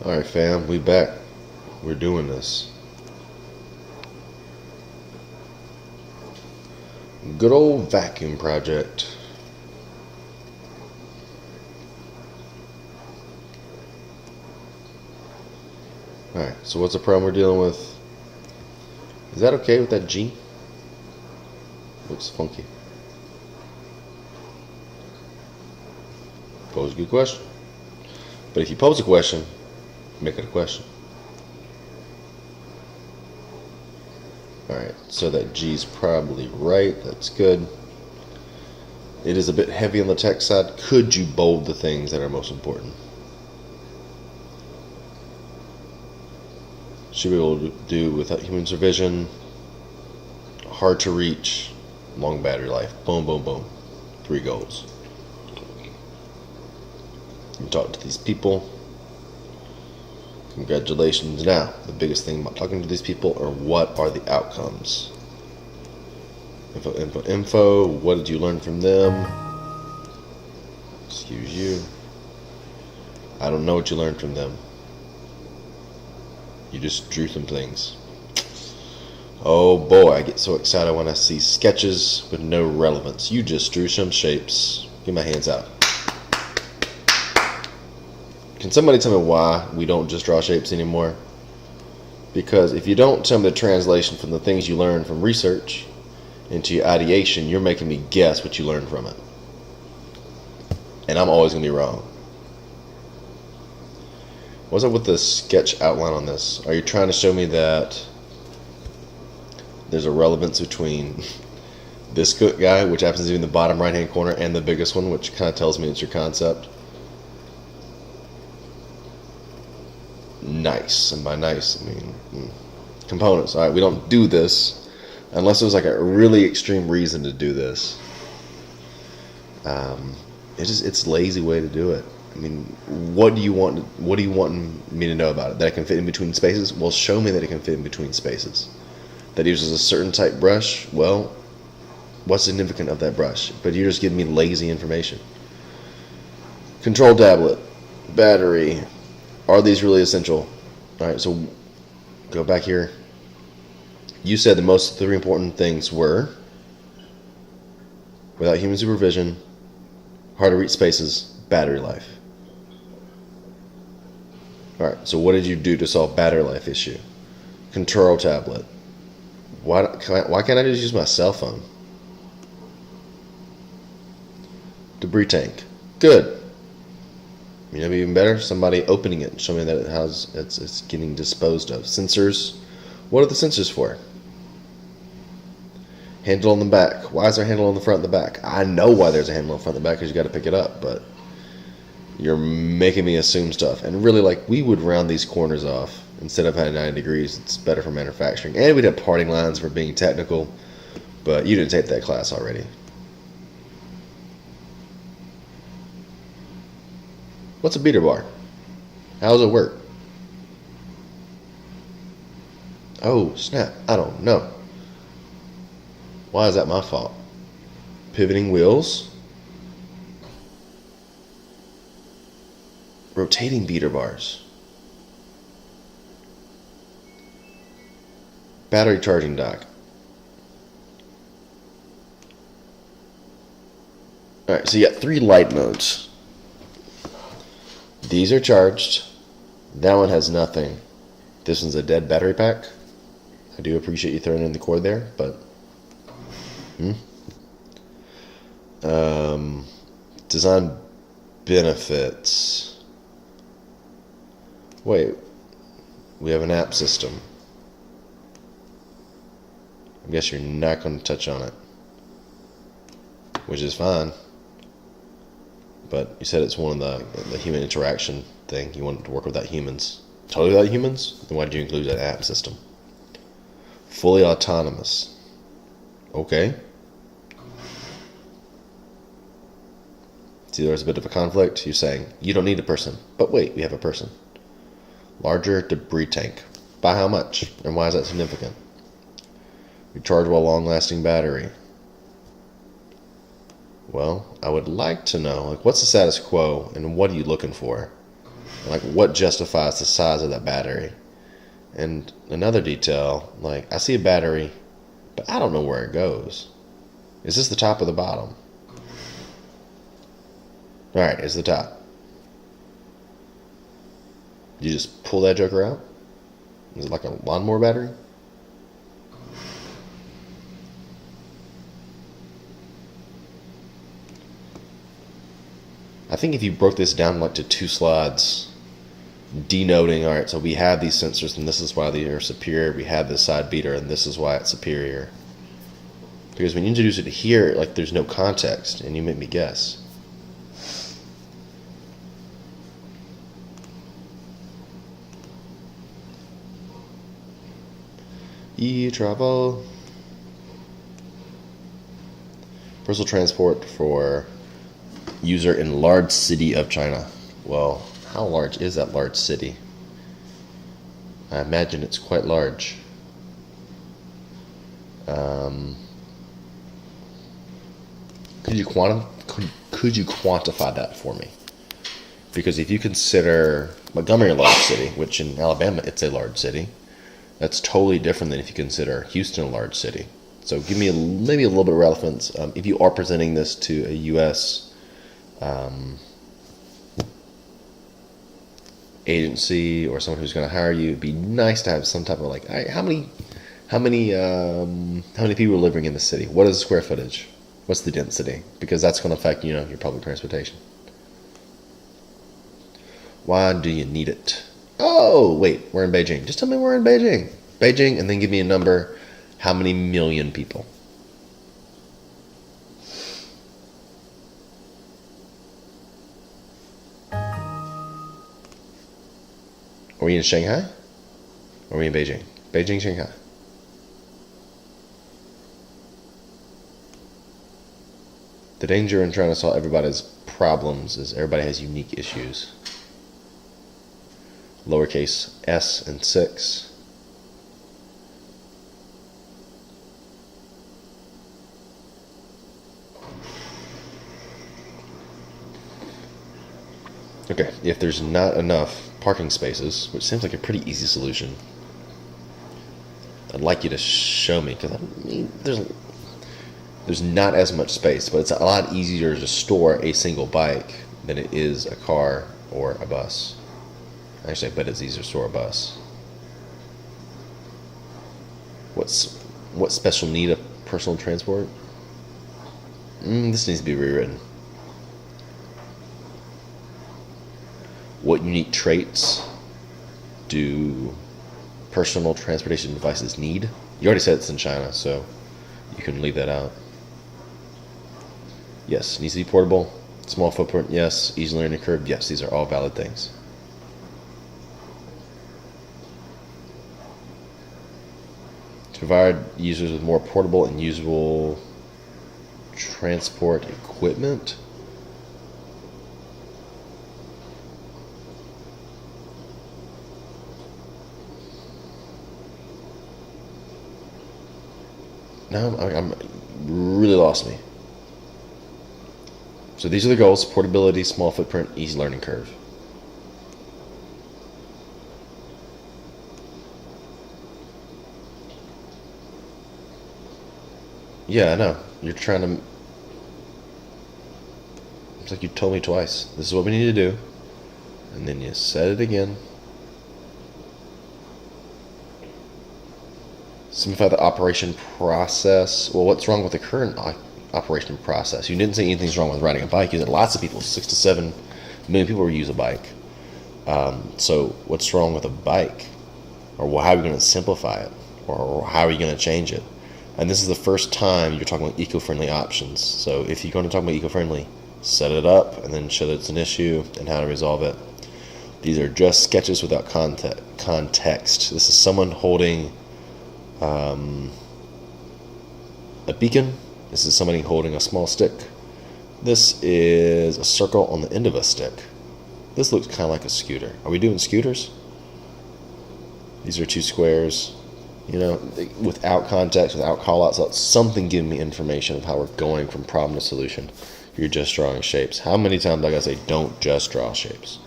Alright fam, we back. We're doing this. Good old vacuum project. Alright, so what's the problem we're dealing with? Is that okay with that G? Looks funky. Pose a good question. But if you pose a question, make it a question. Alright, so that G's probably right. That's good. It is a bit heavy on the text side. Could you bold the things that are most important? Should be able to do without human supervision. Hard to reach. Long battery life. Boom, boom, boom. 3 goals. You talk to these people. Congratulations. Now, the biggest thing about talking to these people are what are the outcomes? Info. What did you learn from them? Excuse you. I don't know what you learned from them. You just drew some things. Oh boy, I get so excited when I see sketches with no relevance. You just drew some shapes. Get my hands out. Can somebody tell me why we don't just draw shapes anymore? Because if you don't tell me the translation from the things you learn from research into your ideation, you're making me guess what you learned from it. And I'm always going to be wrong. What's up with the sketch outline on this? Are you trying to show me that there's a relevance between this guy, which happens to be in the bottom right hand corner, and the biggest one, which kind of tells me it's your concept? Nice. And by nice, I mean components. Alright, we don't do this unless there's like a really extreme reason to do this. It's a lazy way to do it. I mean, what do you want me to know about it? That it can fit in between spaces? Well, show me that it can fit in between spaces. That it uses a certain type brush? Well, what's significant of that brush? But you're just giving me lazy information. Control tablet, battery. Are these really essential? Alright, so go back here. You said the most 3 important things were without human supervision, hard to reach spaces, battery life. Alright, so what did you do to solve battery life issue? Control tablet. Why can't I just use my cell phone? Debris tank. Good. You know, even better, somebody opening it and showing me that it's getting disposed of. Sensors. What are the sensors for? Handle on the back. Why is there a handle on the front and the back? I know why there's a handle on the front and the back, because you got to pick it up, but you're making me assume stuff. And really, like, we would round these corners off instead of having 90 degrees. It's better for manufacturing. And we'd have parting lines for being technical, but you didn't take that class already. What's a beater bar? How does it work? Oh, snap. I don't know. Why is that my fault? Pivoting wheels. Rotating beater bars. Battery charging dock. Alright, so you got 3 light modes. These are charged. That one has nothing. This one's a dead battery pack. I do appreciate you throwing in the cord there, but design benefits. Wait, we have an app system. I guess you're not going to touch on it, which is fine. But you said it's one of the human interaction thing. You want it to work without humans. Totally without humans? Then why did you include that app system? Fully autonomous. Okay. See, there's a bit of a conflict. You're saying you don't need a person. But wait, we have a person. Larger debris tank. By how much? And why is that significant? Rechargeable long-lasting battery. Well, I would like to know, like, what's the status quo and what are you looking for? Like, what justifies the size of that battery? And another detail, like, I see a battery, but I don't know where it goes. Is this the top or the bottom? Alright, it's the top. You just pull that joker out? Is it like a lawnmower battery? I think if you broke this down like to 2 slides, denoting, alright, so we have these sensors and this is why they are superior, we have this side beater and this is why it's superior. Because when you introduce it here, like, there's no context and you make me guess. E-travel. Personal transport for user in large city of China. Well, how large is that large city? I imagine it's quite large. Could you quantify that for me? Because if you consider Montgomery a large city, which in Alabama it's a large city, that's totally different than if you consider Houston a large city. So give me maybe a little bit of relevance. If you are presenting this to a U.S. Agency or someone who's going to hire you, it'd be nice to have some type of like, how many people are living in the city? What is the square footage? What's the density? Because that's going to affect, your public transportation. Why do you need it? Oh, wait, we're in Beijing. Just tell me we're in Beijing. Beijing, and then give me a number. How many million people? Are we in Shanghai? Or are we in Beijing? Beijing, Shanghai. The danger in trying to solve everybody's problems is everybody has unique issues. Lowercase s and 6. Okay, if there's not enough parking spaces, which seems like a pretty easy solution, I'd like you to show me, because there's not as much space, but it's a lot easier to store a single bike than it is a car or a bus. Actually, I bet it's easier to store a bus. What special need of personal transport? This needs to be rewritten. What unique traits do personal transportation devices need? You already said it's in China, so you can leave that out. Yes, needs to be portable. Small footprint, yes. Easy learning curve, yes. These are all valid things. To provide users with more portable and usable transport equipment. Now I'm really lost me. So these are the goals: portability, small footprint, easy learning curve. Yeah, I know. You're trying to... It's like you told me twice. This is what we need to do. And then you said it again. Simplify the operation process. Well, what's wrong with the current operation process? You didn't say anything's wrong with riding a bike. You said lots of people, 6 to 7 million people use a bike. So what's wrong with a bike? Or how are we going to simplify it? Or how are you going to change it? And this is the first time you're talking about eco-friendly options. So if you're going to talk about eco-friendly, set it up and then show that it's an issue and how to resolve it. These are just sketches without context. This is someone holding a beacon. This is somebody holding a small stick. This is a circle on the end of a stick. This looks kind of like a scooter. Are we doing scooters? These are 2 squares. Without context, without call-outs, without something giving me information of how we're going from problem to solution. You're just drawing shapes. How many times I gotta say, don't just draw shapes?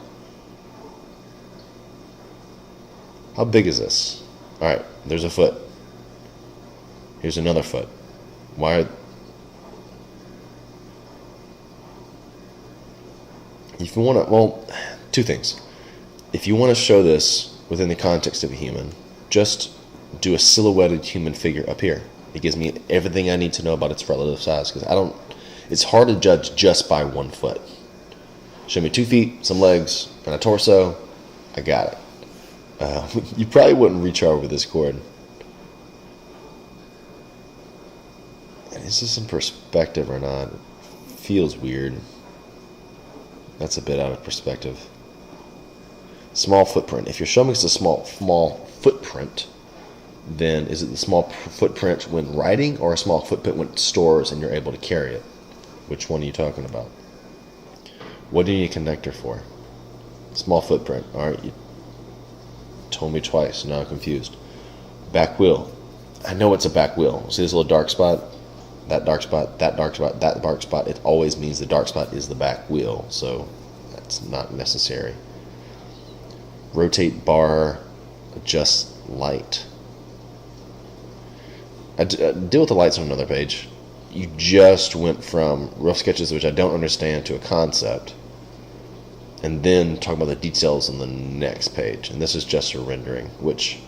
How big is this? All right, there's a foot. Here's another foot. Why are... If you want to, well, two things. If you want to show this within the context of a human, just do a silhouetted human figure up here. It gives me everything I need to know about its relative size, because it's hard to judge just by 1 foot. Show me 2 feet, some legs, and a torso. I got it. You probably wouldn't reach over this cord. And is this in perspective or not? It feels weird. That's a bit out of perspective. Small footprint. If you're showing us a small footprint, then is it the small footprint when riding or a small footprint when it stores and you're able to carry it? Which one are you talking about? What do you need a connector for? Small footprint. All right, you told me twice. Now I'm confused. Back wheel. I know it's a back wheel. See this little dark spot? That dark spot, that dark spot, that dark spot. It always means the dark spot is the back wheel, so that's not necessary. Rotate bar, adjust light. Deal with the lights on another page. You just went from rough sketches, which I don't understand, to a concept, and then talk about the details on the next page. And this is just a rendering, which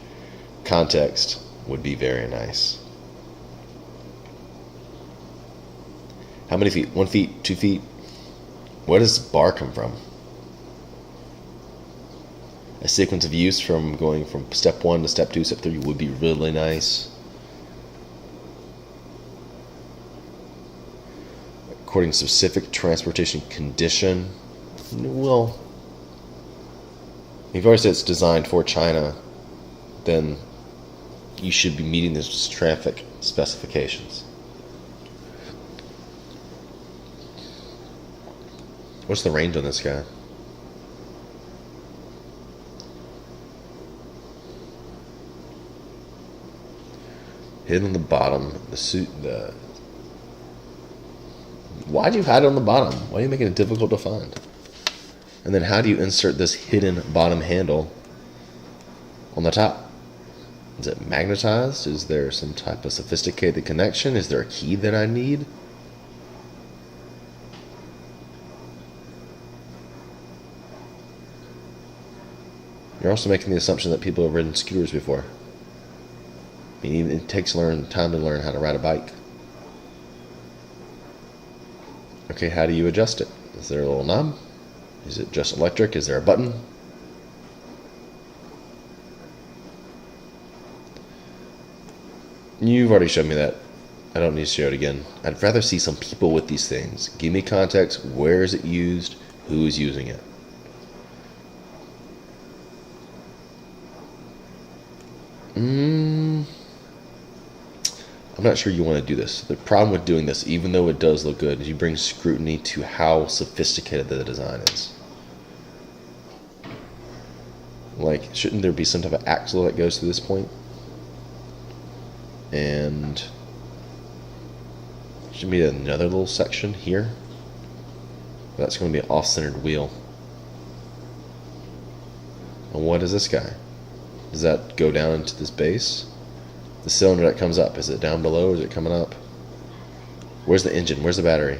context would be very nice. How many feet? 1 feet? 2 feet? Where does bar come from? A sequence of use from going from step 1 to step 2, step 3 would be really nice. According to specific transportation condition. Well, if you've already said it's designed for China, then you should be meeting the traffic specifications. What's the range on this guy? Hidden on the bottom. Why do you hide it on the bottom? Why are you making it difficult to find? And then how do you insert this hidden bottom handle on the top? Is it magnetized? Is there some type of sophisticated connection? Is there a key that I need? You're also making the assumption that people have ridden scooters before. I mean, it takes time to learn how to ride a bike. Okay, how do you adjust it? Is there a little knob? Is it just electric? Is there a button? You've already showed me that. I don't need to show it again. I'd rather see some people with these things. Give me context. Where is it used? Who is using it? I'm not sure you want to do this. The problem with doing this, even though it does look good, is you bring scrutiny to how sophisticated the design is. Like, shouldn't there be some type of axle that goes to this point? And should be another little section here. That's going to be an off-centered wheel. And what is this guy? Does that go down into this base? The cylinder that comes up, is it down below or is it coming up? Where's the engine? Where's the battery?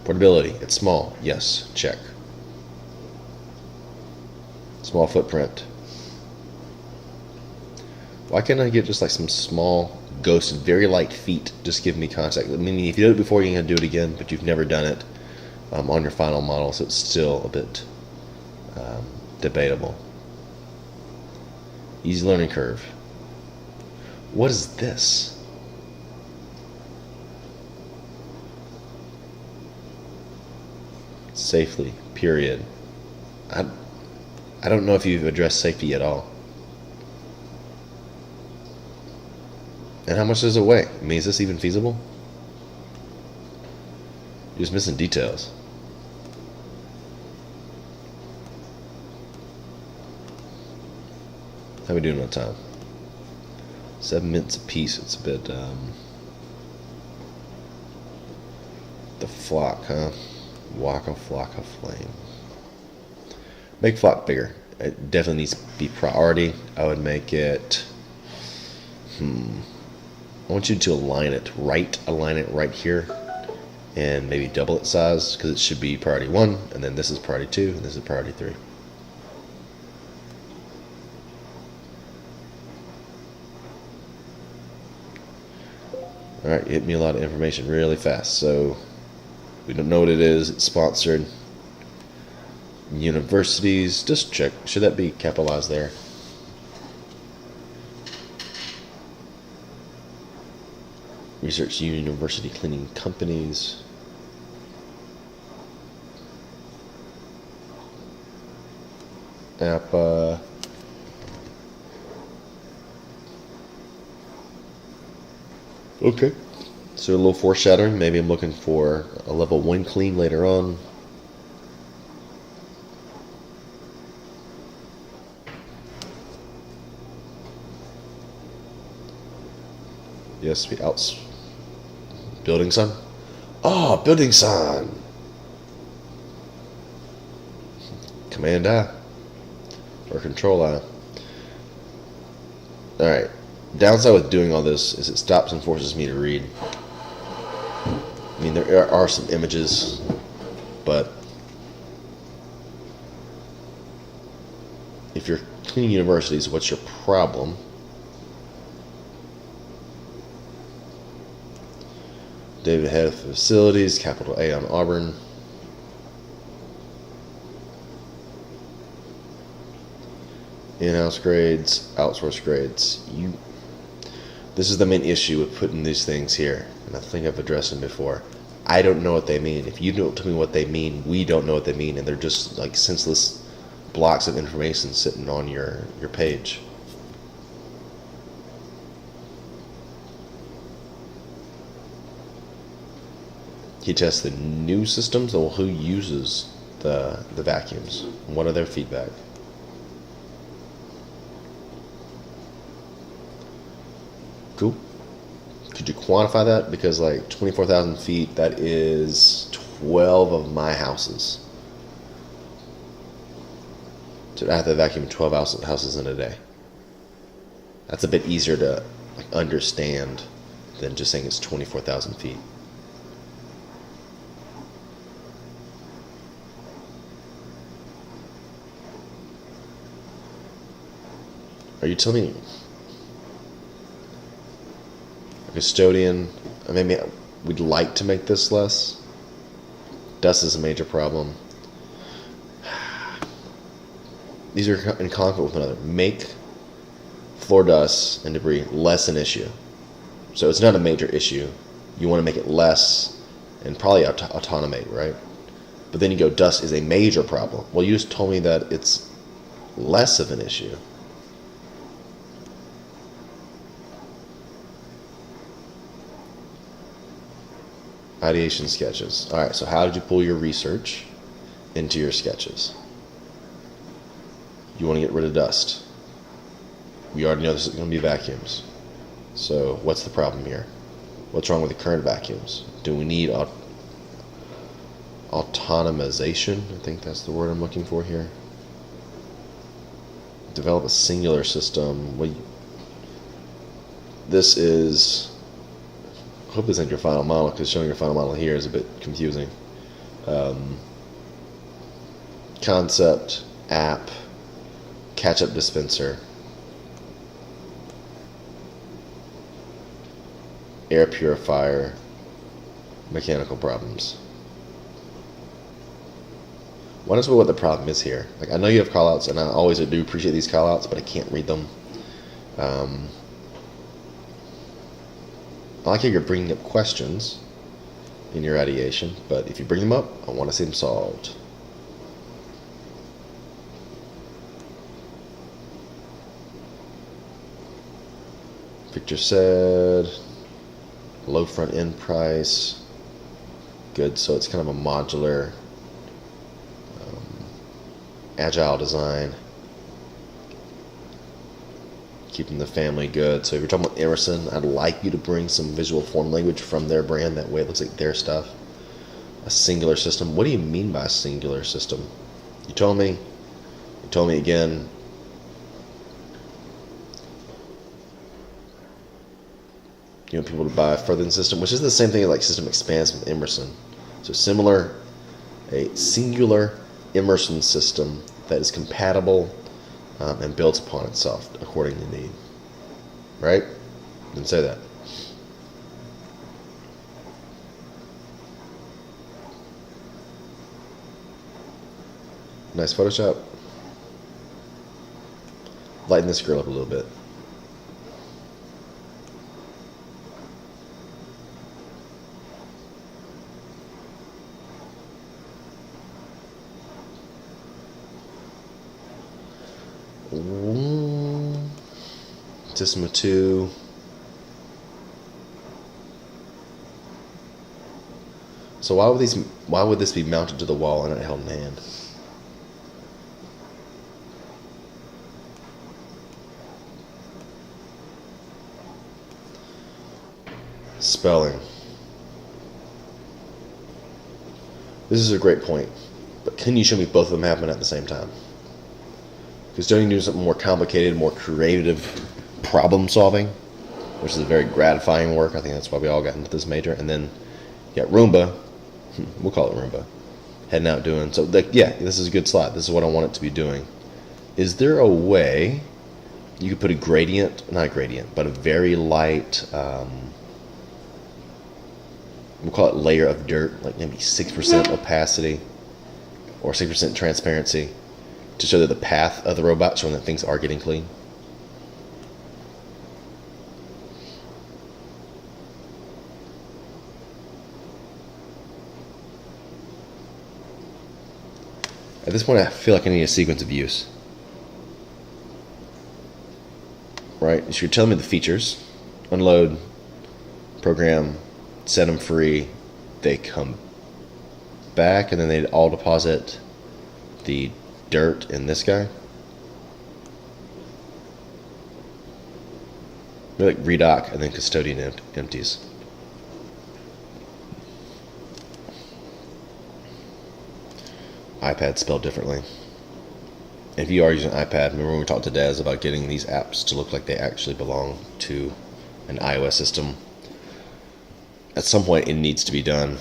Portability, it's small. Yes, check. Small footprint. Why can't I get just like some small, ghosted, very light feet? Just give me context. I mean, if you did it before, you can do it again, but you've never done it on your final model, so it's still a bit debatable. Easy learning curve. What is this? Safely, period. I don't know if you've addressed safety at all. And how much does it weigh? I mean, is this even feasible? You're just missing details. How are we doing on time? 7 minutes a piece. It's a bit, the flock, huh? Walk a flock of flame. Make flock bigger. It definitely needs to be priority. I would make it. I want you to align it right here, and maybe double its size because it should be priority 1, and then this is priority 2, and this is priority 3. Alright, you hit me a lot of information really fast. So, we don't know what it is. It's sponsored. Universities, just check. Should that be capitalized there? Research university cleaning companies. APA. Okay. So a little foreshadowing. Maybe I'm looking for a level 1 clean later on. Yes, we outs. Building sign. Oh, building sign. Command I. Or Control I. Alright. Downside with doing all this is it stops and forces me to read. I mean, there are some images, but if you're cleaning universities, what's your problem? David Head of Facilities, capital A on Auburn. In-house grades, outsource grades. This is the main issue with putting these things here, and I think I've addressed them before. I don't know what they mean. If you don't tell me what they mean, we don't know what they mean, and they're just like senseless blocks of information sitting on your page. He tests the new systems. Well, who uses the vacuums? What are their feedback? Cool. Could you quantify that? Because like 24,000 feet, that is 12 of my houses. So I have to vacuum 12 houses in a day. That's a bit easier to like understand than just saying it's 24,000 feet. Are you telling me a custodian, maybe we'd like to make this less? Dust is a major problem. These are in conflict with one another. Make floor dust and debris less an issue. So it's not a major issue. You want to make it less and probably automate, right? But then you go, dust is a major problem. Well, you just told me that it's less of an issue. Ideation sketches. Alright, so how did you pull your research into your sketches? You want to get rid of dust. We already know this is going to be vacuums. So what's the problem here? What's wrong with the current vacuums? Do we need autonomization? I think that's the word I'm looking for here. Develop a singular system. This is... I hope this isn't your final model, because showing your final model here is a bit confusing. Concept, app, catch-up dispenser, air purifier, mechanical problems. Why don't you know what the problem is here? Like, I know you have callouts, and I always do appreciate these callouts, but I can't read them. I like how you're bringing up questions in your ideation, but if you bring them up, I want to see them solved. Victor said, low front end price. Good, so it's kind of a modular, agile design. Keeping the family good. So if you're talking about Emerson, I'd like you to bring some visual form language from their brand. That way it looks like their stuff. A singular system. What do you mean by a singular system? You told me He told me again, you want people to buy further than system, which is the same thing like System Expanse with Emerson. So similar, a singular Emerson system that is compatible and builds upon itself according to need. Right? Didn't say that. Nice Photoshop. Lighten this girl up a little bit. System 2. So why would this be mounted to the wall and not held in hand? Spelling. This is a great point, but can you show me both of them happen at the same time? Because don't you do something more complicated, more creative problem solving, which is a very gratifying work. I think that's why we all got into this major. And then you got Roomba, we'll call it Roomba, heading out doing, so like, yeah, this is a good slide. This is what I want it to be doing. Is there a way you could put a gradient, not a gradient, but a very light, we'll call it layer of dirt, like maybe 6% opacity or 6% transparency, to show that the path of the robot, showing that things are getting clean? At this point, I feel like I need a sequence of use. Right? So you're telling me the features. Unload, program, set them free. They come back, and then they all deposit the dirt in this guy. They're like redock, and then custodian empties. iPad spelled differently. If you are using an iPad, remember when we talked to Dez about getting these apps to look like they actually belong to an iOS system? At some point, it needs to be done.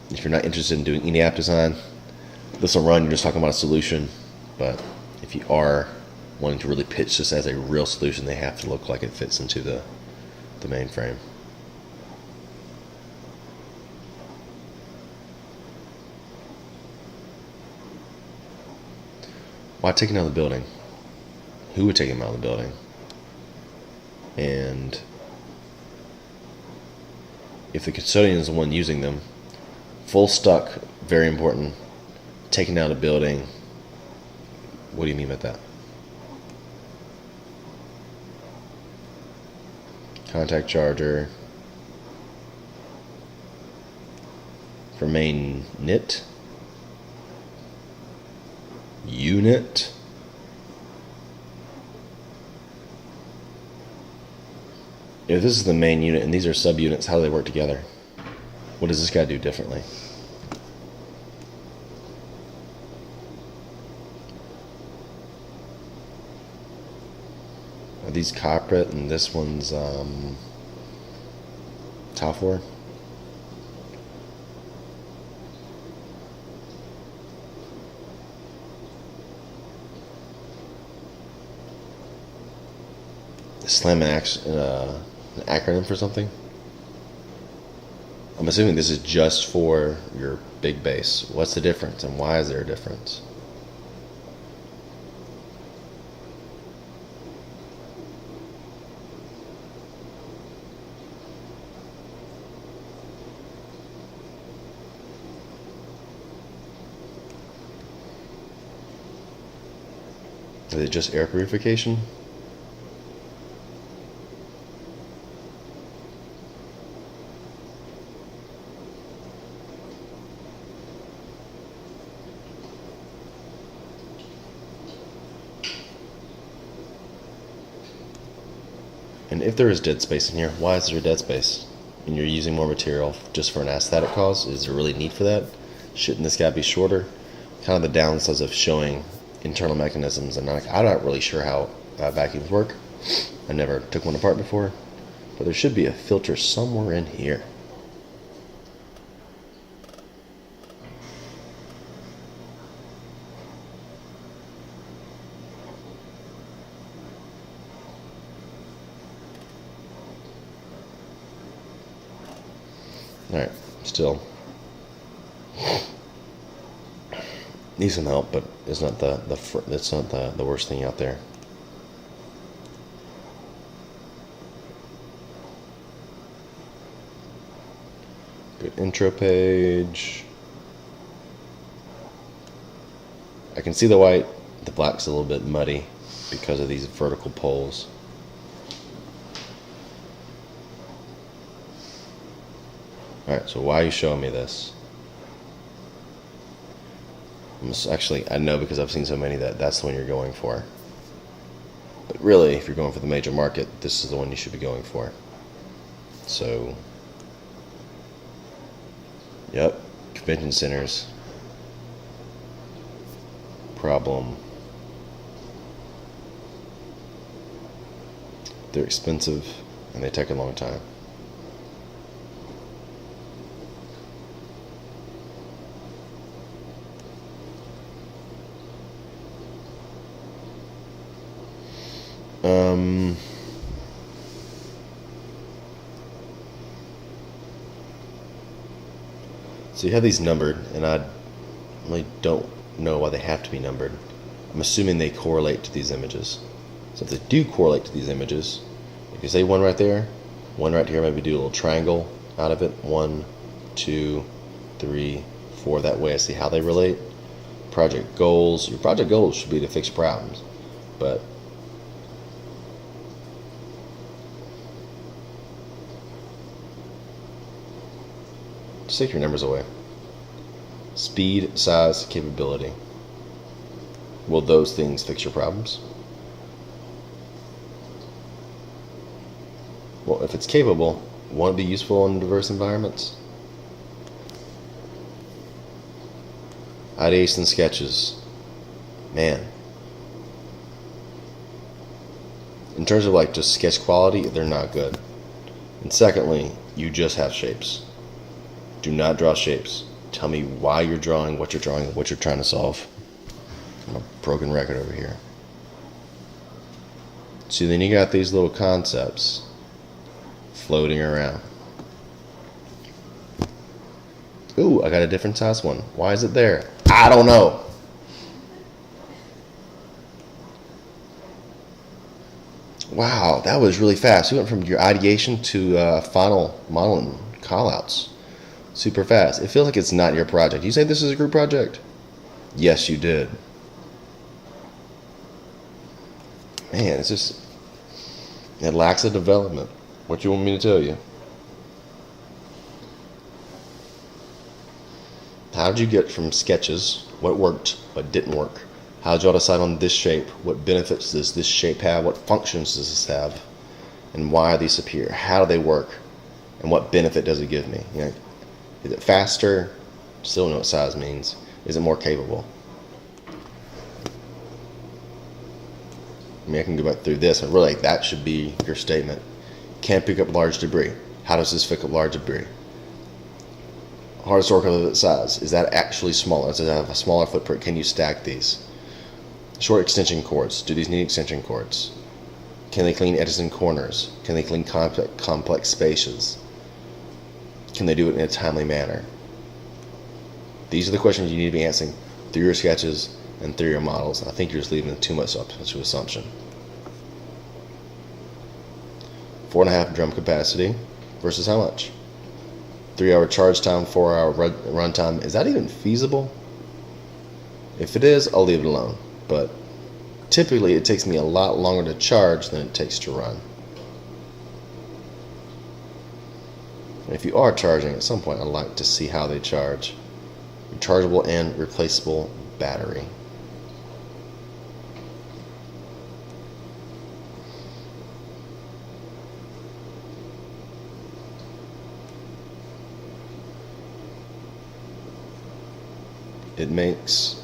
If you're not interested in doing any app design, this will run. You're just talking about a solution. But if you are wanting to really pitch this as a real solution, they have to look like it fits into the mainframe. Why take him out of the building? Who would take him out of the building? And if the custodian is the one using them, full stuck, very important. Taking out of the building, what do you mean by that? Contact charger for main NIT. Unit. If this is the main unit and these are subunits, how do they work together? What does this guy do differently? Are these carpet and this one's tile floor? Slam an acronym for something? I'm assuming this is just for your big base. What's the difference and why is there a difference? Is it just air purification? And if there is dead space in here, why is there dead space? And you're using more material just for an aesthetic cause? Is there really need for that? Shouldn't this guy be shorter? Kind of the downsides of showing internal mechanisms. And I'm not really sure how vacuums work. I never took one apart before, but there should be a filter somewhere in here. All right, still needs some help, but it's not the worst thing out there. Good intro page. I can see the white. The black's a little bit muddy because of these vertical poles. Alright, so why are you showing me this? Actually, I know because I've seen so many that that's the one you're going for. But really, if you're going for the major market, this is the one you should be going for. So, yep, convention centers. Problem. They're expensive and they take a long time. So you have these numbered, and I really don't know why they have to be numbered. I'm assuming they correlate to these images. So if they do correlate to these images, if you say one right there, one right here, maybe do a little triangle out of it. 1, 2, 3, 4. That way I see how they relate. Project goals. Your project goals should be to fix problems, but just take your numbers away. Speed, size, capability. Will those things fix your problems? Well, if it's capable, won't it be useful in diverse environments? Ideation sketches. Man. In terms of like just sketch quality, they're not good. And secondly, you just have shapes. Do not draw shapes. Tell me why you're drawing, what you're trying to solve. I'm a broken record over here. So then you got these little concepts floating around. Ooh, I got a different size one. Why is it there? I don't know. Wow, that was really fast. You went from your ideation to final modeling callouts. Super fast. It feels like it's not your project. You say this is a group project? Yes, you did. Man, it's just, it lacks a development. What you want me to tell you? How did you get from sketches, what worked, what didn't work? How did y'all decide on this shape? What benefits does this shape have? What functions does this have? And why are these appear? How do they work? And what benefit does it give me? You know, is it faster? Still know what size means. Is it more capable? I mean, I can go back through this, but really that should be your statement. Can't pick up large debris. How does this pick up large debris? Hard circle of its size. Is that actually smaller? Does it have a smaller footprint? Can you stack these? Short extension cords. Do these need extension cords? Can they clean edges and corners? Can they clean complex spaces? Can they do it in a timely manner? These are the questions you need to be answering through your sketches and through your models. I think you're just leaving too much up to assumption. 4.5 drum capacity versus how much? 3-hour charge time, 4-hour run time. Is that even feasible? If it is, I'll leave it alone. But typically it takes me a lot longer to charge than it takes to run. And if you are charging at some point, I'd like to see how they charge. Rechargeable and replaceable battery. It makes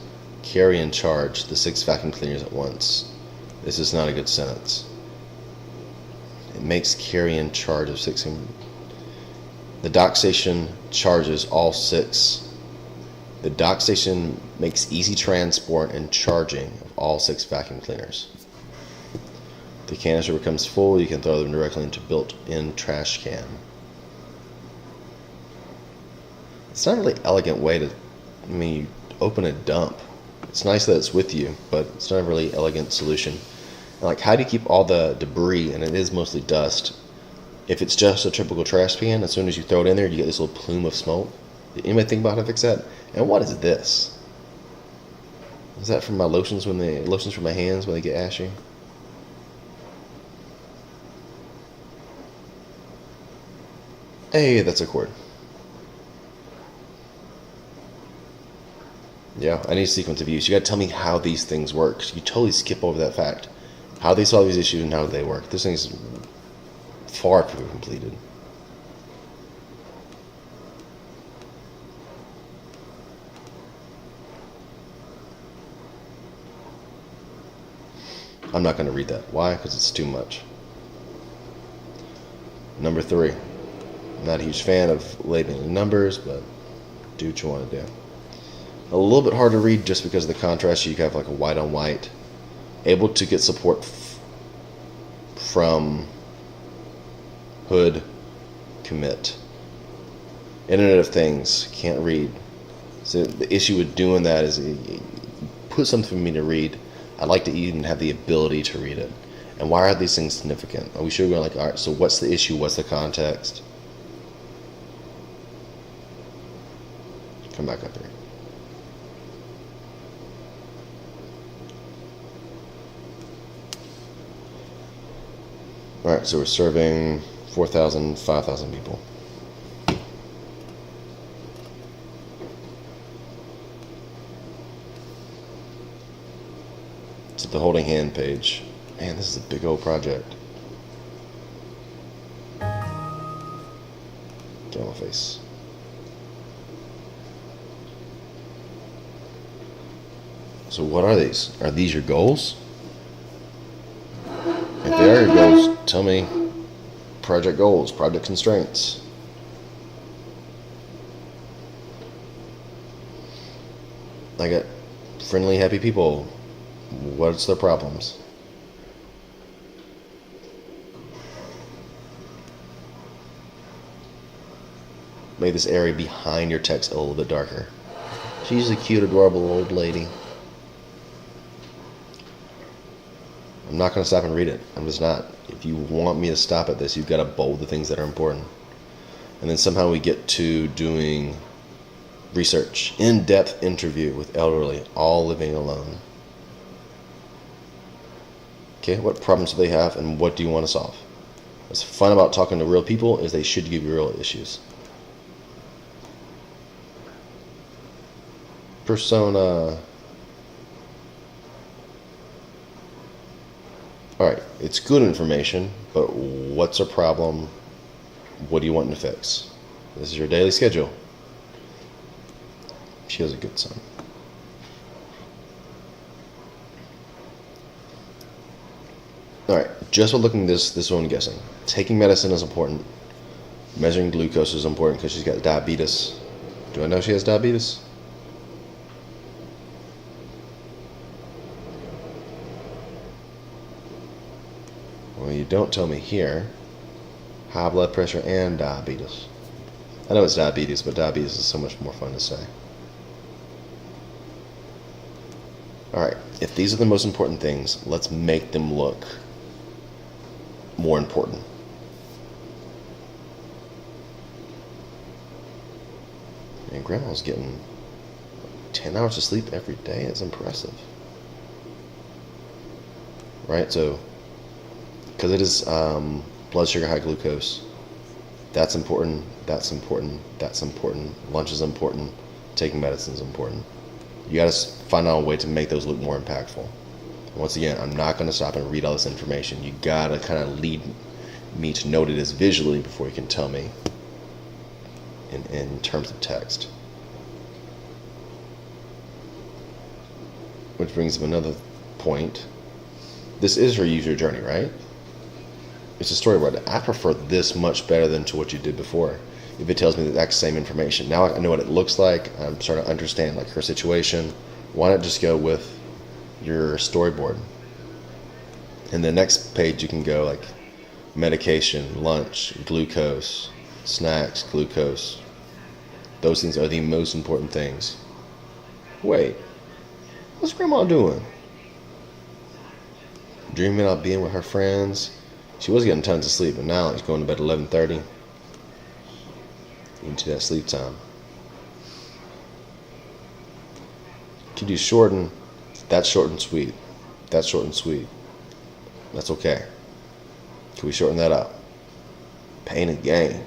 carry and charge the 6 vacuum cleaners at once. This is not a good sentence. It makes carry and charge of 6. The dock station charges all 6. The dock station makes easy transport and charging of all 6 vacuum cleaners. The canister becomes full, you can throw them directly into built-in trash can. It's not a really elegant way to, you open a dump. It's nice that it's with you, but it's not a really elegant solution. And like, how do you keep all the debris, and it is mostly dust, if it's just a typical trash can? As soon as you throw it in there, you get this little plume of smoke. Did anybody think about how to fix that? And what is this? Is that from my lotions lotions for my hands when they get ashy? Hey, that's a cord. Yeah, I need a sequence of use. You gotta tell me how these things work. You totally skip over that fact. How they solve these issues and how they work. This thing's far from completed. I'm not going to read that. Why? Because it's too much. Number 3. I'm not a huge fan of labeling numbers, but do what you want to do. A little bit hard to read just because of the contrast. You have like a white on white. Able to get support from hood commit. Internet of Things. Can't read. So the issue with doing that is put something for me to read. I'd like to even have the ability to read it. And why are these things significant? Are we sure we're like, all right, so what's the issue? What's the context? Come back up here. All right, so we're serving 4,000, 5,000 people. To the holding hand page. Man, this is a big old project. Get on my face. So what are these? Are these your goals? If they are your goals, tell me project goals, project constraints. I got friendly, happy people. What's their problems? Make this area behind your text a little bit darker. She's a cute, adorable old lady. I'm not going to stop and read it. I'm just not. If you want me to stop at this, you've got to bold the things that are important. And then somehow we get to doing research, in-depth interview with elderly, all living alone. Okay, what problems do they have and what do you want to solve? What's fun about talking to real people is they should give you real issues. Persona. Alright, it's good information, but what's a problem? What do you want to fix? This is your daily schedule. She has a good son. Alright, just by looking at this one guessing. Taking medicine is important. Measuring glucose is important because she's got diabetes. Do I know she has diabetes? Well, you don't tell me here. High blood pressure and diabetes. I know it's diabetes, but diabetes is so much more fun to say. Alright, if these are the most important things, let's make them look more important. And Grandma's getting 10 hours of sleep every day. It's impressive. Right, so because it is blood sugar, high glucose, that's important, that's important, that's important. Lunch is important, taking medicine is important. You got to find out a way to make those look more impactful. Once again, I'm not going to stop and read all this information. You got to kind of lead me to note it as visually before you can tell me in terms of text. which brings up another point. This is her user journey, right? It's a storyboard. I prefer this much better than to what you did before. If it tells me the exact same information. Now I know what it looks like. I'm starting to understand like her situation. Why not just go with your storyboard? And the next page you can go like medication, lunch, glucose, snacks, glucose. Those things are the most important things. Wait, what's Grandma doing? Dreaming about being with her friends. She was getting tons of sleep, but now she's going to bed at 11:30. Into that sleep time. Could you shorten? That's short and sweet. That's short and sweet. That's okay. Can we shorten that up? Pain and Gain.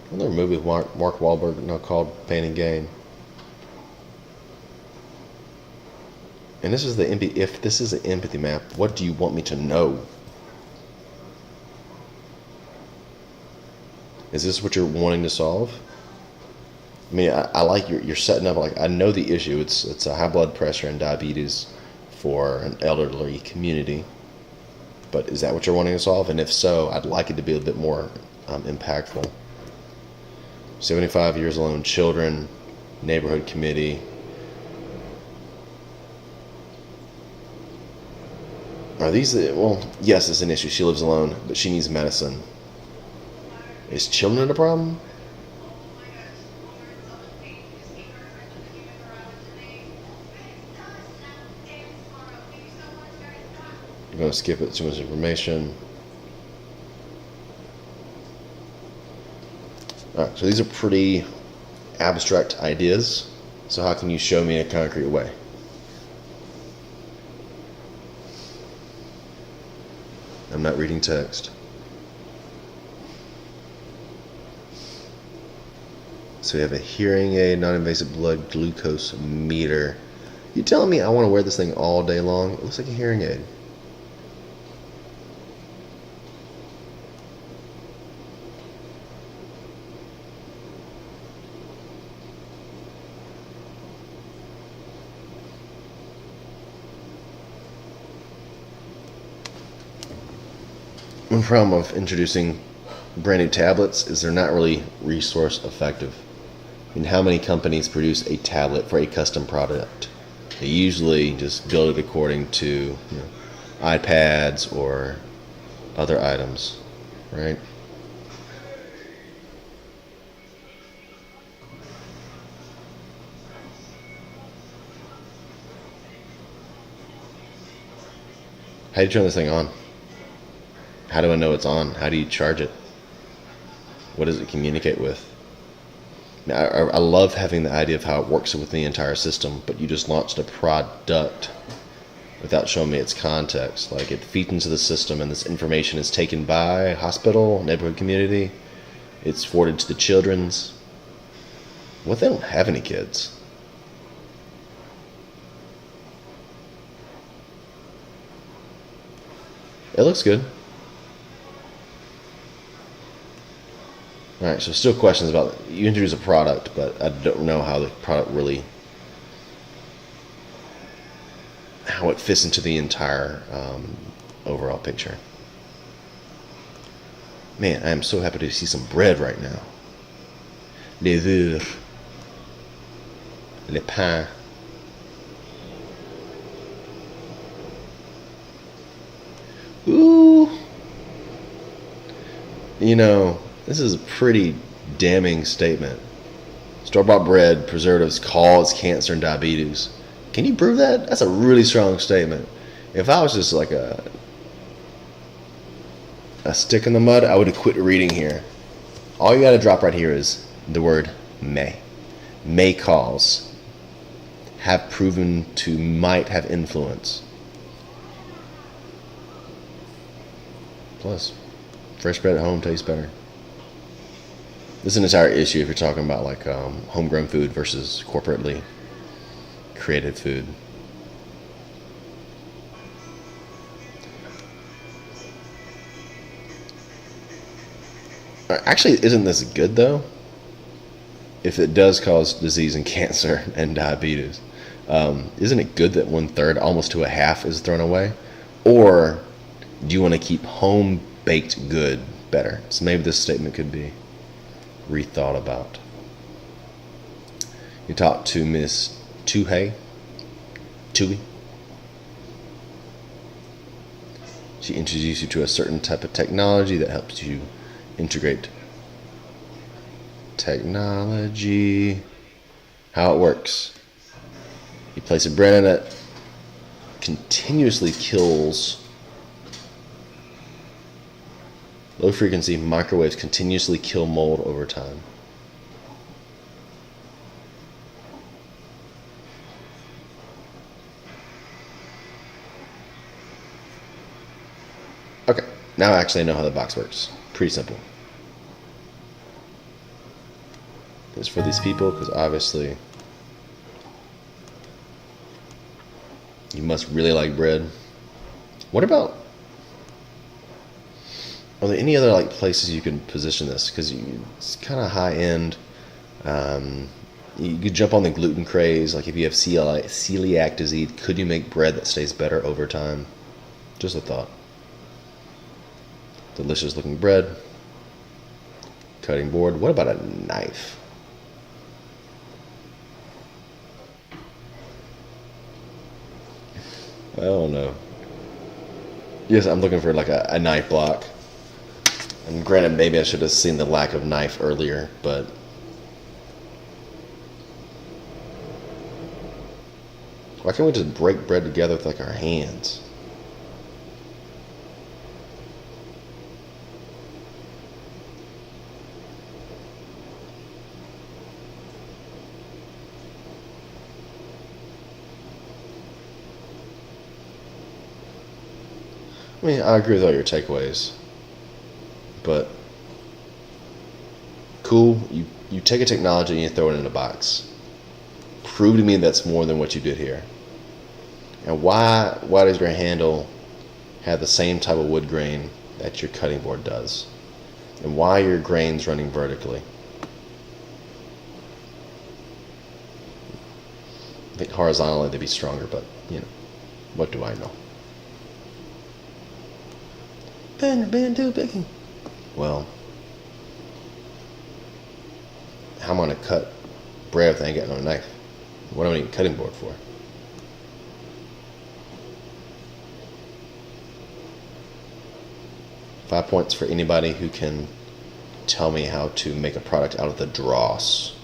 Another movie with Mark Wahlberg now called Pain and Gain. And this is the if this is an empathy map, what do you want me to know? Is this what you're wanting to solve? I mean, I like you're setting up like I know the issue. It's a high blood pressure and diabetes for an elderly community. But is that what you're wanting to solve? And if so, I'd like it to be a bit more impactful. 75 years alone, children, neighborhood committee. Are these well? Yes, it's an issue. She lives alone, but she needs medicine. Is children a problem? I'm going to skip it. Too much information. Alright, so these are pretty abstract ideas. So how can you show me in a concrete way? I'm not reading text. So we have a hearing aid, non-invasive blood glucose meter. You telling me I want to wear this thing all day long? It looks like a hearing aid. One problem of introducing brand new tablets is they're not really resource effective. I mean, how many companies produce a tablet for a custom product? They usually just build it according to iPads or other items, right? How do you turn this thing on? How do I know it's on? How do you charge it? What does it communicate with? I love having the idea of how it works with the entire system, but you just launched a product without showing me its context. Like it feeds into the system and this information is taken by hospital, neighborhood community. It's forwarded to the children's. What if they don't have any kids? It looks good. Alright, so still questions about, you introduce a product, but I don't know how the product really, how it fits into the entire overall picture. Man, I am so happy to see some bread right now. Les œufs. Le pain. Ooh. You know, this is a pretty damning statement. Store-bought bread, preservatives cause cancer and diabetes. Can you prove that? That's a really strong statement. If I was just like a stick in the mud, I would have quit reading here. All you got to drop right here is the word may cause, have proven to, might have influence. Plus, fresh bread at home tastes better. This is an entire issue if you're talking about like homegrown food versus corporately created food. Actually, isn't this good though? If it does cause disease and cancer and diabetes. Isn't it good that 1/3, almost to a half, is thrown away? Or do you want to keep home baked good better? So maybe this statement could be rethought about. You talk to Miss Tui. She introduces you to a certain type of technology that helps you integrate technology. How it works. You place a bread in it, continuously kills low frequency microwaves, continuously kill mold over time. Okay, now I actually know how the box works. Pretty simple. It's for these people because obviously you must really like bread. What about, are there any other like places you can position this? Because it's kind of high end. You could jump on the gluten craze. Like if you have celiac disease, could you make bread that stays better over time? Just a thought. Delicious looking bread. Cutting board. What about a knife? I don't know. Yes, I'm looking for like a knife block. And granted, maybe I should have seen the lack of knife earlier, but why can't we just break bread together with like our hands? I mean, I agree with all your takeaways, but cool. You take a technology and you throw it in a box. Prove to me that's more than what you did here. And why does your handle have the same type of wood grain that your cutting board does? And why are your grains running vertically? I think horizontally they'd be stronger, but you know, what do I know? Ben, too big. Well, how am I gonna cut bread if I ain't got no knife? What do I need a cutting board for? Five points for anybody who can tell me how to make a product out of the dross.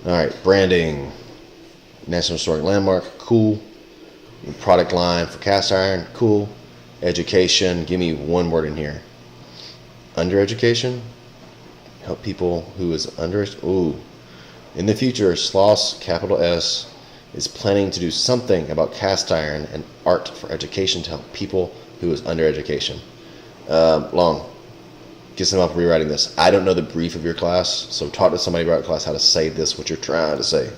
Alright, branding. National Historic Landmark, cool. Product line for cast iron, cool. Education, give me one word in here. Undereducation? Help people who is under. Ooh. In the future, Sloss, capital S, is planning to do something about cast iron and art for education to help people who is under education. Long. Get some help rewriting this. I don't know the brief of your class, so talk to somebody about class how to say this, what you're trying to say.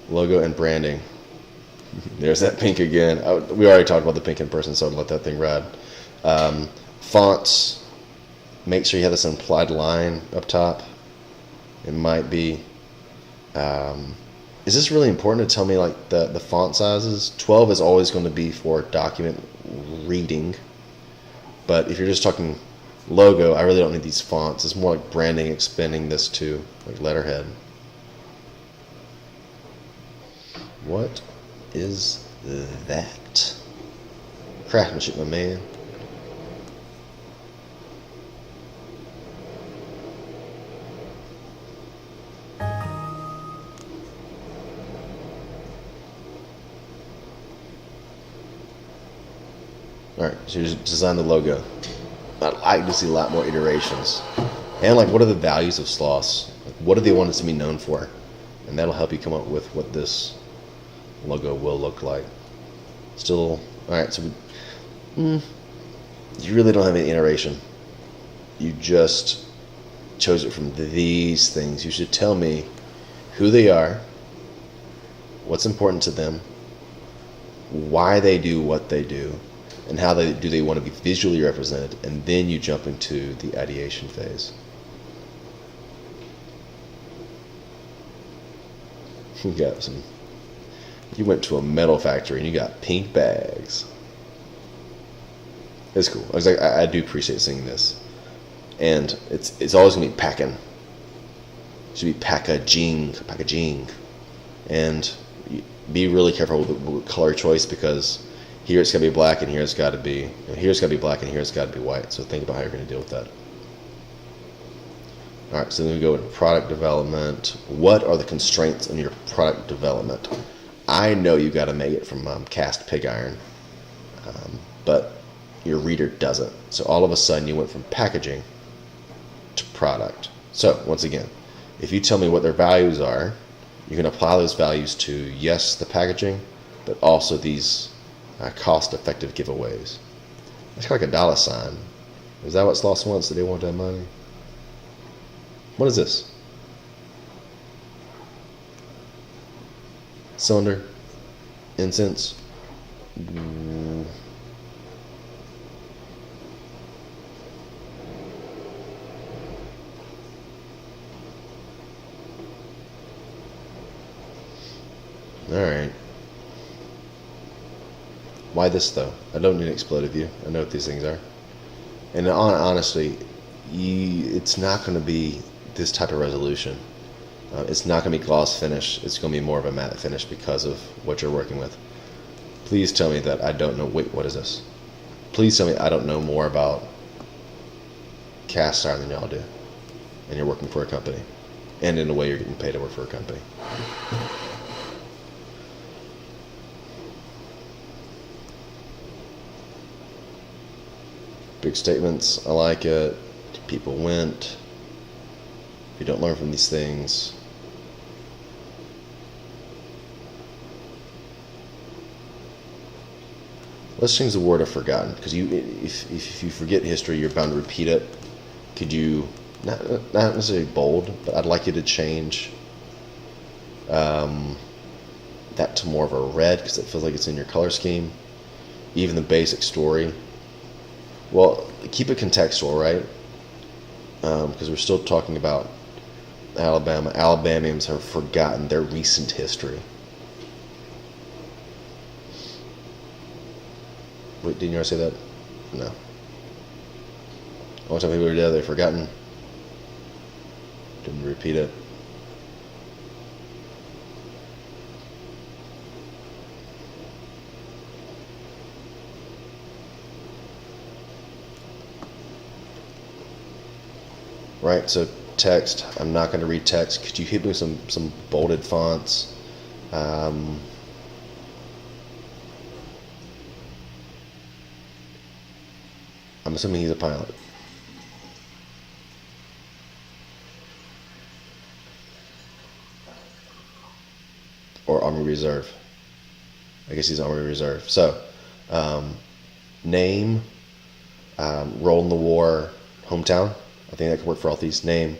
Logo and branding. There's that pink again. We already talked about the pink in person, so I'd let that thing ride. Fonts. Make sure you have this implied line up top. It might be. Is this really important to tell me like the font sizes? 12 is always going to be for document reading. But if you're just talking logo, I really don't need these fonts. It's more like branding, expanding this to like letterhead. What is that? Craftsmanship, my man. Alright, so you just design the logo. I'd like to see a lot more iterations. And like, what are the values of Sloss? Like, what do they want us to be known for? And that'll help you come up with what this logo will look like. Still, alright, so you really don't have any iteration. You just chose it from these things. You should tell me who they are, what's important to them, why they do what they do, and how they want to be visually represented, and then you jump into the ideation phase. You got some. You went to a metal factory and you got pink bags. It's cool. I do appreciate seeing this, and it's always gonna be packing. It should be packaging, and be really careful with color choice, because here it's gotta be black and here it's gotta be black and here it's gotta be white. So think about how you're gonna deal with that. All right, so then we go into product development. What are the constraints on your product development? I know you got to make it from cast pig iron, but your reader doesn't. So all of a sudden you went from packaging to product. So once again, if you tell me what their values are, you can apply those values to, yes, the packaging, but also these cost-effective giveaways. It's like a dollar sign. Is that what Sloss wants? Did they want that money? What is this? Cylinder? Incense? Alright. Why this though? I don't need an exploded view. I know what these things are. And honestly, it's not going to be this type of resolution. It's not going to be gloss finish. It's going to be more of a matte finish because of what you're working with. Please tell me that I don't know. Wait, what is this? Please tell me I don't know more about cast iron than y'all do. And you're working for a company. And in a way you're getting paid to work for a company. Big statements. I like it. People went. If you don't learn from these things, let's change the word of forgotten, because if you forget history, you're bound to repeat it. Could you not necessarily bold, but I'd like you to change that to more of a red, because it feels like it's in your color scheme. Even the basic story. Well, keep it contextual, right? Because we're still talking about Alabama. Alabamians have forgotten their recent history. Wait, didn't you already say that? No. All the time people were dead, they've forgotten. Didn't repeat it. Right, so text. I'm not going to read text. Could you hit me with some bolded fonts? I'm assuming he's a pilot. Or Army Reserve. I guess he's Army Reserve. So, name, role in the war, hometown. I think that could work for all these. Name,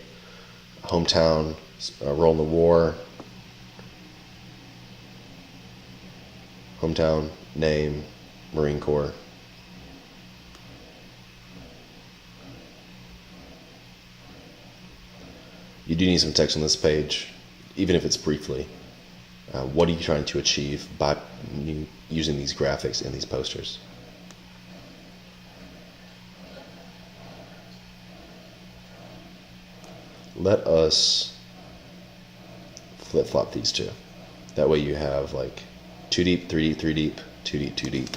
hometown, role in the war, hometown, name, Marine Corps. You do need some text on this page, even if it's briefly. What are you trying to achieve by using these graphics in these posters? Let us flip-flop these two. That way you have like 2 deep, 3 deep, 3 deep, 2 deep, 2 deep.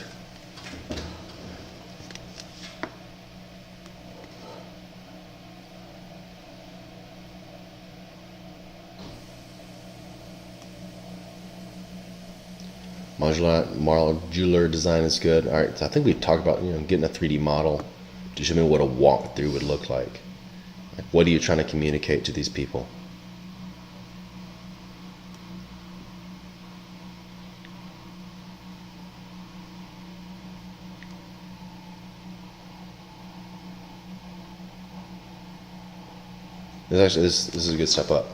Modular design is good. All right, so I think we talked about getting a 3D model to show me what a walkthrough would look like. Like, what are you trying to communicate to these people? This is a good step up.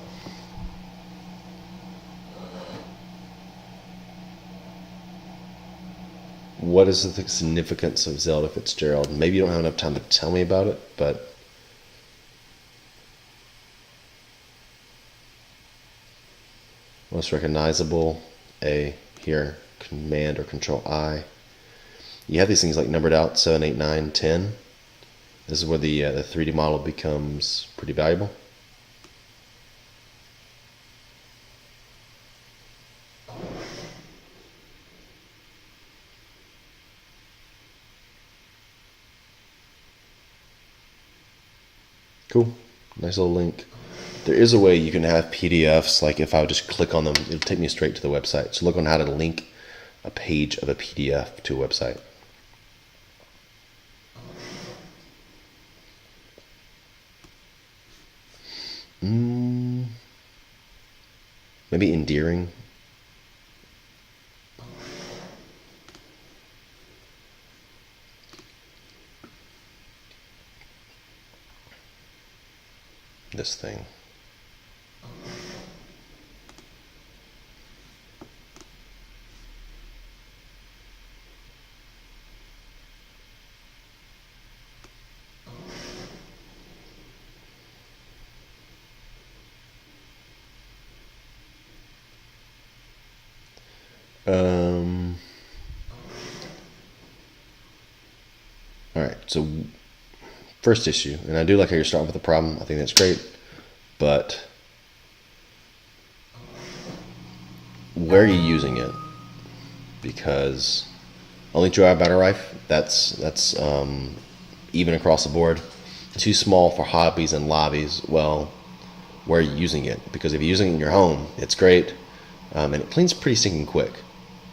What is the significance of Zelda Fitzgerald? Maybe you don't have enough time to tell me about it, but what most recognizable, A. Here, Command or Control I. You have these things like numbered out 7, 8, 9, 10. This is where the 3D model becomes pretty valuable. Cool. Nice little link. There is a way you can have PDFs, like if I would just click on them, it'll take me straight to the website. So look on how to link a page of a PDF to a website. Maybe endearing. This thing. All right, so first issue, and I do like how you're starting with the problem. I think that's great, but where are you using it? Because only 2-hour battery life, that's even across the board. Too small for hobbies and lobbies. Well, where are you using it? Because if you're using it in your home, it's great, and it cleans pretty stinking quick.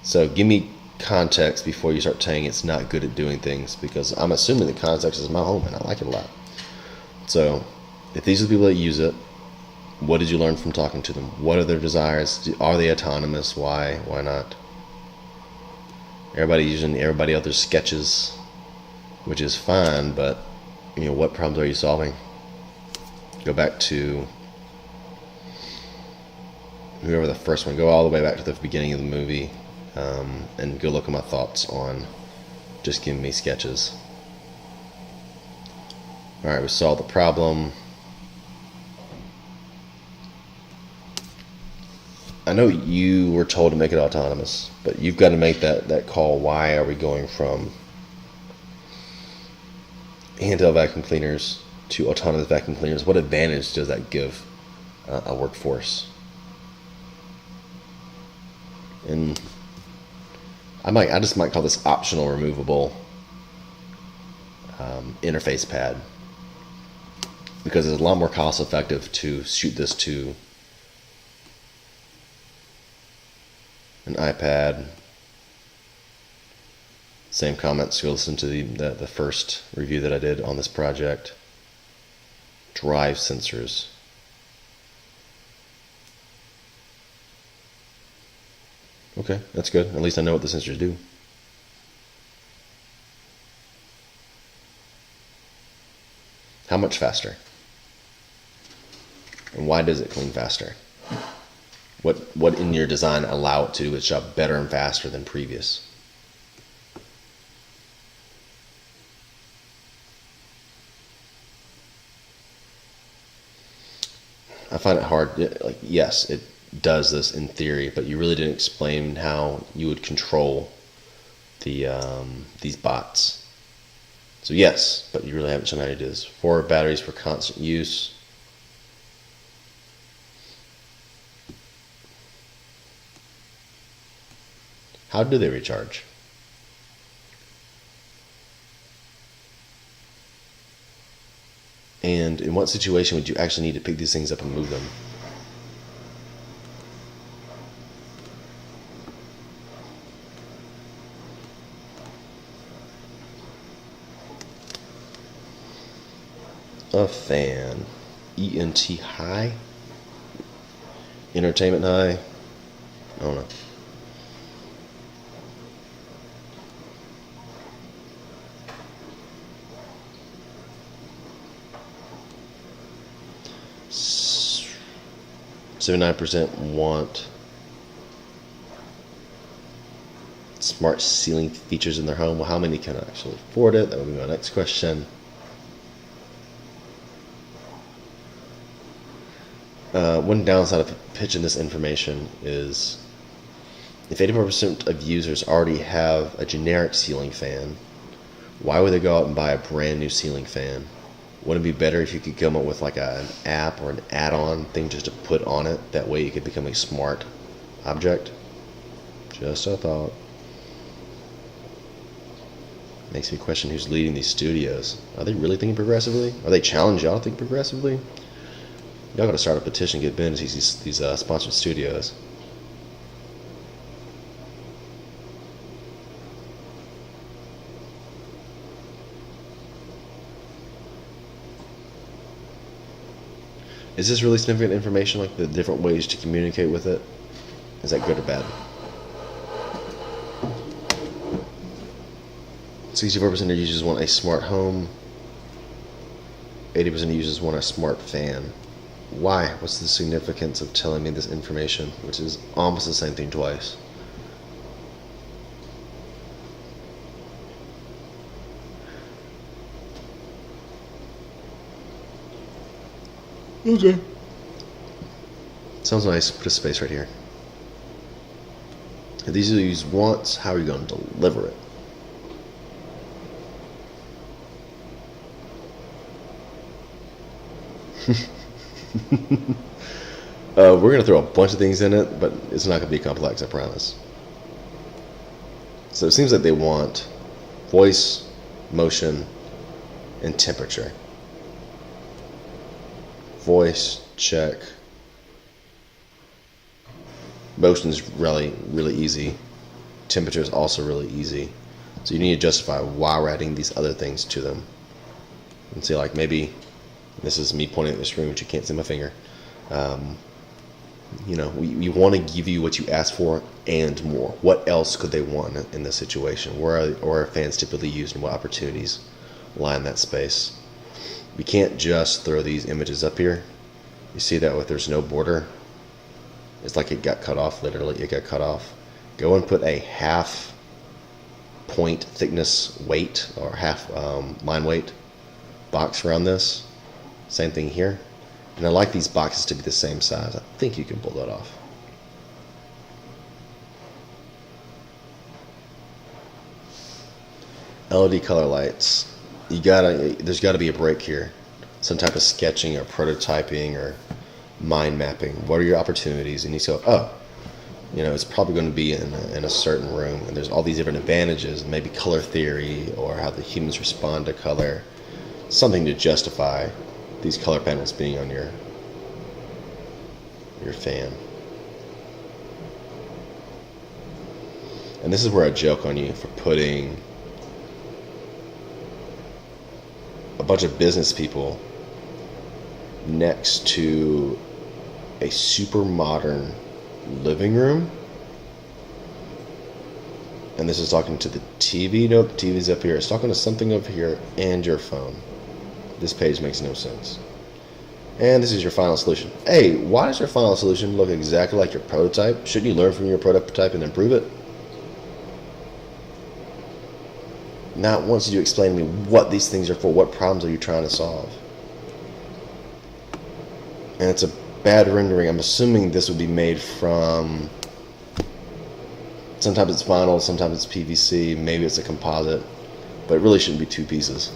So give me context before you start saying it's not good at doing things, because I'm assuming the context is my home and I like it a lot. So if these are the people that use it, what did you learn from talking to them? What are their desires? Are they autonomous? Why not? Everybody using everybody else's sketches, which is fine, but what problems are you solving? Go back to whoever the first one. Go all the way back to the beginning of the movie. And go look at my thoughts on just giving me sketches. Alright, we solved the problem. I know you were told to make it autonomous, but you've got to make that call. Why are we going from handheld vacuum cleaners to autonomous vacuum cleaners? What advantage does that give a workforce? And I just might call this optional removable interface pad, because it's a lot more cost effective to shoot this to an iPad. Same comments. Go listen to the first review that I did on this project. Drive sensors. Okay, that's good. At least I know what the sensors do. How much faster? And why does it clean faster? What in your design allow it to do its job better and faster than previous? I find it hard. Like, yes, it does this in theory, but you really didn't explain how you would control the these bots. So yes, but you really haven't shown how to do this. 4 batteries for constant use. How do they recharge? And in what situation would you actually need to pick these things up and move them? A fan. ENT high? Entertainment high? I don't know. S 79% want smart ceiling features in their home. Well, how many can actually afford it? That would be my next question. One downside of pitching this information is if 84% of users already have a generic ceiling fan, why would they go out and buy a brand new ceiling fan? Wouldn't it be better if you could come up with like an app or an add-on thing just to put on it? That way it could become a smart object. Just a thought. Makes me question who's leading these studios. Are they really thinking progressively? Are they challenging y'all to think progressively? Y'all gotta start a petition, get Ben to these sponsored studios. Is this really significant information, like the different ways to communicate with it? Is that good or bad? 64% of users want a smart home. 80% of users want a smart fan. Why? What's the significance of telling me this information, which is almost the same thing twice? Okay. Sounds nice. Put a space right here. If these are used once, how are you going to deliver it? We're going to throw a bunch of things in it, but it's not going to be complex, I promise. So it seems like they want voice, motion, and temperature. Voice, check. Motion is really, really easy. Temperature is also really easy. So you need to justify why we're adding these other things to them. And see, like maybe, this is me pointing at this room, but you can't see my finger. You know, we want to give you what you asked for and more. What else could they want in this situation? Where are fans typically used and what opportunities lie in that space? We can't just throw these images up here. You see that with there's no border? It's like it got cut off, literally. It got cut off. Go and put a half point thickness weight or half line weight box around this. Same thing here. And I like these boxes to be the same size. I think you can pull that off. LED color lights. There's gotta be a break here. Some type of sketching or prototyping or mind mapping. What are your opportunities? And you go, oh, you know, it's probably going to be in a certain room, and there's all these different advantages, maybe color theory or how the humans respond to color. Something to justify these color panels being on your fan. And this is where I joke on you for putting a bunch of business people next to a super modern living room. And this is talking to the TV. Nope, the TV's up here. It's talking to something over here and your phone. This page makes no sense. And this is your final solution. Hey, why does your final solution look exactly like your prototype? Shouldn't you learn from your prototype and improve it? Not once did you explain to me what these things are for. What problems are you trying to solve? And it's a bad rendering. I'm assuming this would be made from, sometimes it's vinyl, sometimes it's PVC, maybe it's a composite, but it really shouldn't be two pieces.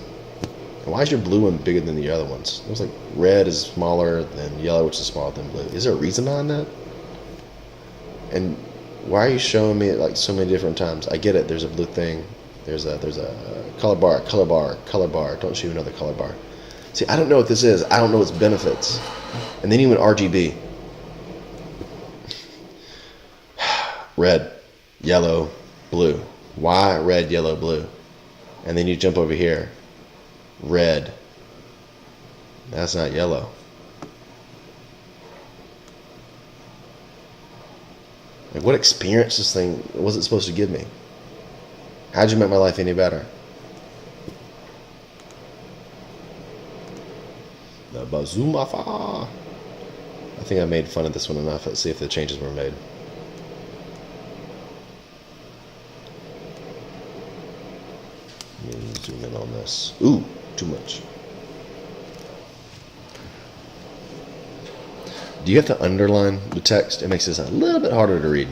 And why is your blue one bigger than the other ones? It looks like red is smaller than yellow, which is smaller than blue. Is there a reason behind that? And why are you showing me it like so many different times? I get it, there's a blue thing, there's a color bar, color bar, color bar. Don't shoot another color bar. See, I don't know what this is. I don't know its benefits. And then even RGB. Red, yellow, blue. Why red, yellow, blue? And then you jump over here. Red. That's not yellow. Like, what experience this thing was it supposed to give me? How'd you make my life any better? The Bazumafa. I think I made fun of this one enough. Let's see if the changes were made. Let me zoom in on this. Ooh, too much. Do you have to underline the text? It makes this a little bit harder to read.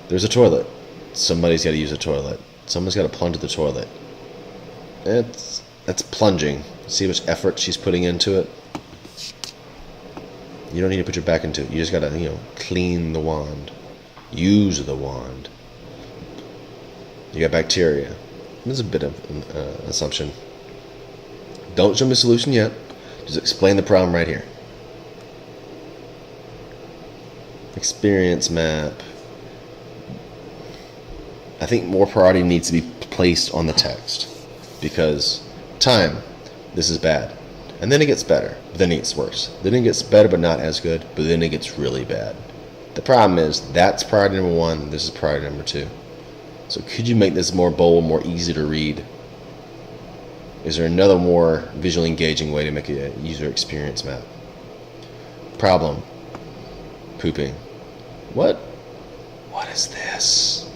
There's a toilet. Somebody's got to use a toilet. Someone's got to plunge the toilet. That's plunging. See how much effort she's putting into it? You don't need to put your back into it. You just got to, clean the wand. Use the wand. You got bacteria. There's a bit of an assumption. Don't show me the solution yet. Just explain the problem right here. Experience map. I think more priority needs to be placed on the text. Because time, this is bad. And then it gets better. But then it gets worse. Then it gets better but not as good. But then it gets really bad. The problem is that's priority number 1. This is priority number 2. So could you make this more bold, more easy to read? Is there another more visually engaging way to make a user experience map? Problem. Pooping. What is this?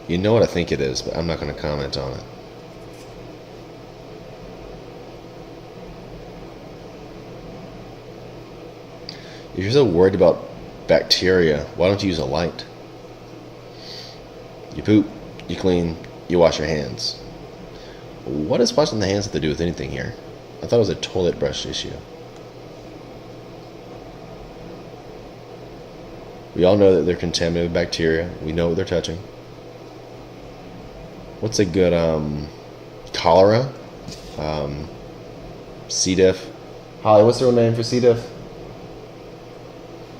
You know what I think it is, but I'm not going to comment on it. If you're so worried about bacteria, why don't you use a light? You poop, you clean, you wash your hands. What does washing the hands have to do with anything here? I thought it was a toilet brush issue. We all know that they're contaminated with bacteria. We know what they're touching. What's a good, cholera? C. diff. Holly, what's the real name for C. diff?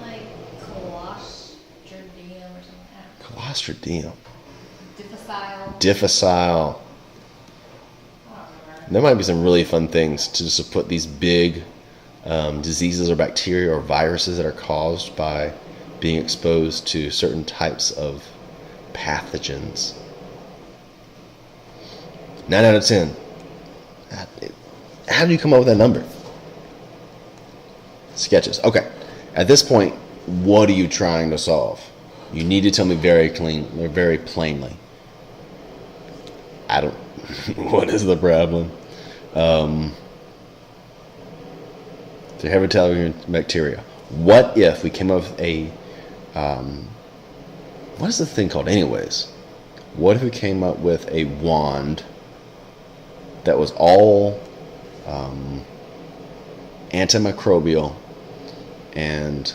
Like Clostridium or something like that. Clostridium. Difficile. There might be some really fun things to just put these big diseases or bacteria or viruses that are caused by being exposed to certain types of pathogens. 9 out of 10. How do you come up with that number? Sketches. Okay. At this point, what are you trying to solve? You need to tell me very plainly. I don't. What is the problem? To hereditary bacteria. What if we came up with a what is the thing called anyways? What if we came up with a wand that was all antimicrobial and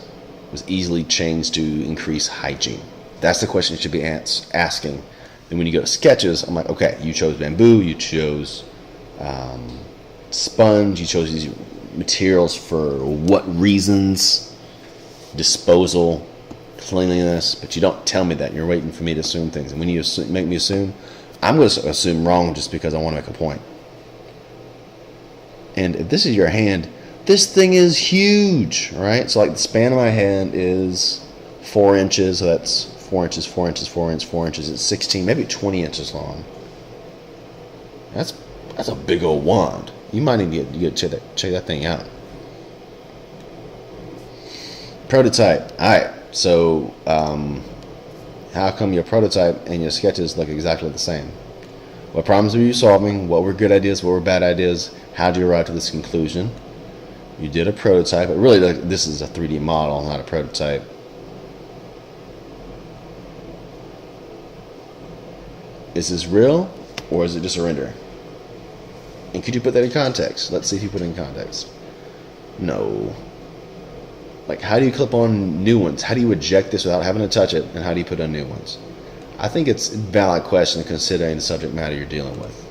was easily changed to increase hygiene? That's the question you should be asking. Then when you go to sketches, I'm like, okay, you chose bamboo, you chose sponge, you chose these materials for what reasons? Disposal, cleanliness, but you don't tell me that. You're waiting for me to assume things. And when you make me assume, I'm going to assume wrong just because I want to make a point. And if this is your hand, this thing is huge, right? So like the span of my hand is 4 inches, so that's 4 inches, 4 inches, 4 inches, 4 inches. It's 16, maybe 20 inches long. That's a big old wand. You might need to check that thing out. Prototype. All right. So how come your prototype and your sketches look exactly the same? What problems were you solving? What were good ideas? What were bad ideas? How did you arrive to this conclusion? You did a prototype. But really, this is a 3D model, not a prototype. Is this real, or is it just a render? And could you put that in context? Let's see if you put it in context. No. Like, how do you clip on new ones? How do you eject this without having to touch it? And how do you put on new ones? I think it's a valid question considering the subject matter you're dealing with.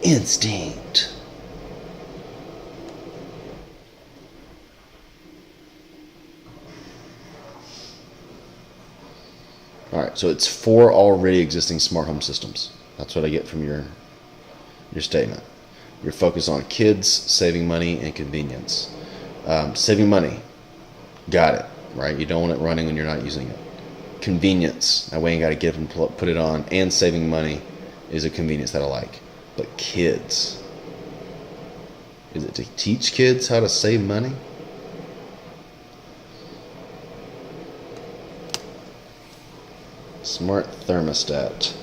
Instinct. All right, so it's 4 already existing smart home systems. That's what I get from your statement. You're focused on kids, saving money, and convenience. Saving money, got it, right? You don't want it running when you're not using it. Convenience, that way you got to get up and put it on, and saving money is a convenience that I like. But kids, is it to teach kids how to save money? Smart thermostat.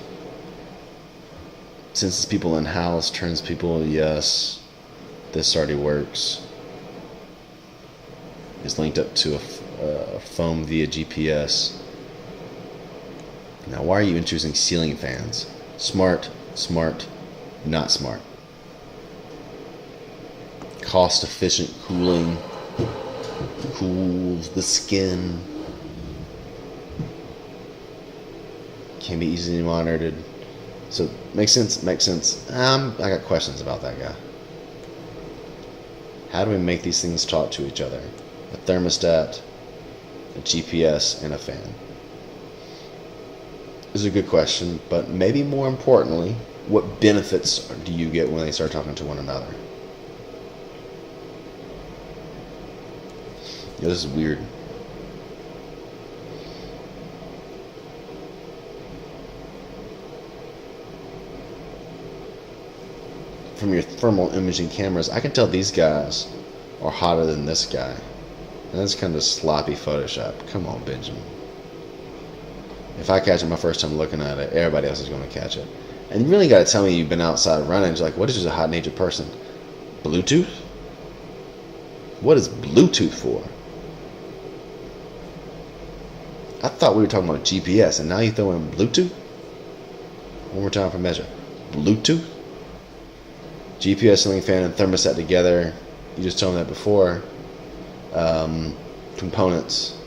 Senses people in house, turns people, yes. This already works. Is linked up to a phone via GPS. Now, why are you even choosing ceiling fans? Smart, smart, not smart. Cost efficient cooling. Cools the skin. Can be easily monitored. So, makes sense, makes sense. I got questions about that guy. How do we make these things talk to each other? A thermostat, a GPS, and a fan. This is a good question, but maybe more importantly, what benefits do you get when they start talking to one another? Yeah, this is weird. From your thermal imaging cameras, I can tell these guys are hotter than this guy. And that's kind of sloppy Photoshop. Come on, Benjamin. If I catch it my first time looking at it, everybody else is going to catch it. And you really got to tell me you've been outside running. You're like, what is just a hot-natured person? Bluetooth? What is Bluetooth for? I thought we were talking about GPS, and now you throw in Bluetooth? One more time for measure. Bluetooth? GPS, ceiling fan, and thermostat together. You just told me that before. Components.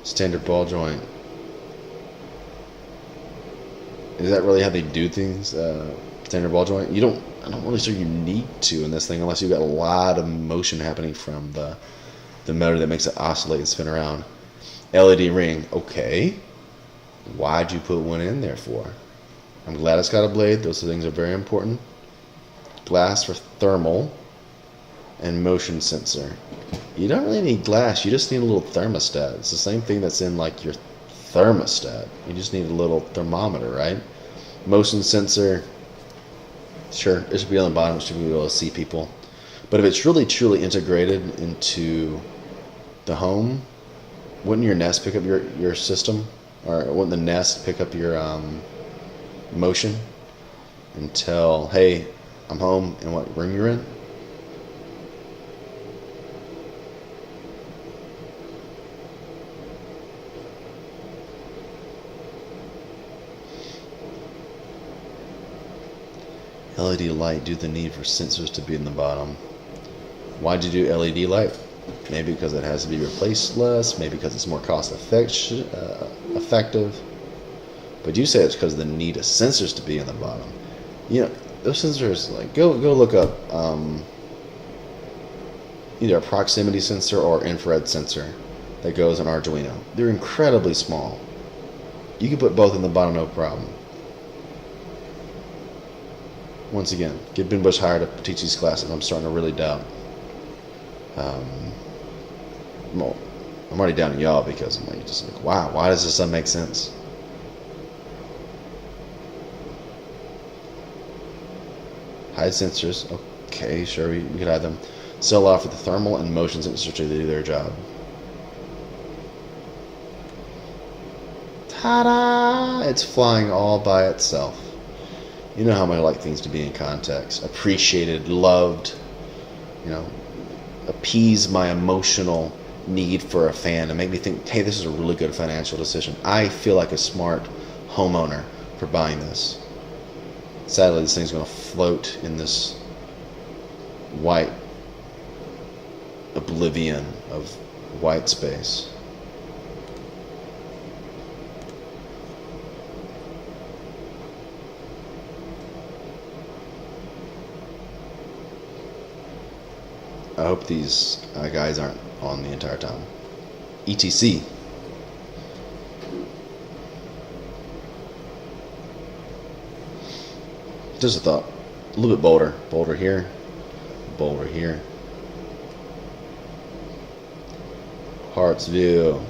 Standard ball joint. Is that really how they do things? Standard ball joint? I'm not really sure you need to in this thing unless you've got a lot of motion happening from the motor that makes it oscillate and spin around. LED ring. Okay. Why'd you put one in there for? I'm glad it's got a blade. Those things are very important. Glass for thermal and motion sensor. You don't really need glass. You just need a little thermostat. It's the same thing that's in like your thermostat. You just need a little thermometer, right? Motion sensor. Sure, it should be on the bottom. It should be able to see people. But if it's really truly integrated into the home, wouldn't your Nest pick up your system? Or wouldn't the Nest pick up your motion and tell, hey, I'm home, and what room you're in? LED light due to the need for sensors to be in the bottom. Why'd you do LED light? Maybe because it has to be replaced less. Maybe because it's more cost effective. But you say it's because of the need of sensors to be in the bottom. You know, those sensors, like, go look up either a proximity sensor or infrared sensor that goes on Arduino. They're incredibly small. You can put both in the bottom, no problem. Once again, get Ben Bush hired to teach these classes. I'm starting to really doubt. Well, I'm already down to y'all because I'm like, just like, wow, why does this stuff make sense? Hide sensors. Okay, sure, we could hide them. Sell off with the thermal and motion sensors to do their job. Ta-da! It's flying all by itself. You know how much I like things to be in context. Appreciated, loved, you know, appease my emotional need for a fan and make me think, hey, this is a really good financial decision. I feel like a smart homeowner for buying this. Sadly, this thing's going to float in this white oblivion of white space. I hope these guys aren't on the entire time. ETC. Just a thought. A little bit bolder. Bolder here. Bolder here. Hartsville.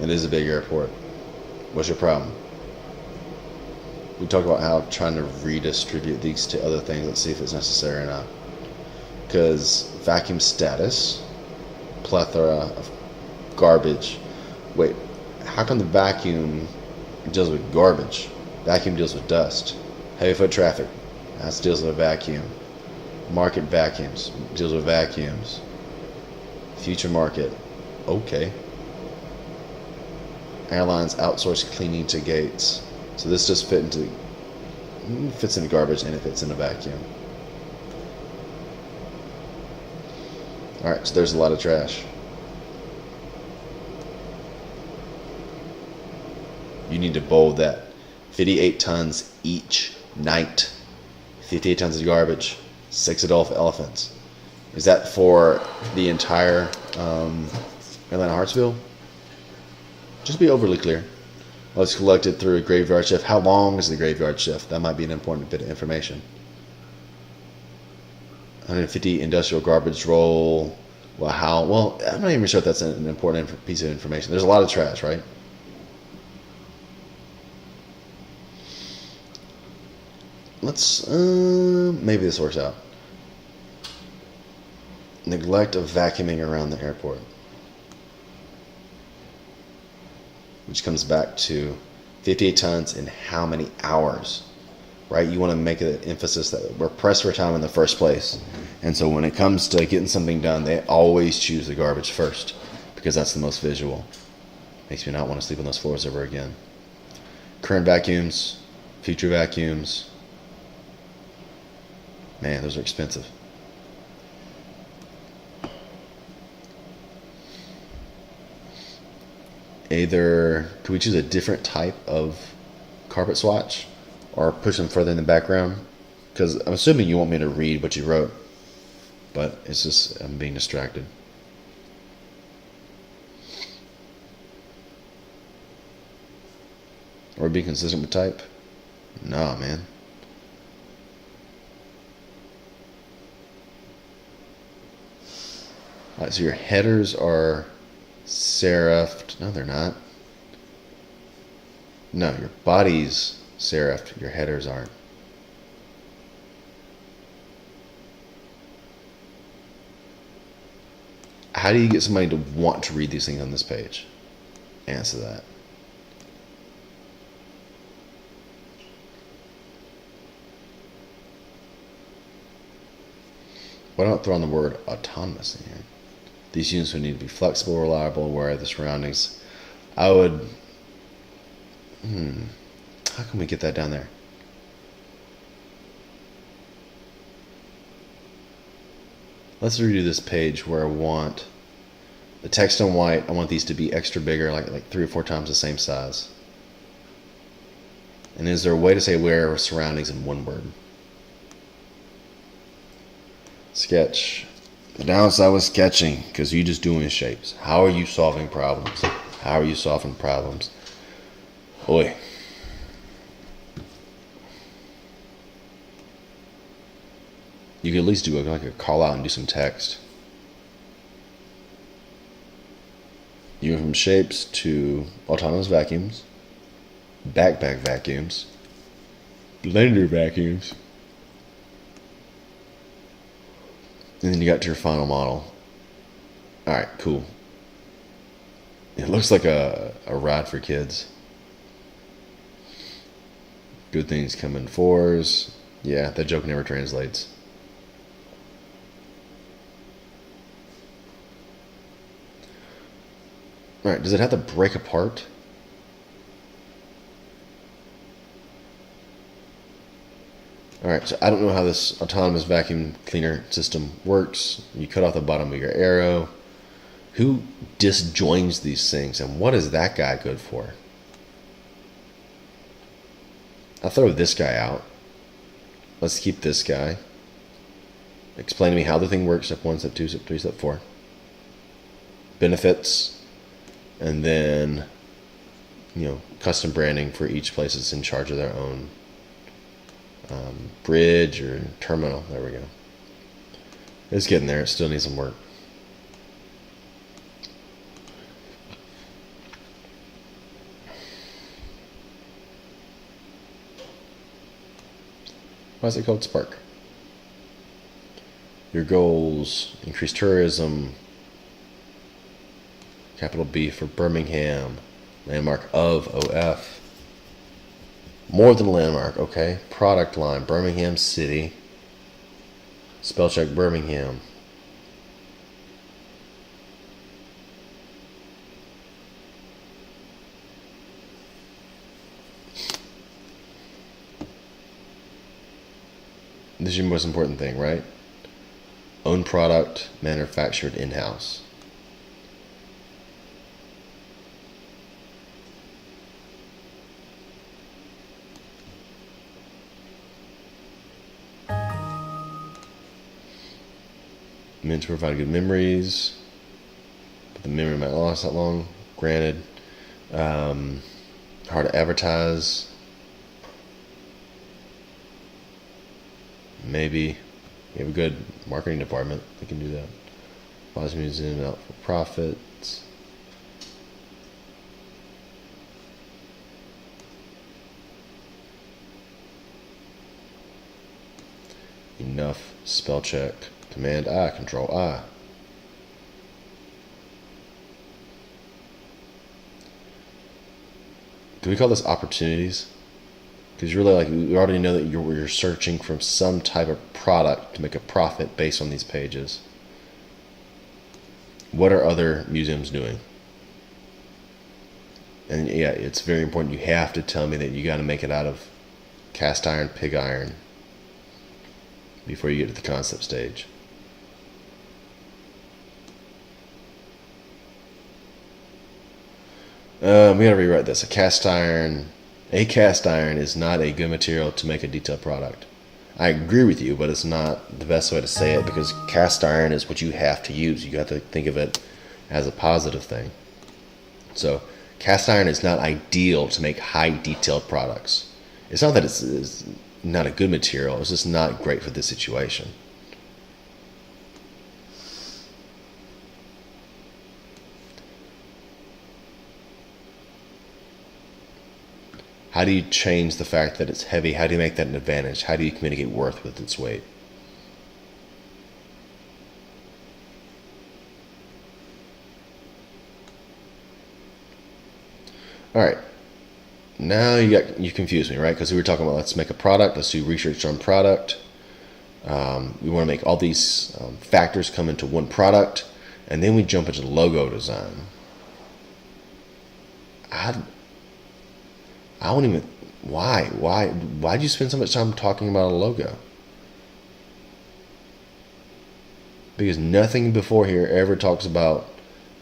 It is a big airport. What's your problem? We talked about how trying to redistribute these to other things. Let's see if it's necessary or not. because vacuum status, plethora of garbage. Wait, how come the vacuum deals with garbage? Vacuum deals with dust. Heavy foot traffic, that deals with a vacuum. Market vacuums, deals with vacuums. Future market, okay. Airlines outsource cleaning to gates. So this just fits into garbage and it fits in a vacuum. Alright, so there's a lot of trash. You need to bold that. 58 tons each night. 58 tons of garbage. 6 adult elephants. Is that for the entire Atlanta Hartsville? Just be overly clear. Well, it's collected through a graveyard shift. How long is the graveyard shift? That might be an important bit of information. 150 industrial garbage roll. Well, how? Well, I'm not even sure if that's an important piece of information. There's a lot of trash, right? Let's, maybe this works out. Neglect of vacuuming around the airport. Which comes back to 58 tons in how many hours, right? You want to make an emphasis that we're pressed for time in the first place. And so when it comes to getting something done, they always choose the garbage first because that's the most visual. Makes me not want to sleep on those floors ever again. Current vacuums, future vacuums. Man, those are expensive. Either, could we choose a different type of carpet swatch or push them further in the background? Because I'm assuming you want me to read what you wrote, but it's just, I'm being distracted. Or be consistent with type? Nah, man. Alright, so your headers are serifed. No, they're not. No, your body's serifed. Your headers aren't. How do you get somebody to want to read these things on this page? Answer that. Why not throw in the word autonomous in here? These units would need to be flexible, reliable, aware of the surroundings. I would... How can we get that down there? Let's redo this page where I want the text on white. I want these to be extra bigger, like 3 or 4 times the same size. And is there a way to say aware of surroundings in one word? Sketch. The downside was sketching, because you just doing shapes. How are you solving problems? How are you solving problems? Oi. You could at least do like a call out and do some text. You went from shapes to autonomous vacuums, backpack vacuums, blender vacuums. And then you got to your final model. Alright, cool. It looks like a ride for kids. Good things come in fours. Yeah, that joke never translates. Alright, does it have to break apart? Alright, so I don't know how this autonomous vacuum cleaner system works. You cut off the bottom of your arrow. Who disjoins these things, and what is that guy good for? I'll throw this guy out. Let's keep this guy. Explain to me how the thing works, step 1, step 2, step 3, step 4. Benefits, and then, custom branding for each place that's in charge of their own bridge or terminal. There we go. It's getting there. It still needs some work. Why is it called Spark? Your goals: increase tourism. Capital B for Birmingham. Landmark of OF. More than a landmark, okay. Product line: Birmingham City. Spell check Birmingham. This is your most important thing, right? Own product, manufactured in-house. Meant to provide good memories, but the memory might last that long. Granted. Hard to advertise. Maybe you have a good marketing department that can do that. Plaza Museum out for profits. Enough. Spell check. Command I. Control I. Can we call this opportunities? Because really, like, we already know that you're searching for some type of product to make a profit based on these pages. What are other museums doing? And yeah, it's very important. You have to tell me that you got to make it out of cast iron, pig iron before you get to the concept stage. We gotta rewrite this. A cast iron is not a good material to make a detailed product. I agree with you, but it's not the best way to say it, because cast iron is what you have to use. You have to think of it as a positive thing. So cast iron is not ideal to make high detailed products. It's not that it's not a good material, it's just not great for this situation. How do you change the fact that it's heavy? How do you make that an advantage? How do you communicate worth with its weight? All right. Now you confused me, right? Because we were talking about, let's make a product. Let's do research on product. We want to make all these factors come into one product, and then we jump into logo design. I don't even. Why'd you spend so much time talking about a logo? Because nothing before here ever talks about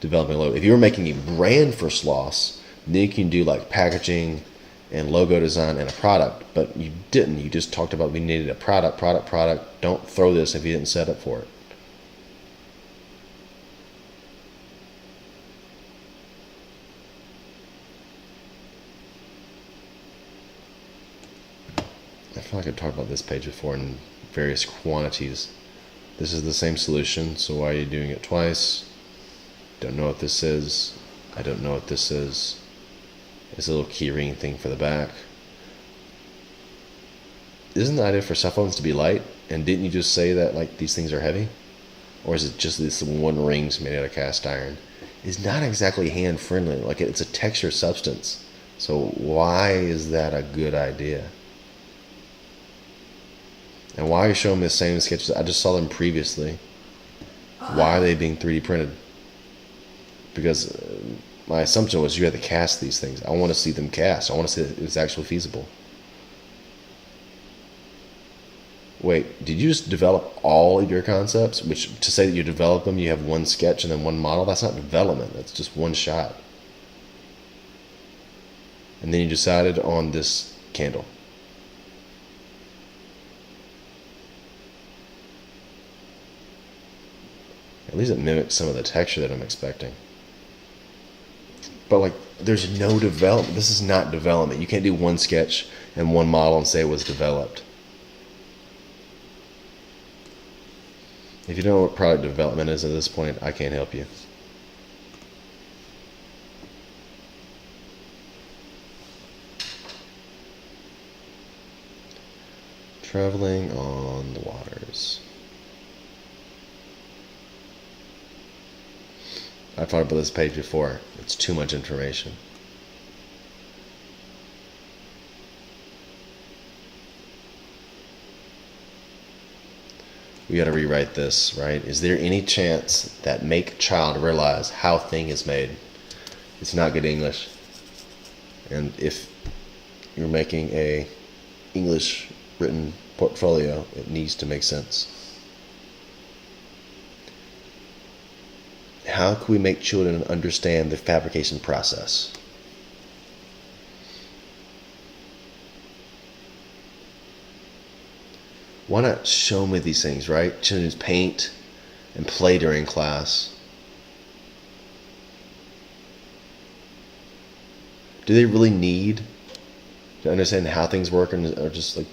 developing a logo. If you were making a brand for Sloss, then you can do like packaging and logo design and a product. But you didn't. You just talked about we needed a product. Don't throw this if you didn't set up for it. I feel like I've talked about this page before in various quantities. This is the same solution, so why are you doing it twice? Don't know what this is. I don't know what this is. It's a little keyring thing for the back. Isn't the idea for cell phones to be light? And didn't you just say that like these things are heavy? Or is it just this one ring's made out of cast iron? It's not exactly hand friendly. Like, it's a texture substance. So why is that a good idea? And why are you showing me the same sketches? I just saw them previously. Why are they being 3D printed? Because my assumption was you had to cast these things. I want to see them cast. I want to see that it's actually feasible. Wait, did you just develop all of your concepts? Which, to say that you develop them, you have one sketch and then one model? That's not development. That's just one shot. And then you decided on this candle. At least it mimics some of the texture that I'm expecting. But like, there's no development. This is not development. You can't do one sketch and one model and say it was developed. If you don't know what product development is at this point, I can't help you. Traveling on the waters. I've talked about this page before. It's too much information. We got to rewrite this, right? Is there any chance that make child realize how thing is made? It's not good English. And if you're making a English written portfolio, it needs to make sense. How can we make children understand the fabrication process? Why not show me these things, right? Children paint and play during class. Do they really need to understand how things work, or just like,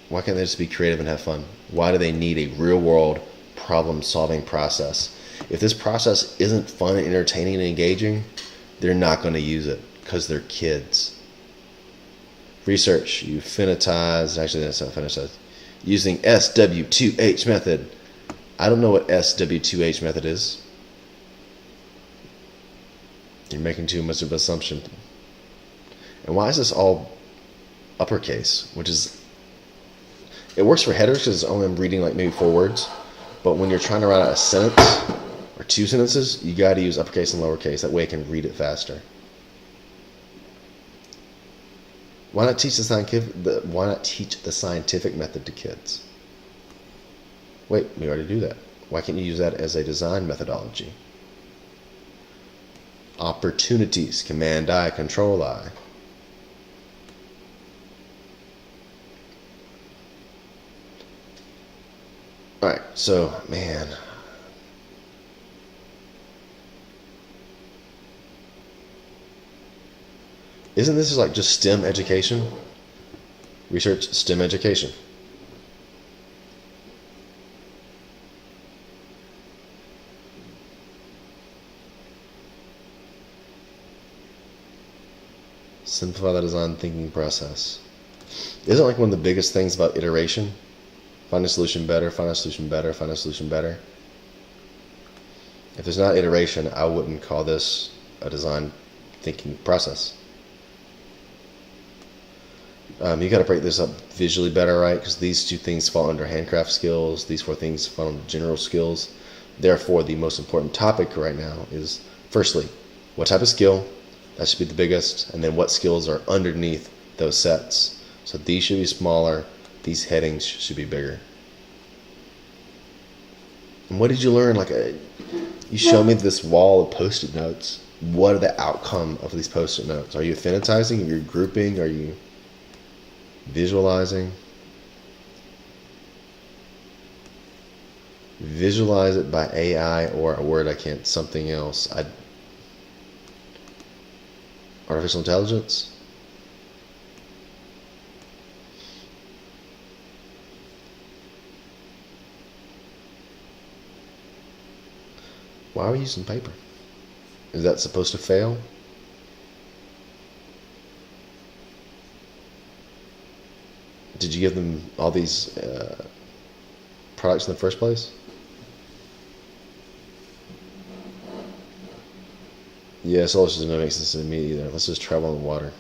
why can't they just be creative and have fun? Why do they need a real world problem solving process? If this process isn't fun and entertaining and engaging, they're not going to use it because they're kids. Research, you finitize, actually that's not finitize, using SW2H method. I don't know what SW2H method is. You're making too much of an assumption. And why is this all uppercase? Which is, it works for headers because only I'm reading like maybe 4 words. But when you're trying to write out a sentence or 2 sentences, you got to use uppercase and lowercase. That way I can read it faster. Why not teach the scientific method to kids? Wait, we already do that. Why can't you use that as a design methodology? Opportunities, Command I, Control I. Alright, so, man. Isn't this like just STEM education? Research STEM education. Simplify the design thinking process. Isn't like one of the biggest things about iteration? Find a solution better, find a solution better, find a solution better. If there's not iteration, I wouldn't call this a design thinking process. You got to break this up visually better, right? Because these 2 things fall under handcraft skills. These 4 things fall under general skills. Therefore, the most important topic right now is, firstly, what type of skill? That should be the biggest. And then what skills are underneath those sets? So these should be smaller. These headings should be bigger. And what did you learn? You showed me this wall of Post-it notes. What are the outcome of these Post-it notes? Are you affinitizing? Are you grouping? Are you visualizing? Visualize it by AI or a word I can't, something else. Artificial intelligence? Why are we using paper? Is that supposed to fail? Did you give them all these products in the first place? Yeah, solutions doesn't make sense to me either. Let's just travel on water.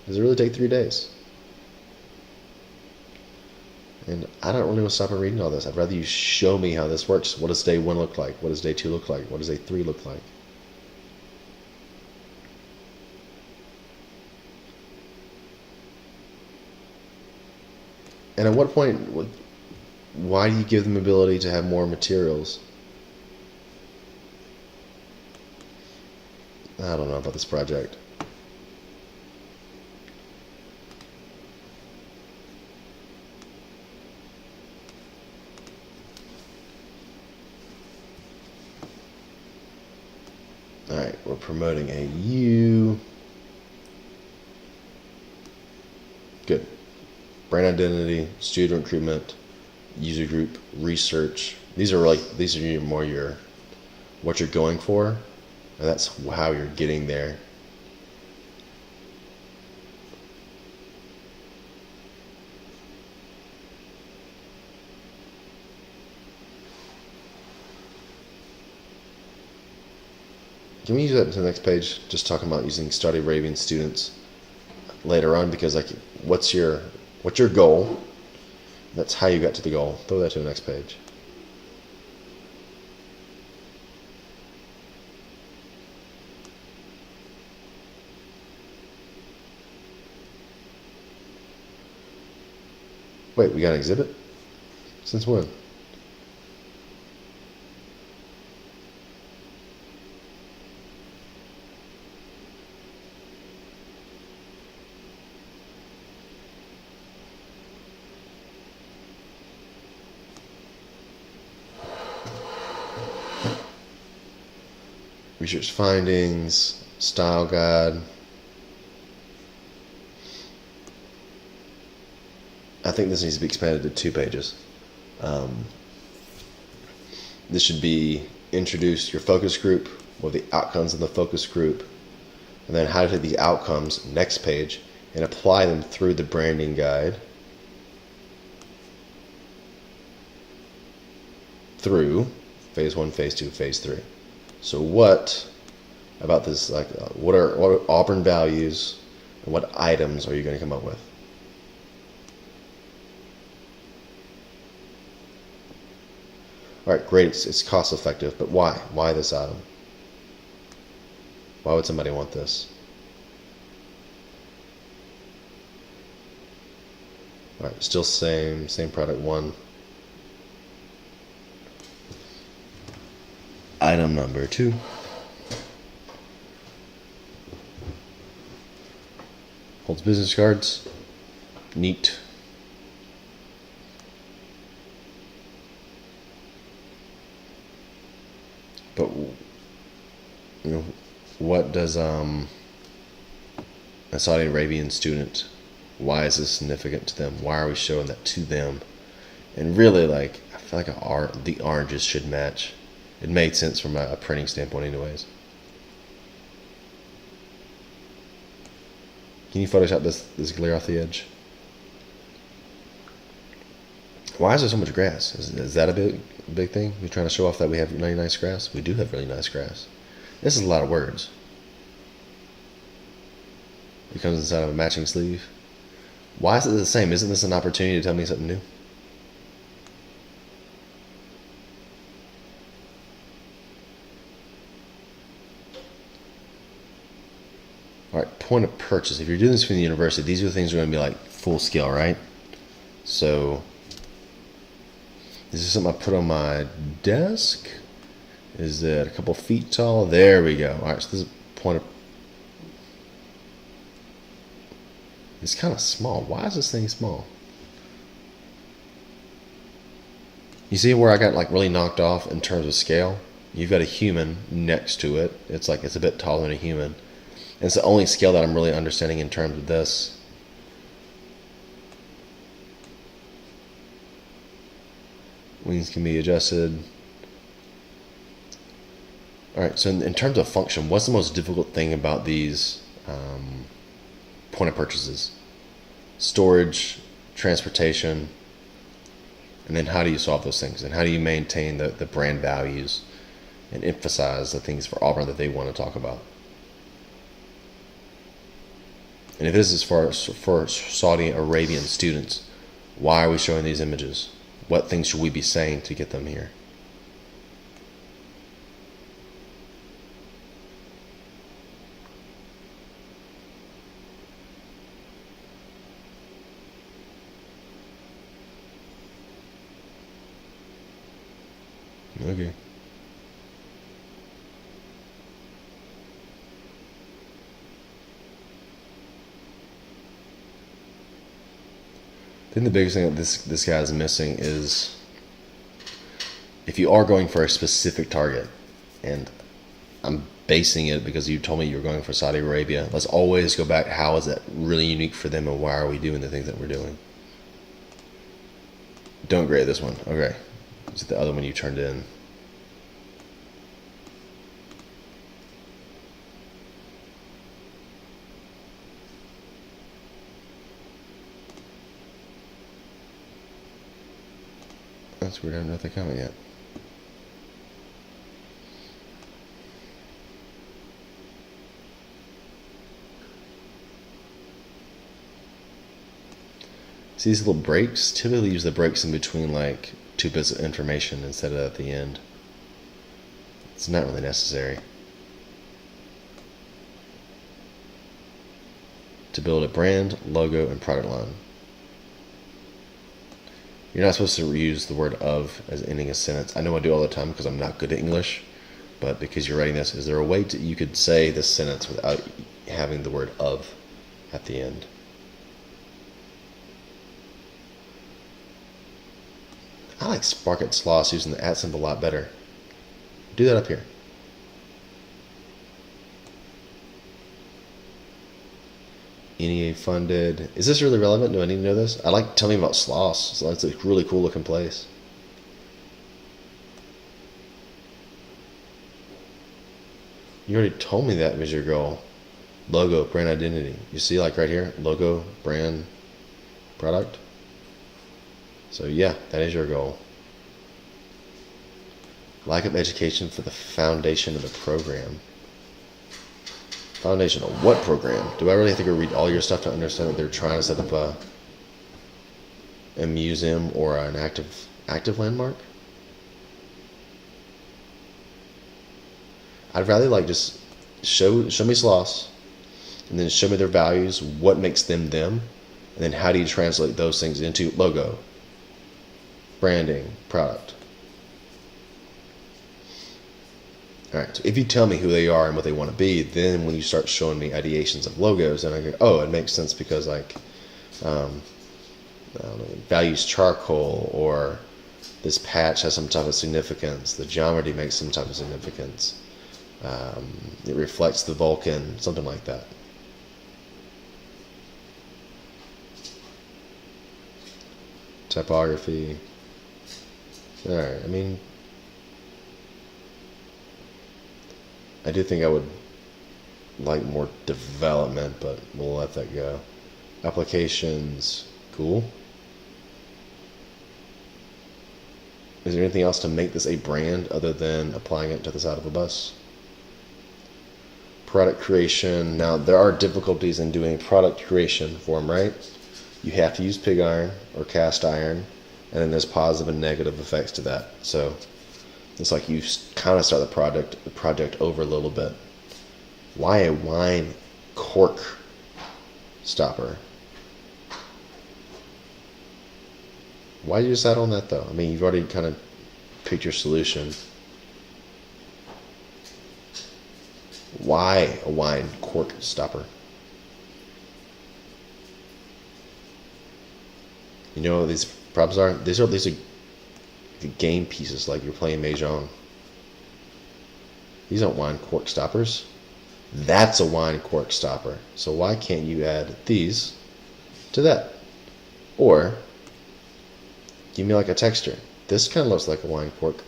Does it really take 3 days? And I don't really want to stop and reading all this. I'd rather you show me how this works. What does day 1 look like? What does day 2 look like? What does day 3 look like? And at what point, why do you give them ability to have more materials? I don't know about this project. Alright, we're promoting a U. Good. Brand identity, student recruitment, user group, research. These are more your what you're going for, and that's how you're getting there. Can we use that to the next page? Just talking about using Saudi Arabian students later on, because like, what's your goal? That's how you got to the goal. Throw that to the next page. Wait, we got an exhibit? Since when? Research findings, style guide. I think this needs to be expanded to 2 pages. This should be introduce your focus group, what the outcomes of the focus group, and then how to take these outcomes, next page, and apply them through the branding guide through phase 1, phase 2, phase 3. So what about this, like, what are Auburn values, and what items are you going to come up with? All right, great, it's cost effective, but why? Why this item? Why would somebody want this? All right, still same product 1. Item number 2. Holds business cards. Neat. But what does a Saudi Arabian student, why is this significant to them? Why are we showing that to them? And really, like, I feel like the oranges should match. It made sense from a printing standpoint anyways. Can you Photoshop this glare off the edge? Why is there so much grass? Is that a big thing? We're trying to show off that we have really nice grass? We do have really nice grass. This is a lot of words. It comes inside of a matching sleeve. Why is it the same? Isn't this an opportunity to tell me something new? All right, point of purchase. If you're doing this for the university, these are the things that are going to be like full scale, right? So this is something I put on my desk. Is it a couple feet tall? There we go. All right, so this is point of. It's kind of small. Why is this thing small? You see where I got like really knocked off in terms of scale? You've got a human next to it. It's like it's a bit taller than a human. And it's the only scale that I'm really understanding in terms of this. Wings can be adjusted. All right, so in terms of function, what's the most difficult thing about these point of purchases? Storage, transportation, and then how do you solve those things? And how do you maintain the brand values and emphasize the things for Auburn that they want to talk about? And if this is for Saudi Arabian students, why are we showing these images? What things should we be saying to get them here? Okay. I think the biggest thing that this guy is missing is if you are going for a specific target, and I'm basing it because you told me you were going for Saudi Arabia, let's always go back, how is that really unique for them and why are we doing the things that we're doing? Don't grade this one. Okay. Is it the other one you turned in? That's weird, I have nothing coming yet. See these little breaks? Typically use the breaks in between like 2 bits of information instead of at the end. It's not really necessary. To build a brand, logo, and product line. You're not supposed to use the word of as ending a sentence. I know I do all the time because I'm not good at English, but because you're writing this, is there a way you could say this sentence without having the word of at the end? I like Sprocket Sloss using the @ symbol a lot better. Do that up here. NEA funded. Is this really relevant? Do I need to know this? I like telling me about Sloss. So that's a really cool looking place. You already told me that was your goal. Logo, brand identity. You see like right here, logo, brand, product. So yeah, that is your goal. Lack of education for the foundation of the program. Foundation of what program? Do I really have to go read all your stuff to understand that they're trying to set up a museum or an active landmark? I'd rather like just show me Sloss, and then show me their values, what makes them them, and then how do you translate those things into logo, branding, product. All right, so if you tell me who they are and what they want to be, then when you start showing me ideations of logos, then I go, oh, it makes sense because like, I don't know, values charcoal, or this patch has some type of significance. The geometry makes some type of significance. It reflects the Vulcan, something like that. Typography. All right, I mean, I do think I would like more development, but we'll let that go. Applications, cool. Is there anything else to make this a brand other than applying it to the side of a bus? Product creation. Now, there are difficulties in doing product creation for them, right? You have to use pig iron or cast iron, and then there's positive and negative effects to that. So it's like you kind of start the project over a little bit. Why a wine cork stopper? Why did you decide on that though? I mean, you've already kind of picked your solution. Why a wine cork stopper? You know what these props are? These are game pieces, like you're playing Mahjong. These aren't wine cork stoppers. That's a wine cork stopper. So why can't you add these to that? Or give me like a texture. This kind of looks like a wine cork.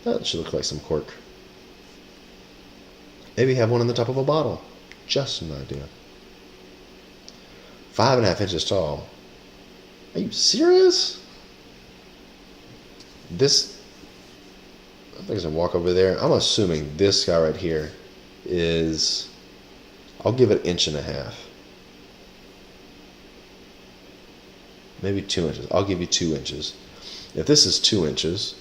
That should look like some cork. Maybe have one on the top of a bottle. Just an idea. 5.5 inches tall. Are you serious? This, I think I can walk over there. I'm assuming this guy right here is, I'll give it 1.5 inches. Maybe 2 inches. I'll give you 2 inches. If this is 2 inches,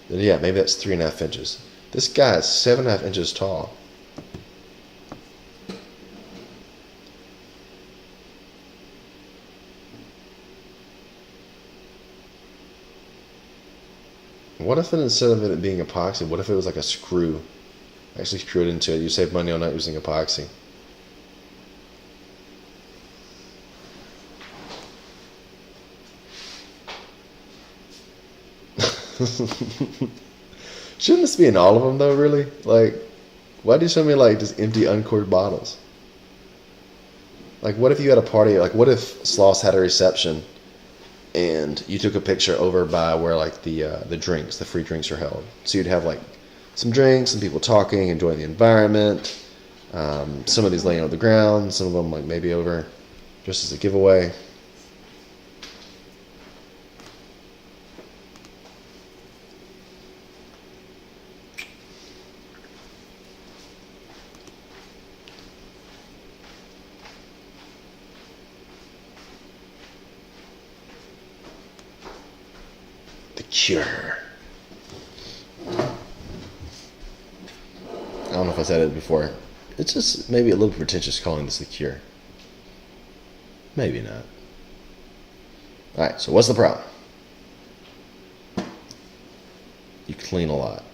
then yeah, maybe that's 3.5 inches. This guy is 7.5 inches tall. What if instead of it being epoxy, what if it was like a screw? Actually screw it into it. You save money on not using epoxy. Shouldn't this be in all of them though, really? Like, why do you show me like just empty uncorked bottles? Like, what if you had a party? Like, what if Sloss had a reception and you took a picture over by where like the drinks, the free drinks are held? So you'd have like some drinks, some people talking, enjoying the environment. Some of these laying on the ground, some of them like maybe over just as a giveaway. Cure. I don't know if I said it before. It's just maybe a little pretentious calling this the cure. Maybe not. Alright, so what's the problem? You clean a lot.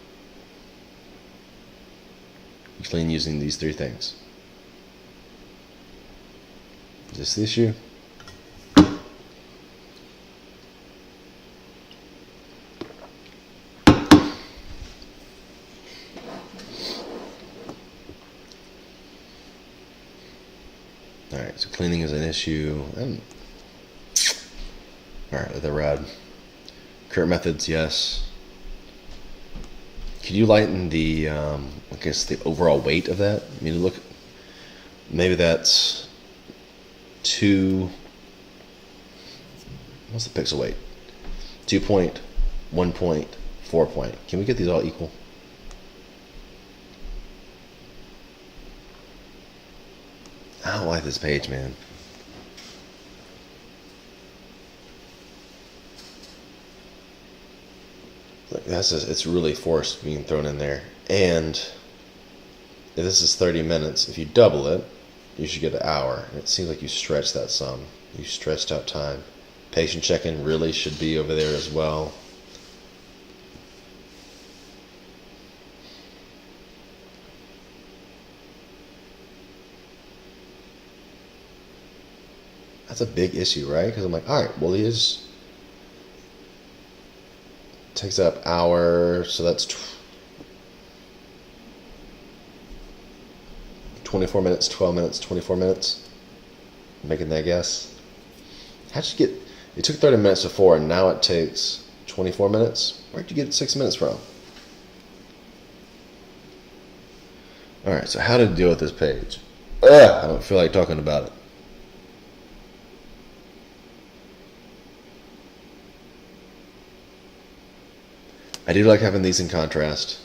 You clean using these three things. Is this the issue? Alright, so cleaning is an issue. Alright, let that ride. Current methods, yes. Could you lighten the, I guess, the overall weight of that? I mean, look, maybe that's 2, what's the pixel weight? 2 point, 1 point, 4 point. Can we get these all equal? I don't like this page, man. Like that's just, it's really forced being thrown in there. And if this is 30 minutes, if you double it, you should get an hour. And it seems like you stretched that some. You stretched out time. Patient check-in really should be over there as well. That's a big issue, right? Because I'm like, all right, well, he is takes up hour, so that's 24 minutes, 12 minutes, 24 minutes. Making that guess. How'd you get? It took 30 minutes before, and now it takes 24 minutes. Where'd you get 6 minutes from? All right, so how to deal with this page? I don't feel like talking about it. I do like having these in contrast.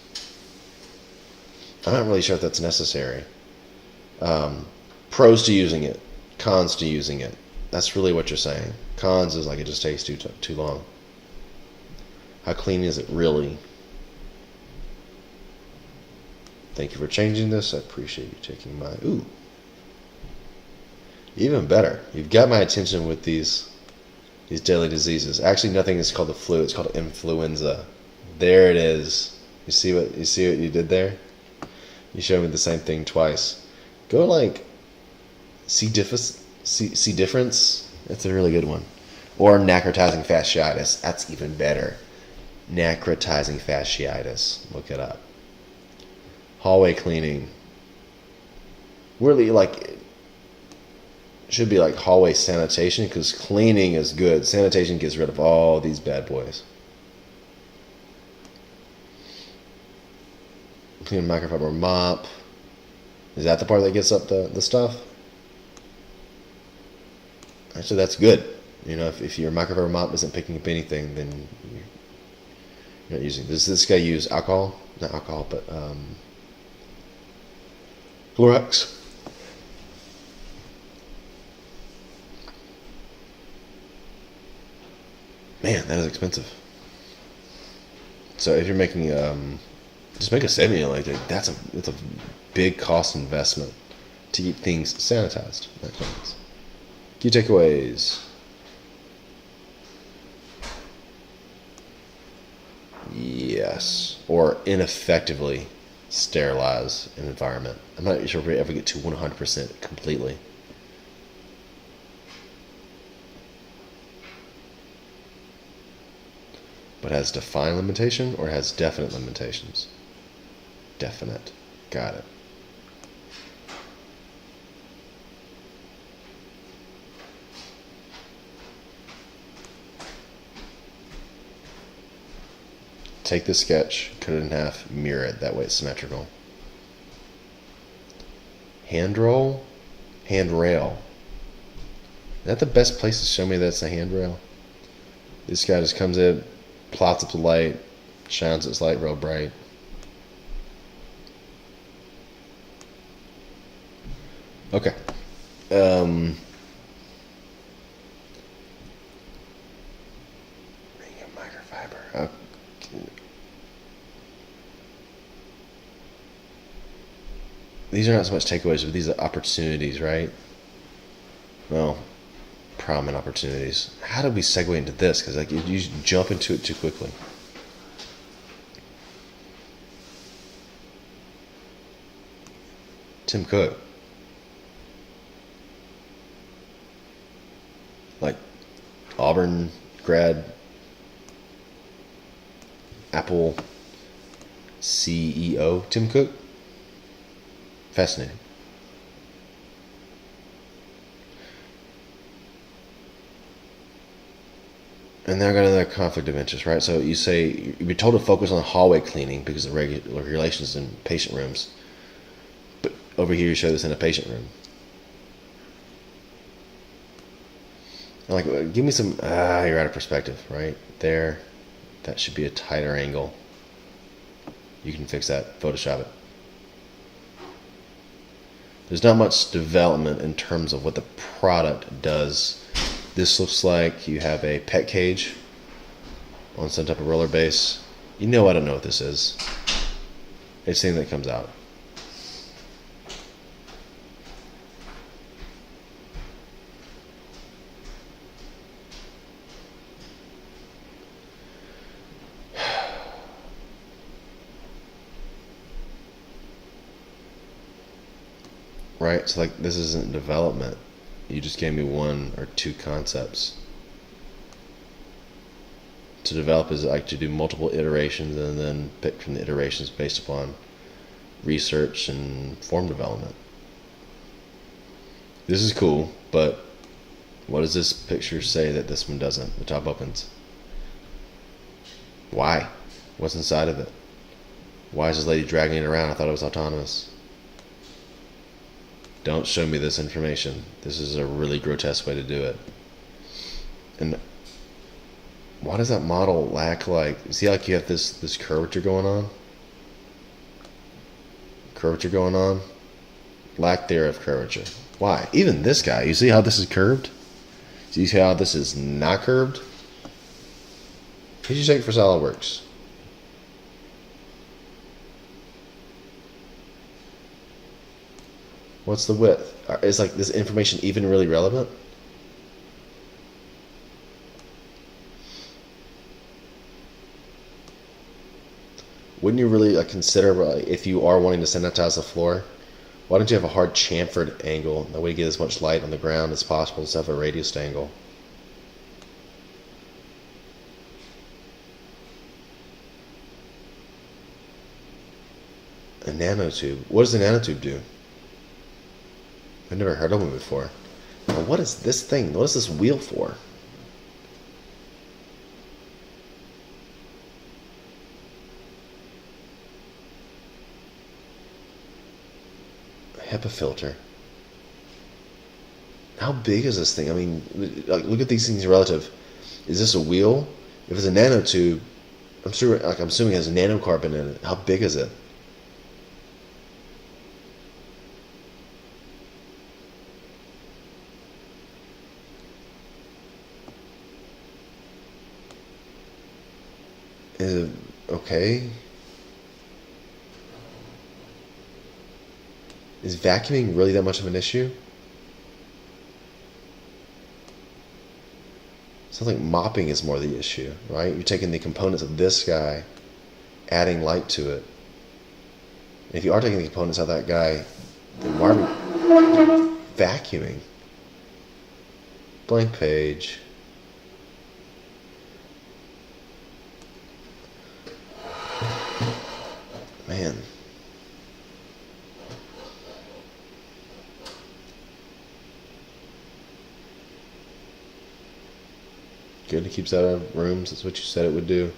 I'm not really sure if that's necessary. Pros to using it, cons to using it. That's really what you're saying. Cons is like it just takes too long. How clean is it really? Thank you for changing this. I appreciate you taking my... Ooh. Even better. You've got my attention with these deadly diseases. Actually, nothing is called the flu. It's called influenza. There it is. You see what you did there? You showed me the same thing twice. Go like C. difference. That's a really good one. Or necrotizing fasciitis. That's even better. Necrotizing fasciitis. Look it up. Hallway cleaning. Really like should be like hallway sanitation because cleaning is good. Sanitation gets rid of all these bad boys. Clean microfiber mop. Is that the part that gets up the stuff? Actually, that's good. You know, if your microfiber mop isn't picking up anything, then you're not using. Does this guy use alcohol? Not alcohol, but Clorox. Man, that is expensive. So if you're making just make a semi like that. That's a big cost investment to keep things sanitized. Key takeaways. Yes, or ineffectively sterilize an environment. I'm not sure if we ever get to 100% completely. But has defined limitation or has definite limitations? Definite. Got it. Take the sketch, cut it in half, mirror it. That way it's symmetrical. Handrail? Handrail. Is that the best place to show me that's a handrail? This guy just comes in, plots up the light, shines its light real bright. Okay. Microfiber. these are not so much takeaways, but these are opportunities, right? Well, prominent opportunities. How do we segue into this? Because like you jump into it too quickly. Tim Cook. Like Auburn grad, Apple CEO, Tim Cook. Fascinating. And then I got another conflict of interest, right? So you say you're told to focus on hallway cleaning because of regulations in patient rooms. But over here you show this in a patient room. I'm like, give me some, you're out of perspective, right? There, that should be a tighter angle. You can fix that, Photoshop it. There's not much development in terms of what the product does. This looks like you have a pet cage on some type of roller base. You know I don't know what this is. It's the thing that comes out. Right? So like this isn't development. You just gave me one or two concepts. To develop is like to do multiple iterations and then pick from the iterations based upon research and form development. This is cool, but what does this picture say that this one doesn't? The top opens. Why? What's inside of it? Why is this lady dragging it around? I thought it was autonomous. Don't show me this information. This is a really grotesque way to do it. And why does that model lack like, see like you have this curvature going on? Curvature going on? Lack there of curvature. Why? Even this guy, you see how this is curved? Do you see how this is not curved? Who'd you take for SolidWorks? What's the width? Is like this information even really relevant? Wouldn't you really consider if you are wanting to sanitize the floor? Why don't you have a hard chamfered angle? That way you get as much light on the ground as possible instead of a radiused angle. A nanotube. What does a nanotube do? I've never heard of one before. Now, what is this thing? What is this wheel for? A HEPA filter. How big is this thing? I mean, look at these things relative. Is this a wheel? If it's a nanotube, I'm sure. I'm assuming it has nanocarbon in it. How big is it? Okay. Is vacuuming really that much of an issue? Sounds like mopping is more the issue, right? You're taking the components of this guy, adding light to it. And if you are taking the components of that guy, then why are we vacuuming? Blank page. Man. Good, it keeps out of rooms. That's what you said it would do.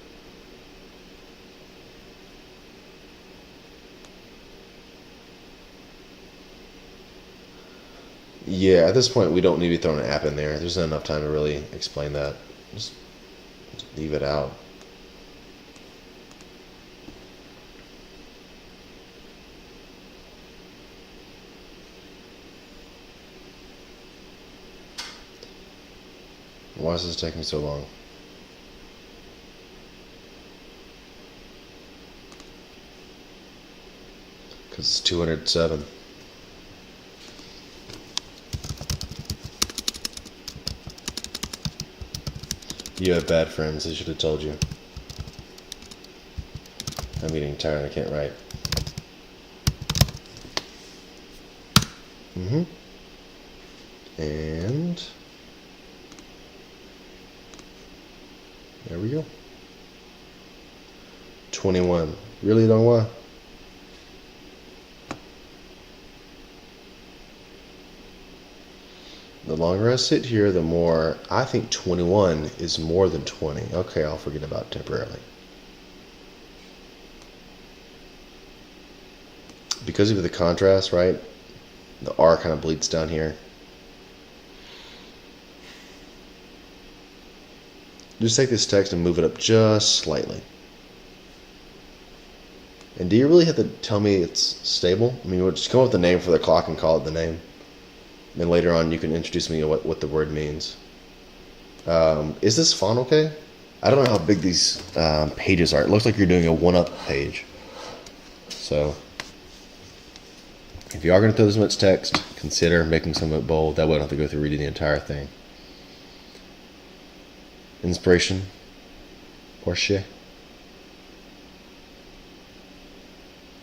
Yeah, at this point we don't need to be throwing an app in there. There's not enough time to really explain that. Just leave it out. Why is this taking so long? Because it's 207. You have bad friends. I should have told you. I'm getting tired. I can't write. And there we go. 21. Really don't want. The longer I sit here, the more I think 21 is more than 20. Okay, I'll forget about it temporarily. Because of the contrast, right? The R kind of bleeds down here. Just take this text and move it up just slightly. And do you really have to tell me it's stable? I mean, we'll just come up with the name for the clock and call it the name. Then later on, you can introduce me to what the word means. Is this font okay? I don't know how big these pages are. It looks like you're doing a one-up page. So, if you are going to throw this much text, consider making some of it bold. That way I don't have to go through reading the entire thing. Inspiration. Porsche.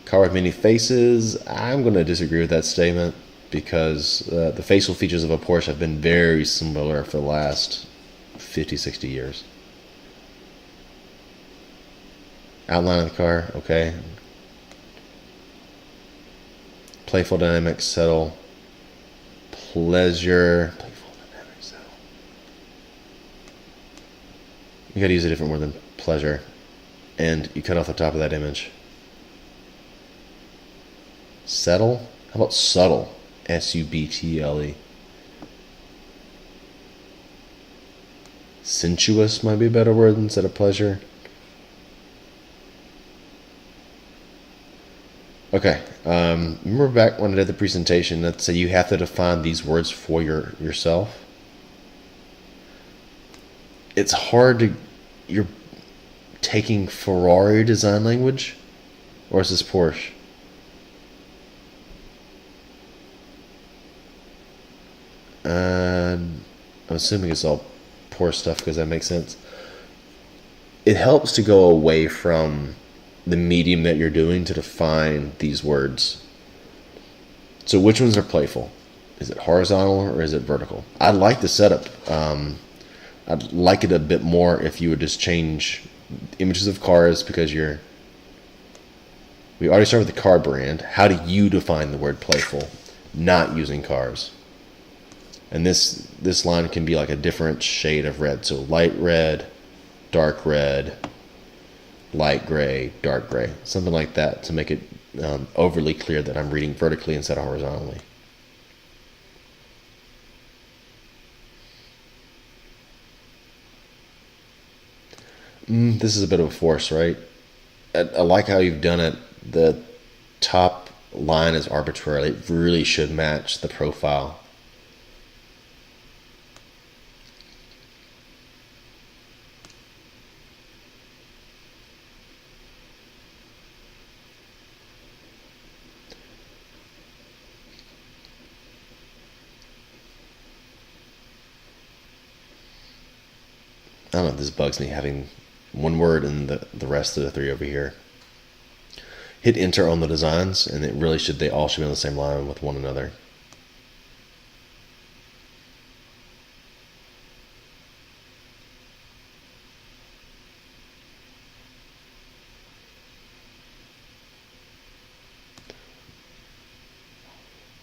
Car with many faces. I'm going to disagree with that statement because the facial features of a Porsche have been very similar for the last 50, 60 years. Outline of the car, okay. Playful, dynamic, subtle. Pleasure. Playful, dynamic, subtle. You gotta use a different word than pleasure. And you cut off the top of that image. Settle? How about subtle? S-U-B-T-L-E. Sensuous might be a better word instead of pleasure. Okay. Remember back when I did the presentation that said you have to define these words for yourself? It's hard to... You're taking Ferrari design language? Or is this Porsche? I'm assuming it's all Porsche stuff because that makes sense. It helps to go away from the medium that you're doing to define these words. So which ones are playful? Is it horizontal or is it vertical? I like the setup. I'd like it a bit more if you would just change images of cars because we already started with the car brand. How do you define the word playful? Not using cars. And this line can be like a different shade of red. So light red, dark red, light gray, dark gray. Something like that to make it overly clear that I'm reading vertically instead of horizontally. This is a bit of a force, right? I like how you've done it. The top line is arbitrary. It really should match the profile. I don't know if this bugs me having one word and the rest of the three over here. Hit enter on the designs and they all should be on the same line with one another.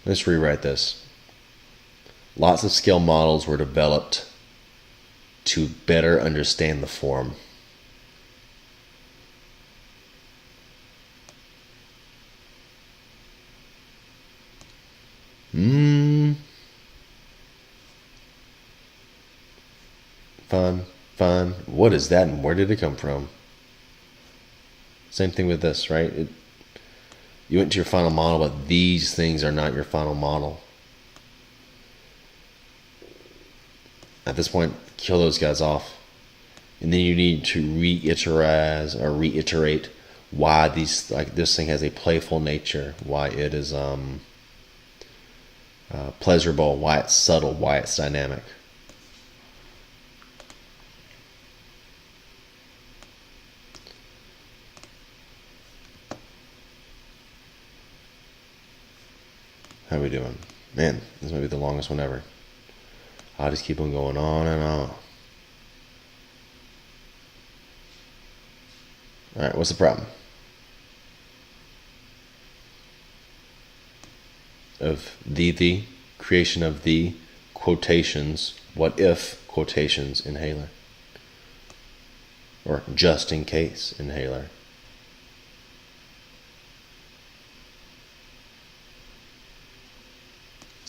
Let's rewrite this. Lots of scale models were developed to better understand the form. Fun. What is that and where did it come from? Same thing with this, right? You went to your final model, but these things are not your final model. At this point, kill those guys off. And then you need to reiterate why this thing has a playful nature, why it is pleasurable, why it's subtle, why it's dynamic. long are we doing? Man, this might be the longest one ever. I'll just keep on going on and on. Alright, what's the problem? Of the creation of the quotations, what if quotations inhaler, or just in case inhaler.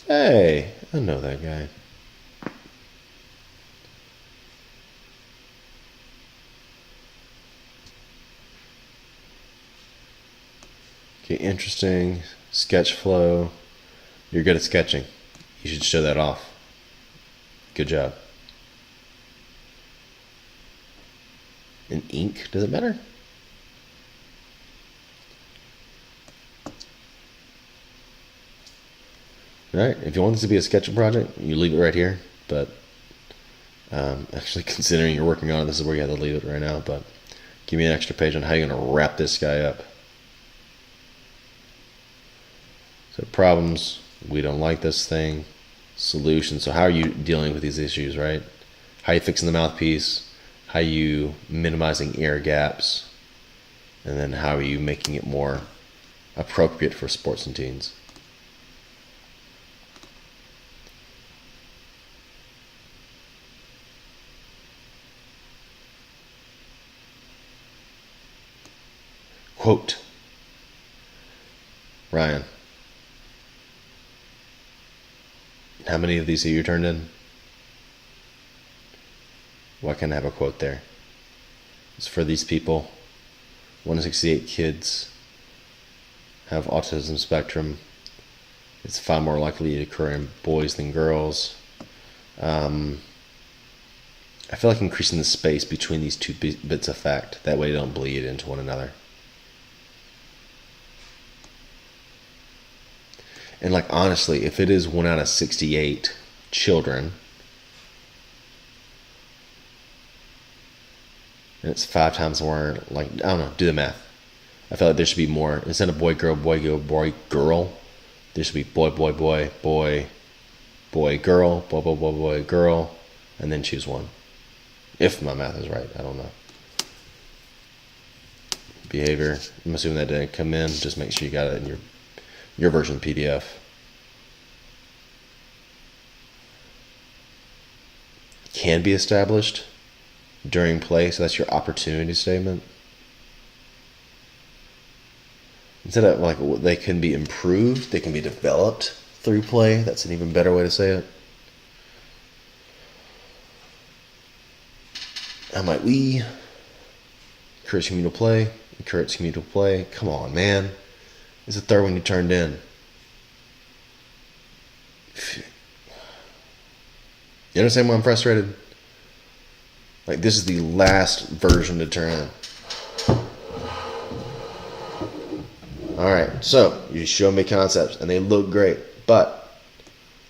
Hey, I know that guy. Okay, interesting. Sketch flow. You're good at sketching. You should show that off. Good job. In ink, does it matter? Alright, if you want this to be a sketching project, you leave it right here. But actually, considering you're working on it, this is where you have to leave it right now. But give me an extra page on how you're going to wrap this guy up. So problems, we don't like this thing. Solutions, so how are you dealing with these issues, right? How are you fixing the mouthpiece? How are you minimizing air gaps? And then how are you making it more appropriate for sports and teens? Quote. Ryan. How many of these have you turned in? Why can't I have a quote there? It's for these people. 168 kids have autism spectrum. It's far more likely to occur in boys than girls. I feel like increasing the space between these two bits of fact. That way they don't bleed into one another. And like honestly, if it is 1 out of 68 children, and it's 5 times more, like, I don't know, do the math. I feel like there should be more. Instead of boy, girl, there should be boy, boy, boy, boy, boy, girl, boy, boy, boy, boy, girl, and then choose one. If my math is right, I don't know. Behavior, I'm assuming that didn't come in. Just make sure you got it in your version PDF. Can be established during play, so that's your opportunity statement. Instead of like they can be improved, they can be developed through play. That's an even better way to say it. How might we encourage communal play? Encourage communal play. Come on, man. It's the third one you turned in. You understand why I'm frustrated? Like, this is the last version to turn in. Alright, so you show me concepts and they look great, but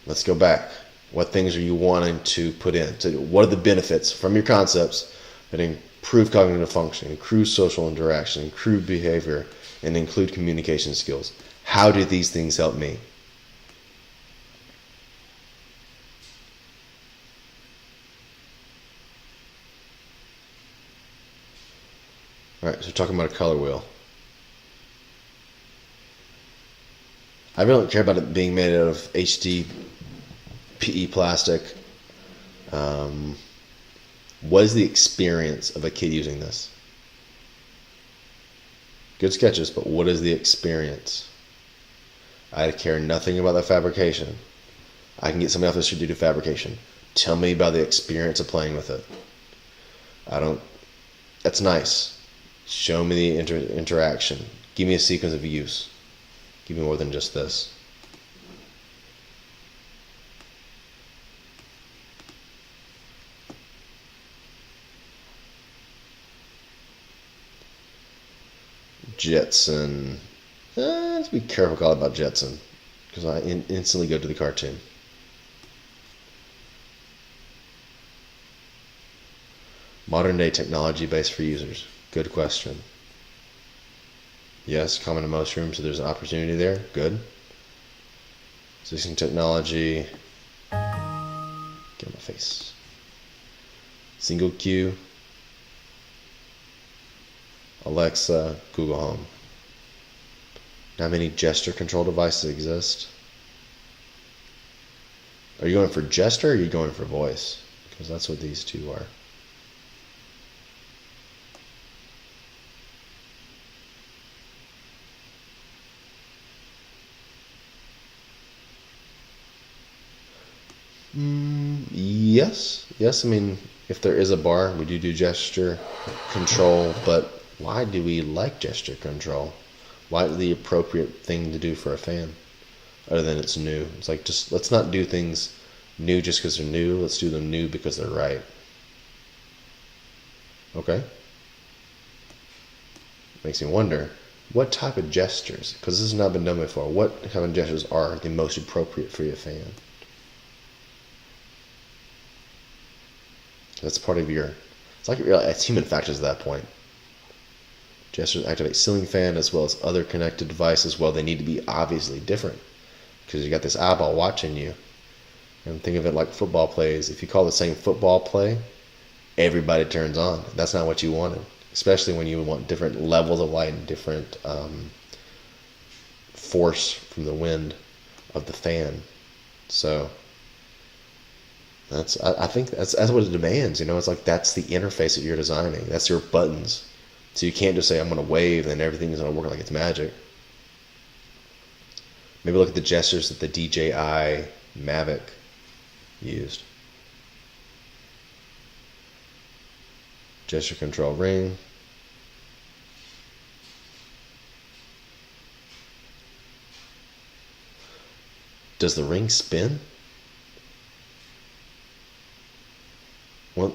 let's go back. What things are you wanting to put in? So what are the benefits from your concepts that improve cognitive function, improve social interaction, improve behavior, and include communication skills? How do these things help me? Alright, so talking about a color wheel. I really don't care about it being made out of HDPE plastic. What is the experience of a kid using this? Good sketches, but what is the experience? I care nothing about the fabrication. I can get somebody off the street to do fabrication. Tell me about the experience of playing with it. That's nice. Show me the interaction. Give me a sequence of use. Give me more than just this. Jetson. Let's be careful about Jetson, because I instantly go to the cartoon. Modern day technology based for users. Good question. Yes, common in most rooms, so there's an opportunity there. Good. Existing technology. Get on my face. Single queue. Alexa, Google Home. How many gesture control devices exist? Are you going for gesture or are you going for voice? Because that's what these two are. Yes. I mean, if there is a bar, we do gesture control, but why do we like gesture control? Why is it the appropriate thing to do for a fan? Other than it's new. It's like, just let's not do things new just because they're new. Let's do them new because they're right. Okay? Makes me wonder, what type of gestures, because this has not been done before, what kind of gestures are the most appropriate for your fan? That's part of your, it's like it's human factors at that point. Gestures activate ceiling fan as well as other connected devices. Well, they need to be obviously different because you got this eyeball watching you. And think of it like football plays. If you call the same football play, everybody turns on. That's not what you wanted, especially when you want different levels of light and different force from the wind of the fan. So I think that's what it demands. It's like that's the interface that you're designing. That's your buttons. So you can't just say I'm going to wave and everything's going to work like it's magic. Maybe look at the gestures that the DJI Mavic used. Gesture control ring. Does the ring spin? Well,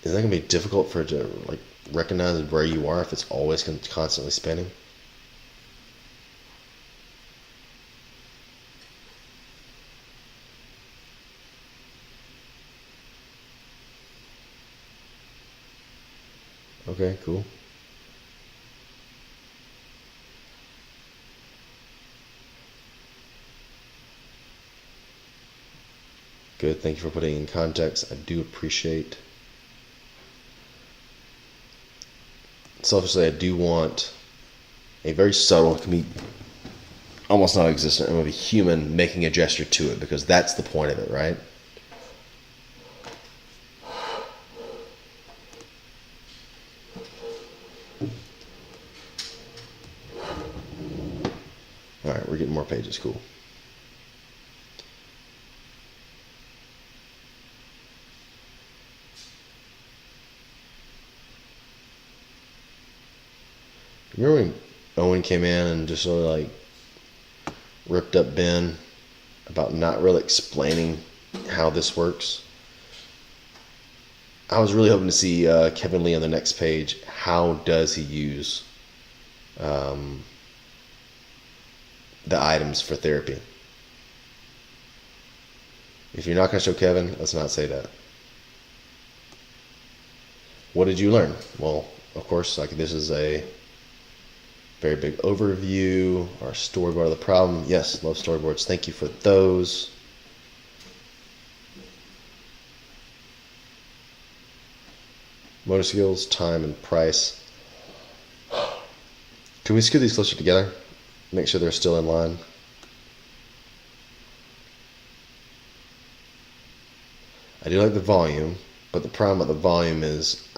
is that going to be difficult for it to recognize where you are if it's always constantly spinning? Okay, cool. Good, thank you for putting in context. I do appreciate. Selfishly, I do want a very subtle, it can be almost non-existent, of a human making a gesture to it, because that's the point of it, right? All right, we're getting more pages, cool. Remember when Owen came in and just sort of ripped up Ben about not really explaining how this works? I was really hoping to see Kevin Lee on the next page. How does he use the items for therapy? If you're not going to show Kevin, let's not say that. What did you learn? Well, of course, this is a very big overview, our storyboard of the problem. Yes, love storyboards. Thank you for those. Motor skills, time, and price. Can we scoot these closer together? Make sure they're still in line. I do like the volume, but the problem with the volume is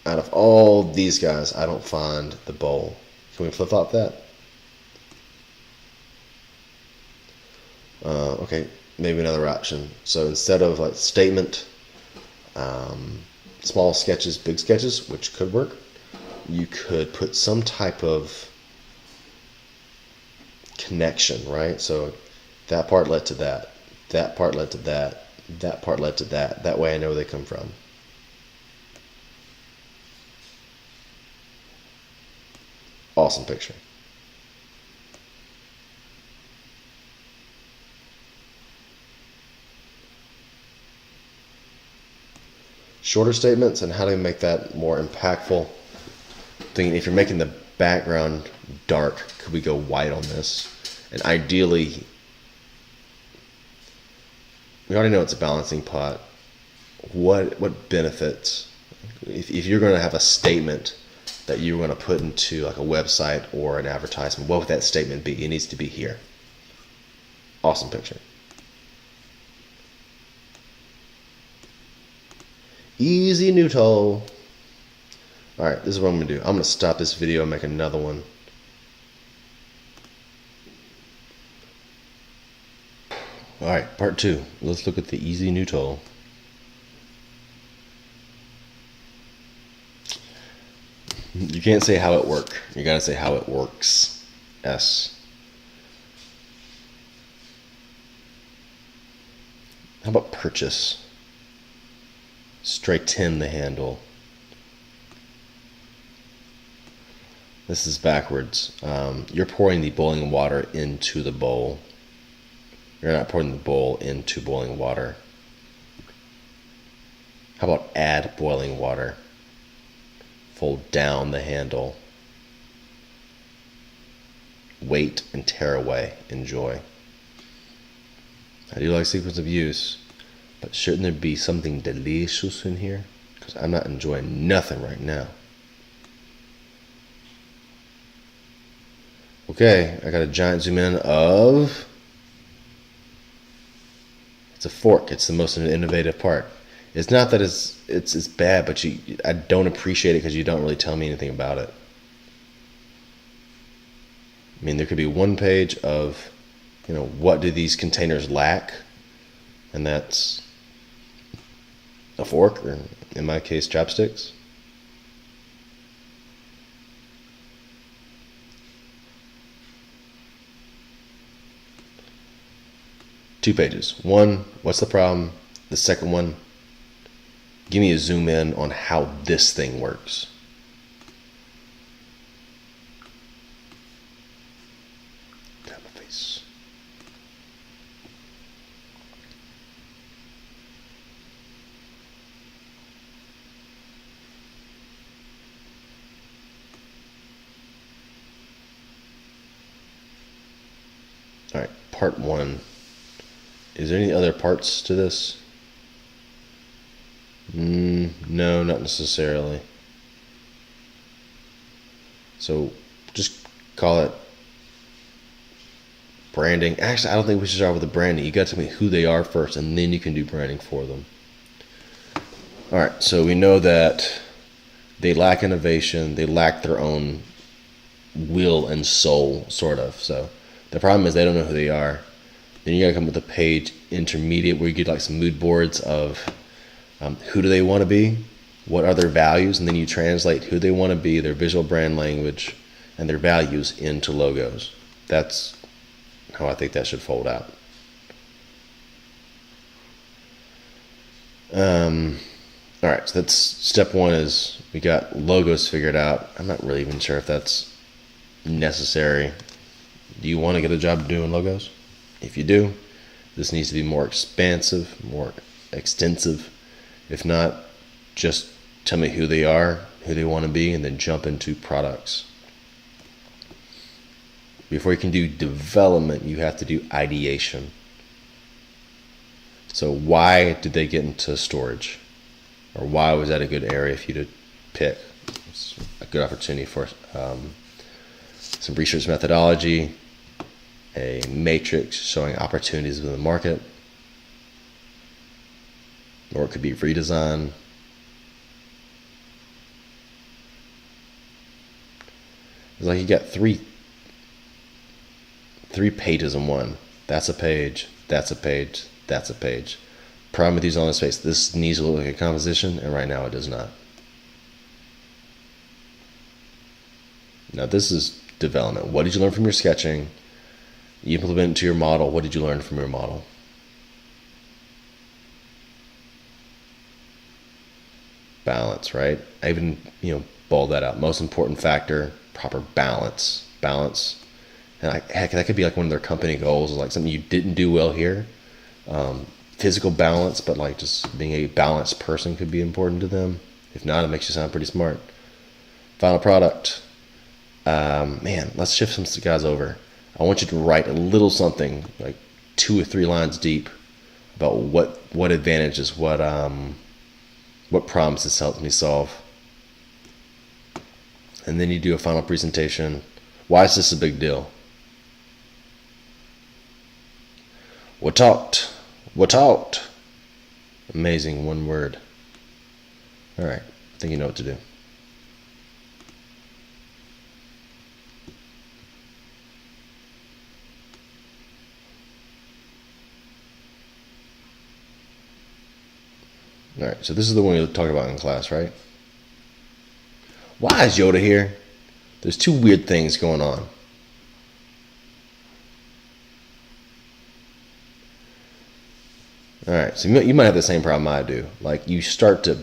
out of all these guys, I don't find the bowl. Can we flip-flop that? Okay, maybe another option. So instead of statement, small sketches, big sketches, which could work, you could put some type of connection, right? So that part led to that. That part led to that. That part led to that. That way I know where they come from. Awesome picture. Shorter statements and how to make that more impactful. Thinking if you're making the background dark, could we go white on this? And ideally, we already know it's a balancing pot. What benefits, if you're going to have a statement that you're going to put into like a website or an advertisement, what would that statement be? It needs to be here. Awesome picture. Easy neutral. Alright, this is what I'm going to do. I'm going to stop this video and make another one. Alright, part 2. Let's look at the easy neutral. You can't say how it works. You gotta say how it works. S. How about purchase? Straighten the handle. This is backwards. You're pouring the boiling water into the bowl. You're not pouring the bowl into boiling water. How about add boiling water? Fold down the handle. Wait and tear away. Enjoy. I do like sequence of use, but shouldn't there be something delicious in here? Because I'm not enjoying nothing right now. Okay, I got a giant zoom in of... It's a fork. It's the most innovative part. It's not that it's bad, but I don't appreciate it because you don't really tell me anything about it. I mean, there could be one page of, what do these containers lack? And that's a fork, or in my case, chopsticks. Two pages. One, what's the problem? The second one, give me a zoom in on how this thing works. Tap my face. All right, part 1. Is there any other parts to this? No, not necessarily. So just call it branding. Actually, I don't think we should start with the branding. You got to tell me who they are first, and then you can do branding for them. All right, so we know that they lack innovation. They lack their own will and soul, sort of. So the problem is they don't know who they are. Then you got to come with a page intermediate where you get like some mood boards of who do they want to be, what are their values, and then you translate who they want to be, their visual brand language, and their values into logos. That's how I think that should fold out. All right, so that's step 1 is we got logos figured out. I'm not really even sure if that's necessary. Do you want to get a job doing logos? If you do, this needs to be more expansive, more extensive. If not, just tell me who they are, who they want to be, and then jump into products. Before you can do development, you have to do ideation. So why did they get into storage? Or why was that a good area for you to pick? It's a good opportunity for some research methodology, a matrix showing opportunities within the market, or it could be redesign. It's like you got three pages in one. That's a page, that's a page, that's a page. Problem with these on the space, this needs to look like a composition, and right now it does not. Now this is development. What did you learn from your sketching? You implement it to your model. What did you learn from your model? Balance, right? I even, ball that out. Most important factor, proper balance. Balance. And heck, that could be like one of their company goals, like something you didn't do well here. Physical balance, but like just being a balanced person could be important to them. If not, it makes you sound pretty smart. Final product. Man, let's shift some guys over. I want you to write a little something, like 2 or 3 lines deep, about what advantages, what problems this helps me solve. And then you do a final presentation. Why is this a big deal? What talked? What talked? Amazing, one word. All right, I think you know what to do. All right, so this is the one we talked about in class, right? Why is Yoda here? There's 2 weird things going on. All right, so you might have the same problem I do. Like, you start to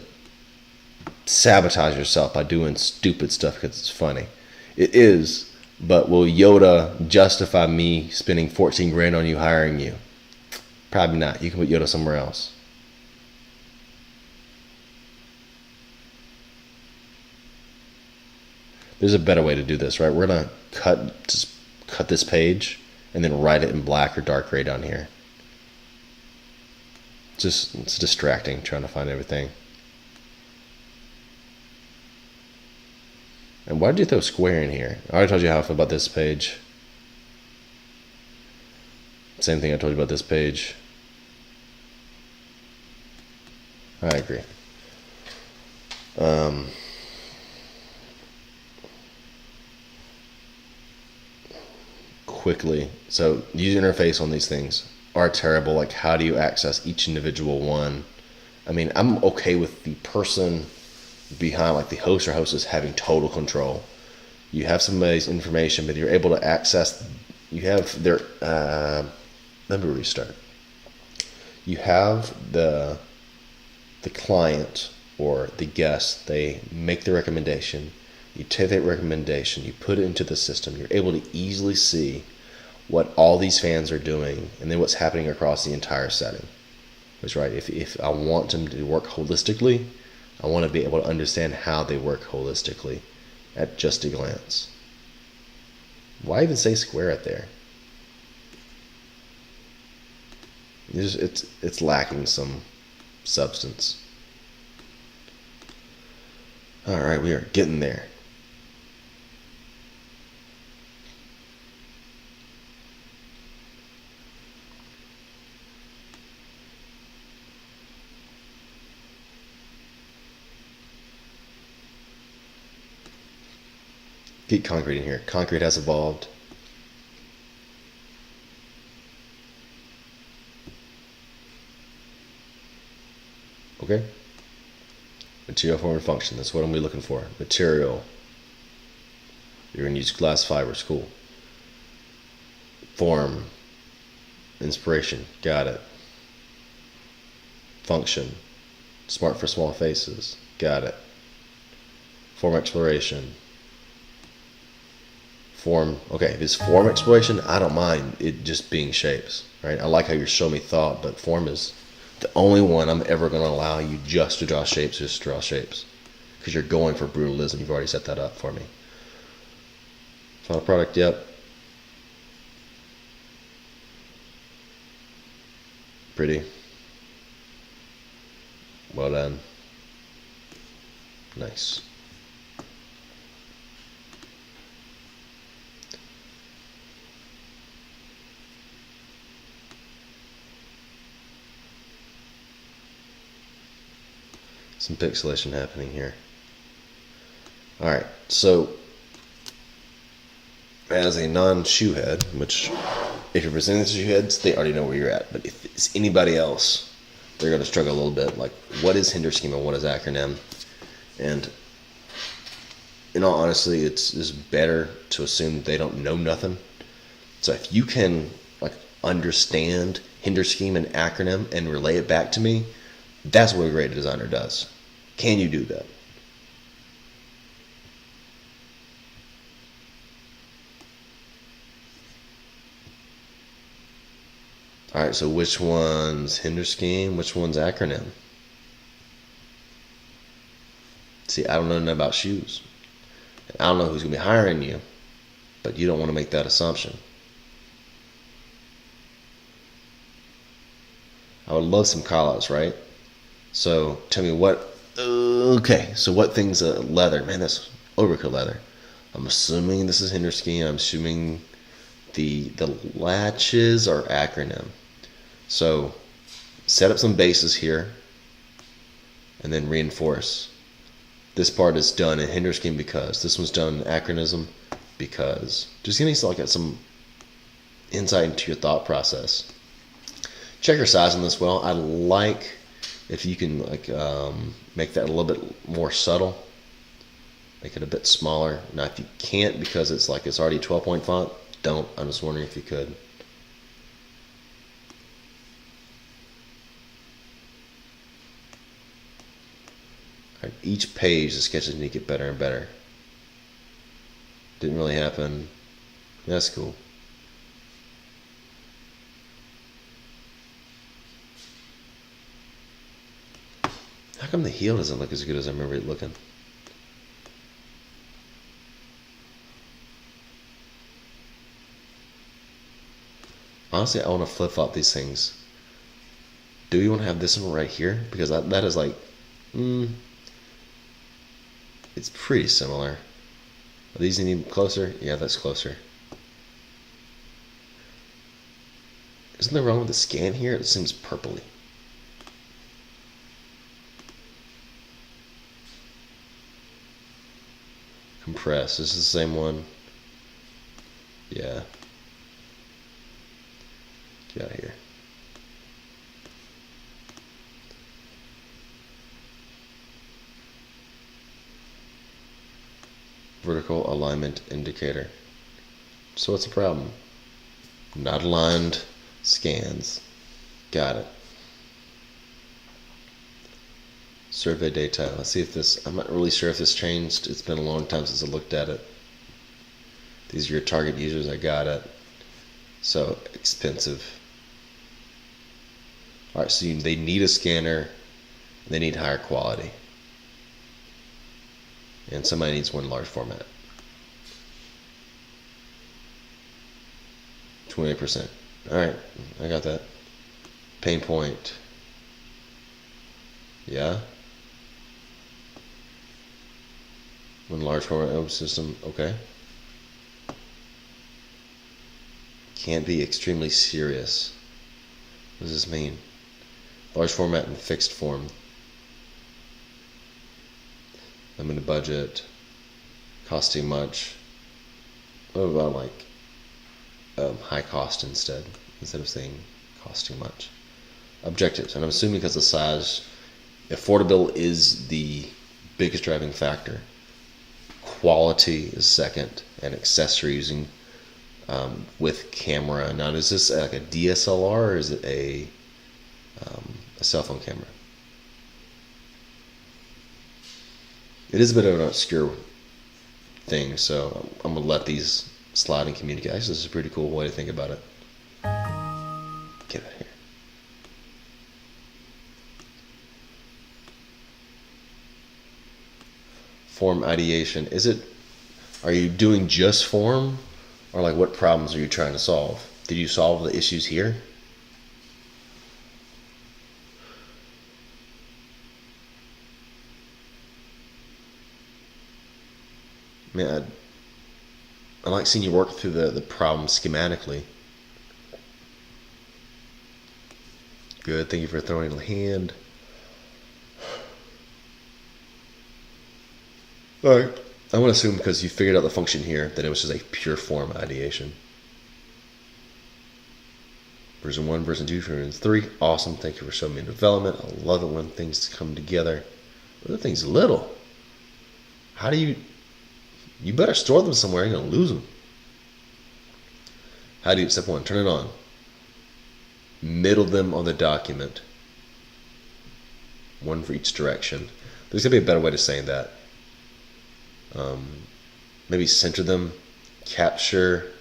sabotage yourself by doing stupid stuff because it's funny. It is, but will Yoda justify me spending 14 grand on you hiring you? Probably not. You can put Yoda somewhere else. There's a better way to do this, right? We're gonna cut this page and then write it in black or dark gray down here. It's distracting trying to find everything. And why did you throw square in here? I already told you how I feel about this page. Same thing I told you about this page. I agree. Quickly, so user interface on these things are terrible. Like, how do you access each individual one? I mean, I'm okay with the person behind, like the host or hostess, having total control. You have somebody's information, but you're able to access. You have their. Let me restart. You have the client or the guest. They make the recommendation. You take that recommendation, you put it into the system. You're able to easily see what all these fans are doing and then what's happening across the entire setting. That's right. If I want them to work holistically, I want to be able to understand how they work holistically at just a glance. Why even say square it there? It's lacking some substance. All right, we are getting there. Get concrete in here. Concrete has evolved. Okay. Material, form, and function. That's what I'm looking for. Material. You're going to use glass fibers. Cool. Form. Inspiration. Got it. Function. Smart for small faces. Got it. Form exploration. Form. Okay, if it's form exploration, I don't mind it just being shapes. Right? I like how you're showing me thought, but form is the only one I'm ever going to allow you just to draw shapes, just to draw shapes. Because you're going for brutalism. You've already set that up for me. Final product, yep. Pretty. Well done. Nice. Some pixelation happening here. Alright, so as a non-shoe head, which if you're presenting to shoe heads, they already know where you're at. But if it's anybody else, they're going to struggle a little bit. Like, what is hinder schema? What is acronym? And in all honesty, it's better to assume they don't know nothing. So if you can like understand hinder scheme and acronym and relay it back to me, that's what a great designer does. Can you do that? All right, so which one's hinder scheme? Which one's acronym? See, I don't know nothing about shoes. I don't know who's going to be hiring you, but you don't want to make that assumption. I would love some callouts, right? So tell me what. Okay, so what things leather? Man, that's overkill leather. I'm assuming this is Hindersky. I'm assuming the latches are acronym. So set up some bases here, and then reinforce. This part is done in Hindersky because. This one's done in acronym because. Just give me some insight into your thought process. Check your size on this well. I like if you can make that a little bit more subtle. Make it a bit smaller. Now if you can't because it's already 12-point font, don't. I'm just wondering if you could. Each page the sketches need to get better and better. Didn't really happen. That's cool. How come the heel doesn't look as good as I remember it looking? Honestly, I want to flip-flop these things. Do you want to have this one right here? Because that is it's pretty similar. Are these any closer? Yeah, that's closer. Isn't there wrong with the scan here? It seems purpley. Compress. This is the same one. Yeah. Get out of here. Vertical alignment indicator. So what's the problem? Not aligned scans. Got it. Survey data. Let's see if this, I'm not really sure if this changed. It's been a long time since I looked at it. These are your target users. I got it. So expensive. Alright, so they need a scanner. They need higher quality. And somebody needs one large format. 20%. Alright, I got that. Pain point. Yeah. One large format open system. Okay. Can't be extremely serious. What does this mean? Large format and fixed form. Limited budget. Costing much. What about high cost instead of saying costing much? Objectives, and I'm assuming because of size, affordable is the biggest driving factor. Quality is second, and accessories with camera. Now, is this like a DSLR or is it a cell phone camera? It is a bit of an obscure thing, so I'm gonna let these slide and communicate. Actually, this is a pretty cool way to think about it. Get out of here. Form ideation. Are you doing just form? Or what problems are you trying to solve? Did you solve the issues here? Man, I like seeing you work through the problem schematically. Good, thank you for throwing a hand. Alright. I want to assume because you figured out the function here that it was just a pure form ideation. Version 1, version 2, version 3. Awesome. Thank you for showing me development. I love it when things come together. But the thing's little. How do you better store them somewhere. You're going to lose them. How do you, step 1, turn it on. Middle them on the document. One for each direction. There's going to be a better way to saying that. Maybe center them, capture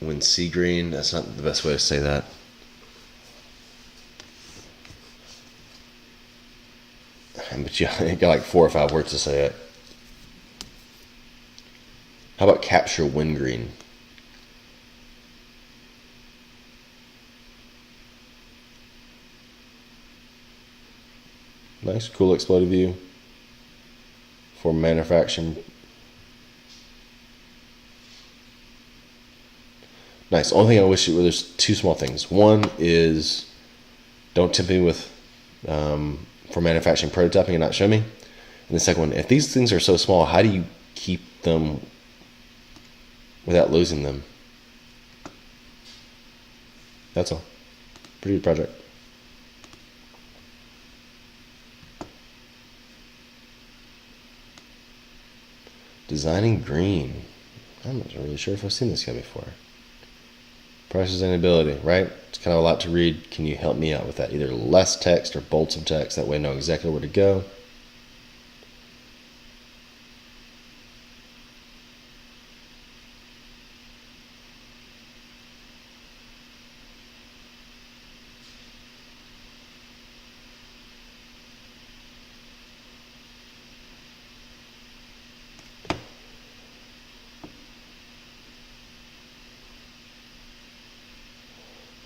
when sea green. That's not the best way to say that. But yeah, you got 4 or 5 words to say it. How about capture when green? Nice, cool exploded view for manufacturing. Nice. Only thing I wish there's two small things. One is don't tempt me with for manufacturing prototyping and not show me. And the second one, if these things are so small, how do you keep them without losing them? That's all. Pretty good project. Designing green. I'm not really sure if I've seen this guy before. Price sustainability, right? It's kind of a lot to read. Can you help me out with that? Either less text or bold some text. That way I know exactly where to go.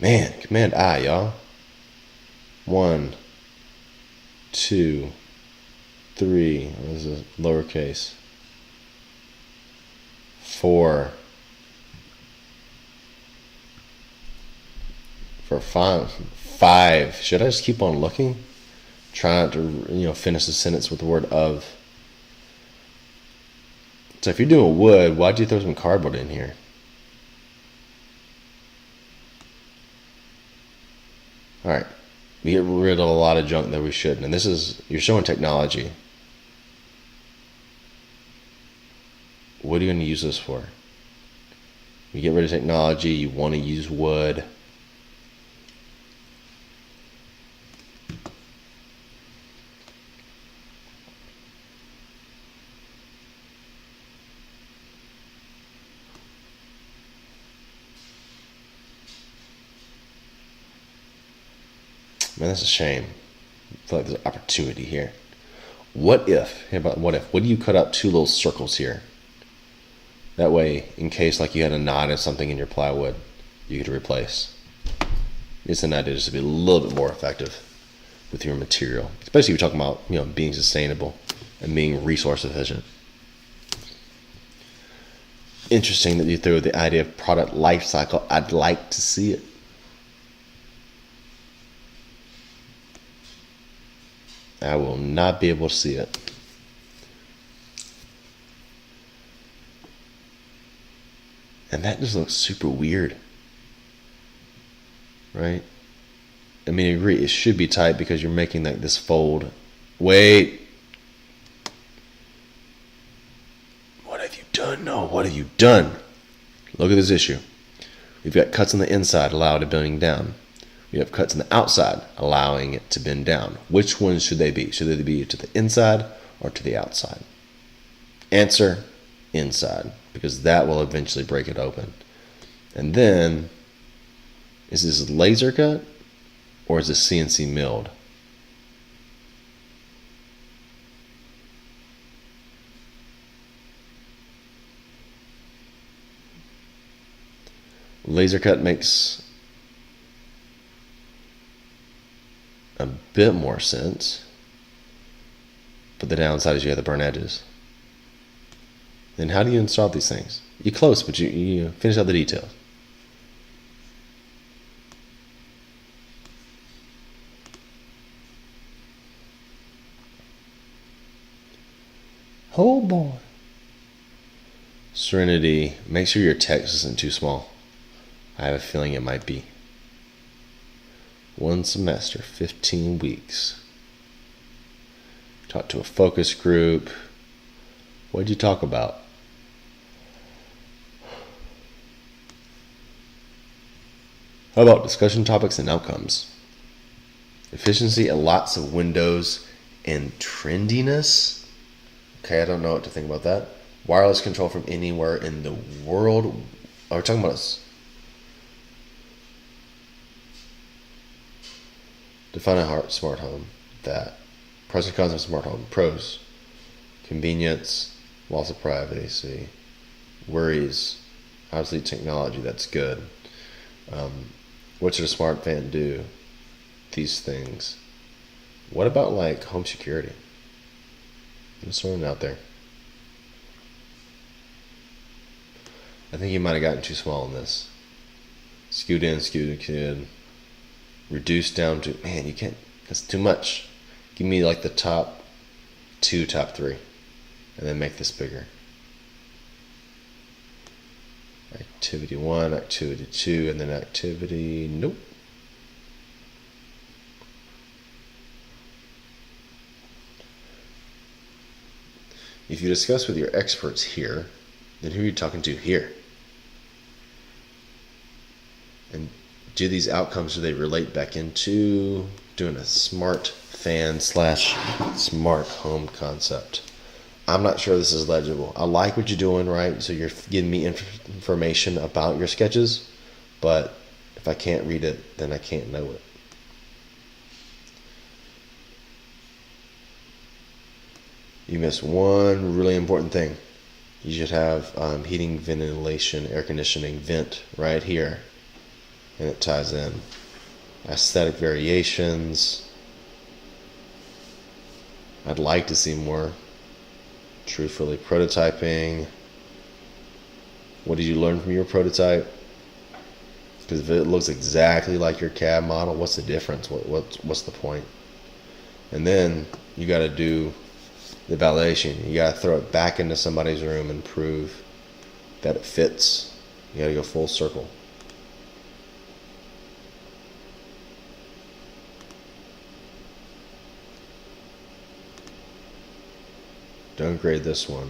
Man, Command I, y'all. 1, 2, 3. This is a lowercase. 4. For 5. Should I just keep on looking? Try not to, finish the sentence with the word of. So if you're doing wood, why'd you throw some cardboard in here? All right, we get rid of a lot of junk that we shouldn't. And this is, you're showing technology. What are you going to use this for? You get rid of technology, you want to use wood. Man, that's a shame. I feel like there's an opportunity here. What if? What do you cut out 2 little circles here? That way, in case like you had a knot or something in your plywood, you could replace. It's an idea just to be a little bit more effective with your material, especially if you're talking about being sustainable and being resource efficient. Interesting that you threw the idea of product life cycle. I'd like to see it. I will not be able to see it. And that just looks super weird. Right? I mean, I agree, it should be tight because you're making like this fold. Wait. What have you done? No, what have you done? Look at this issue. We've got cuts on the inside allowed to bending down. We have cuts on the outside, allowing it to bend down. Which ones should they be? Should they be to the inside or to the outside? Answer, inside, because that will eventually break it open. And then, is this laser cut or is this CNC milled? Laser cut makes a bit more sense, but the downside is you have the burnt edges. Then how do you install these things? You're close, but you finish out the details. Oh boy. Serenity, make sure your text isn't too small. I have a feeling it might be. 1 semester, 15 weeks. Talk to a focus group. What did you talk about? How about discussion topics and outcomes? Efficiency and lots of windows and trendiness. Okay, I don't know what to think about that. Wireless control from anywhere in the world. Are we talking about us? Define a smart home. That. Pros and cons of smart home. Pros. Convenience. Loss of privacy. Worries. Obsolete technology. That's good. What should a smart fan do? These things. What about like home security? Just throwing it out there. I think you might have gotten too small in this. Scoot in, scoot in. Reduce down to, man, you can't, that's too much. Give me like the top two, top three, and then make this bigger. Activity 1, activity 2, and then activity, nope. If you discuss with your experts here, then who are you talking to here? And do these outcomes, do they relate back into doing a smart fan / smart home concept? I'm not sure this is legible. I like what you're doing, right? So you're giving me information about your sketches, but if I can't read it, then I can't know it. You missed one really important thing. You should have heating, ventilation, air conditioning, vent right here. And it ties in. Aesthetic variations. I'd like to see more. Truthfully, prototyping. What did you learn from your prototype? Because if it looks exactly like your CAD model, what's the difference? What's the point? And then you got to do the validation. You got to throw it back into somebody's room and prove that it fits. You got to go full circle. Don't grade this one.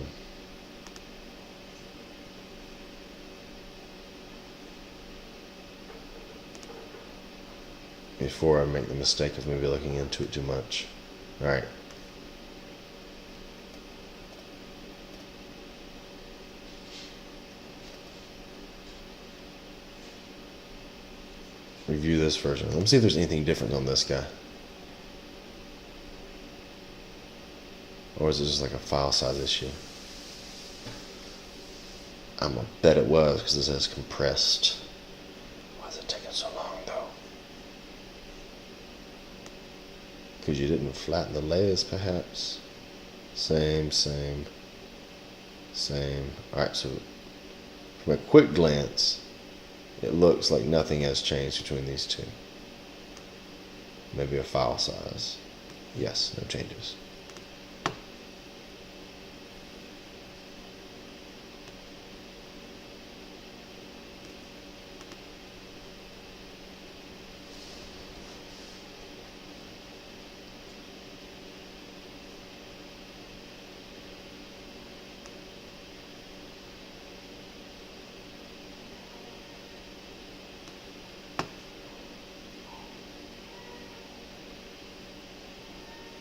Before I make the mistake of maybe looking into it too much. Alright. Review this version. Let me see if there's anything different on this guy. Or is it just like a file size issue? I'm gonna bet it was because it says compressed. Why is it taking so long though? Because you didn't flatten the layers perhaps? Same. Alright, so from a quick glance, it looks like nothing has changed between these two. Maybe a file size. Yes, no changes.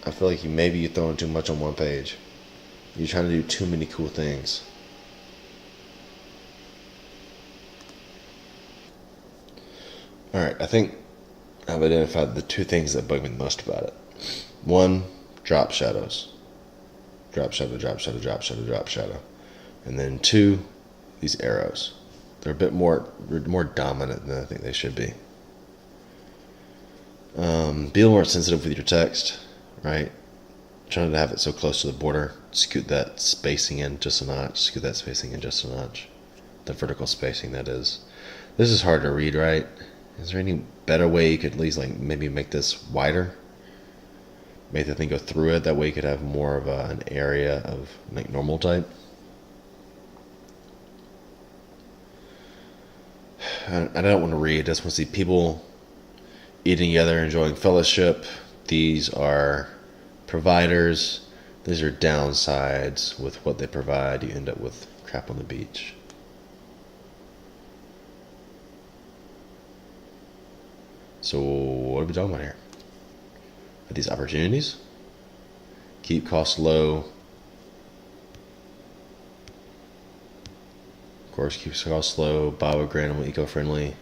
I feel like maybe you're throwing too much on one page. You're trying to do too many cool things. Alright, I think I've identified the two things that bug me the most about it. One, drop shadows. Drop shadow, drop shadow, drop shadow, drop shadow. And then two, these arrows. They're a bit more dominant than I think they should be. Be a little more sensitive with your text, right? Trying to have it so close to the border. Scoot that spacing in just a notch. Scoot that spacing in just a notch. The vertical spacing, that is. This is hard to read, right? Is there any better way you could at least like maybe make this wider? Make the thing go through it. That way you could have more of an area of like normal type. I don't want to read. I just want to see people eating together, enjoying fellowship. These are providers. These are downsides with what they provide. You end up with crap on the beach. So what are we talking about here? Are these opportunities? Keep costs low. Of course, keep costs low, biodegradable, eco-friendly.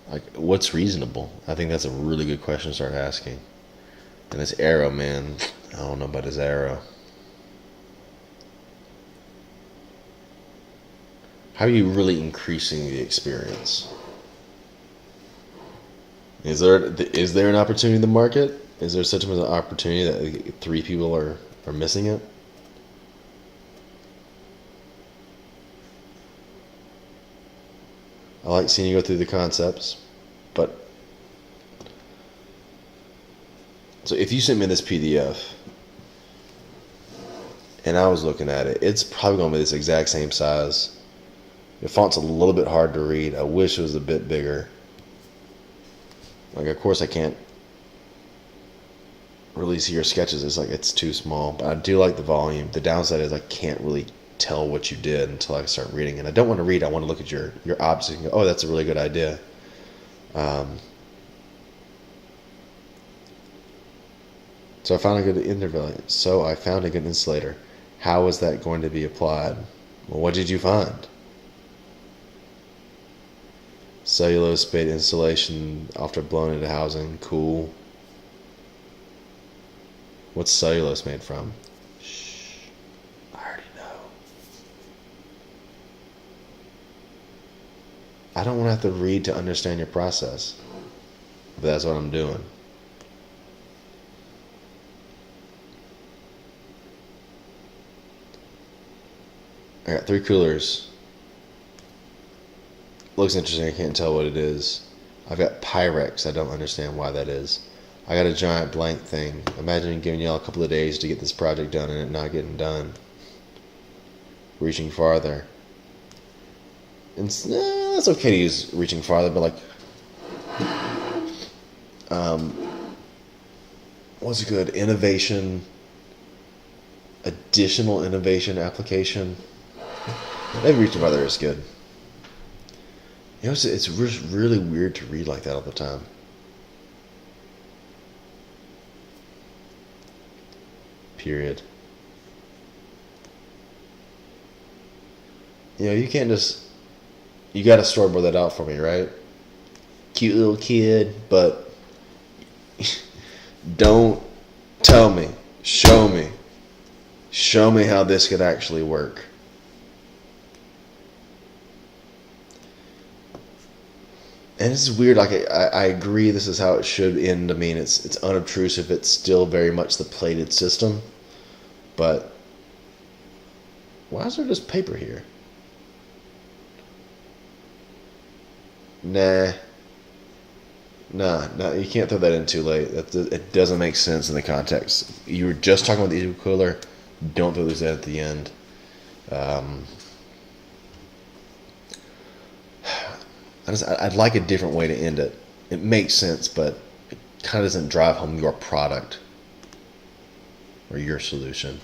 Like, what's reasonable? I think that's a really good question to start asking. And this arrow, man, I don't know about this arrow. How are you really increasing the experience? Is there an opportunity in the market? Is there such an opportunity that three people are missing it? I like seeing you go through the concepts, but so if you sent me this PDF and I was looking at it, it's probably going to be this exact same size. The font's a little bit hard to read. I wish it was a bit bigger. Like, of course, I can't really see your sketches. It's too small, but I do like the volume. The downside is I can't really tell what you did until I start reading. And I don't want to read. I want to look at your objects and go, oh, that's a really good idea. So I found a good insulator. How is that going to be applied? Well, what did you find? Cellulose bait insulation after blown into housing. Cool. What's cellulose made from? Shh. I already know. I don't want to have to read to understand your process. But that's what I'm doing. I got 3 coolers. Looks interesting. I can't tell what it is. I've got Pyrex. I don't understand why that is. I got a giant blank thing. Imagine giving y'all a couple of days to get this project done and it not getting done. Reaching farther. And that's okay to use reaching farther, but like, what's good? Innovation. Additional innovation application. Maybe reaching farther is good. You know, it's really weird to read like that all the time. Period. You know, you can't just... You gotta storyboard that out for me, right? Cute little kid, but... Don't tell me. Show me. Show me how this could actually work. And this is weird. Like, I agree this is how it should end. I mean, it's unobtrusive. It's still very much the plated system. But why is there just paper here? Nah, you can't throw that in too late. It doesn't make sense in the context. You were just talking about the equal cooler. Don't throw this in at the end. I'd like a different way to end it. It makes sense, but it kind of doesn't drive home your product or your solution.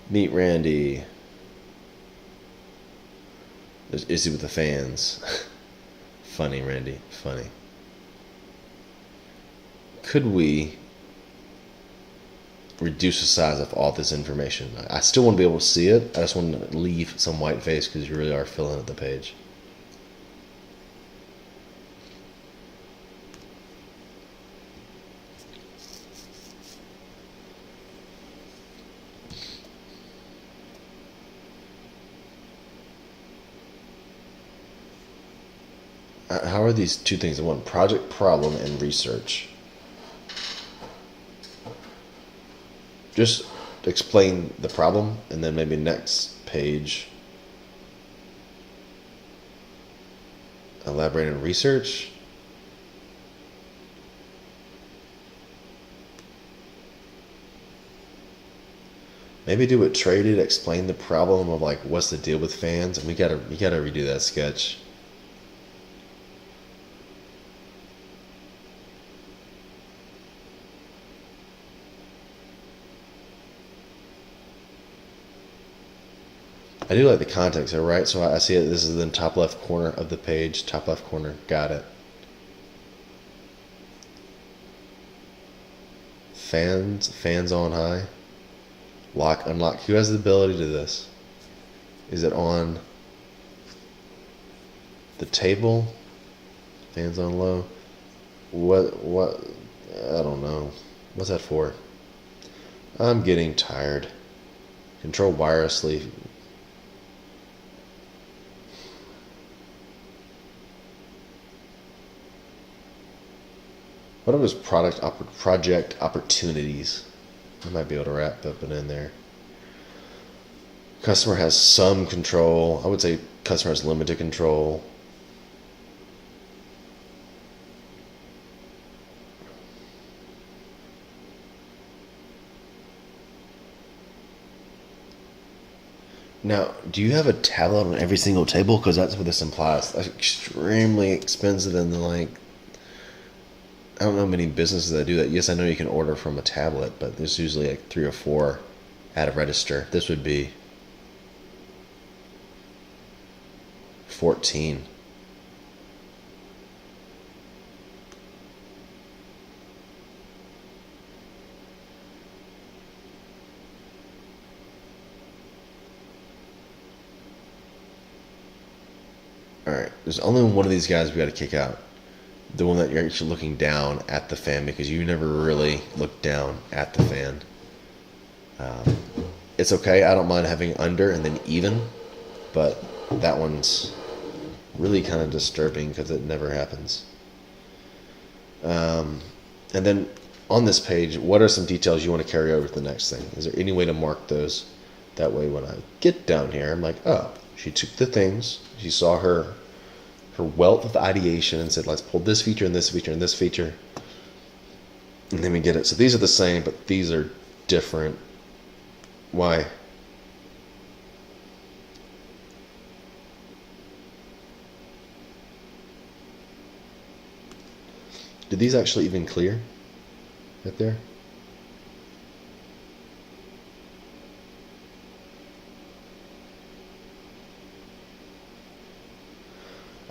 Meet Randy. There's Izzy with the fans. Funny, Randy. Funny. Could we reduce the size of all this information? I still want to be able to see it. I just want to leave some white space because you really are filling up the page. How are these two things in one? Project, problem, and research. Just explain the problem, and then maybe next page elaborate on research. Maybe do what Trey did, explain the problem of like what's the deal with fans, and we gotta redo that sketch. I do like the context, all right? So I see it. This is in the top left corner of the page. Top left corner. Got it. Fans on high. Lock, unlock. Who has the ability to this? Is it on the table? Fans on low. What? I don't know. What's that for? I'm getting tired. Control wirelessly. What are those project opportunities? I might be able to wrap that in there. Customer has some control. I would say customer has limited control. Now, do you have a tablet on every single table? Because that's what this implies. That's extremely expensive, and like, I don't know many businesses that do that. Yes, I know you can order from a tablet, but there's usually like 3 or 4 at a register. This would be 14. Alright, there's only one of these guys we got to kick out. The one that you're actually looking down at the fan, because you never really look down at the fan. It's okay, I don't mind having under and then even, but that one's really kind of disturbing because it never happens. And then on this page, what are some details you want to carry over to the next thing? Is there any way to mark those? That way when I get down here, I'm like, oh, she took the things, she saw her wealth of ideation and said, let's pull this feature and this feature and this feature. And then we get it. So these are the same, but these are different. Why? Did these actually even clear? Right there?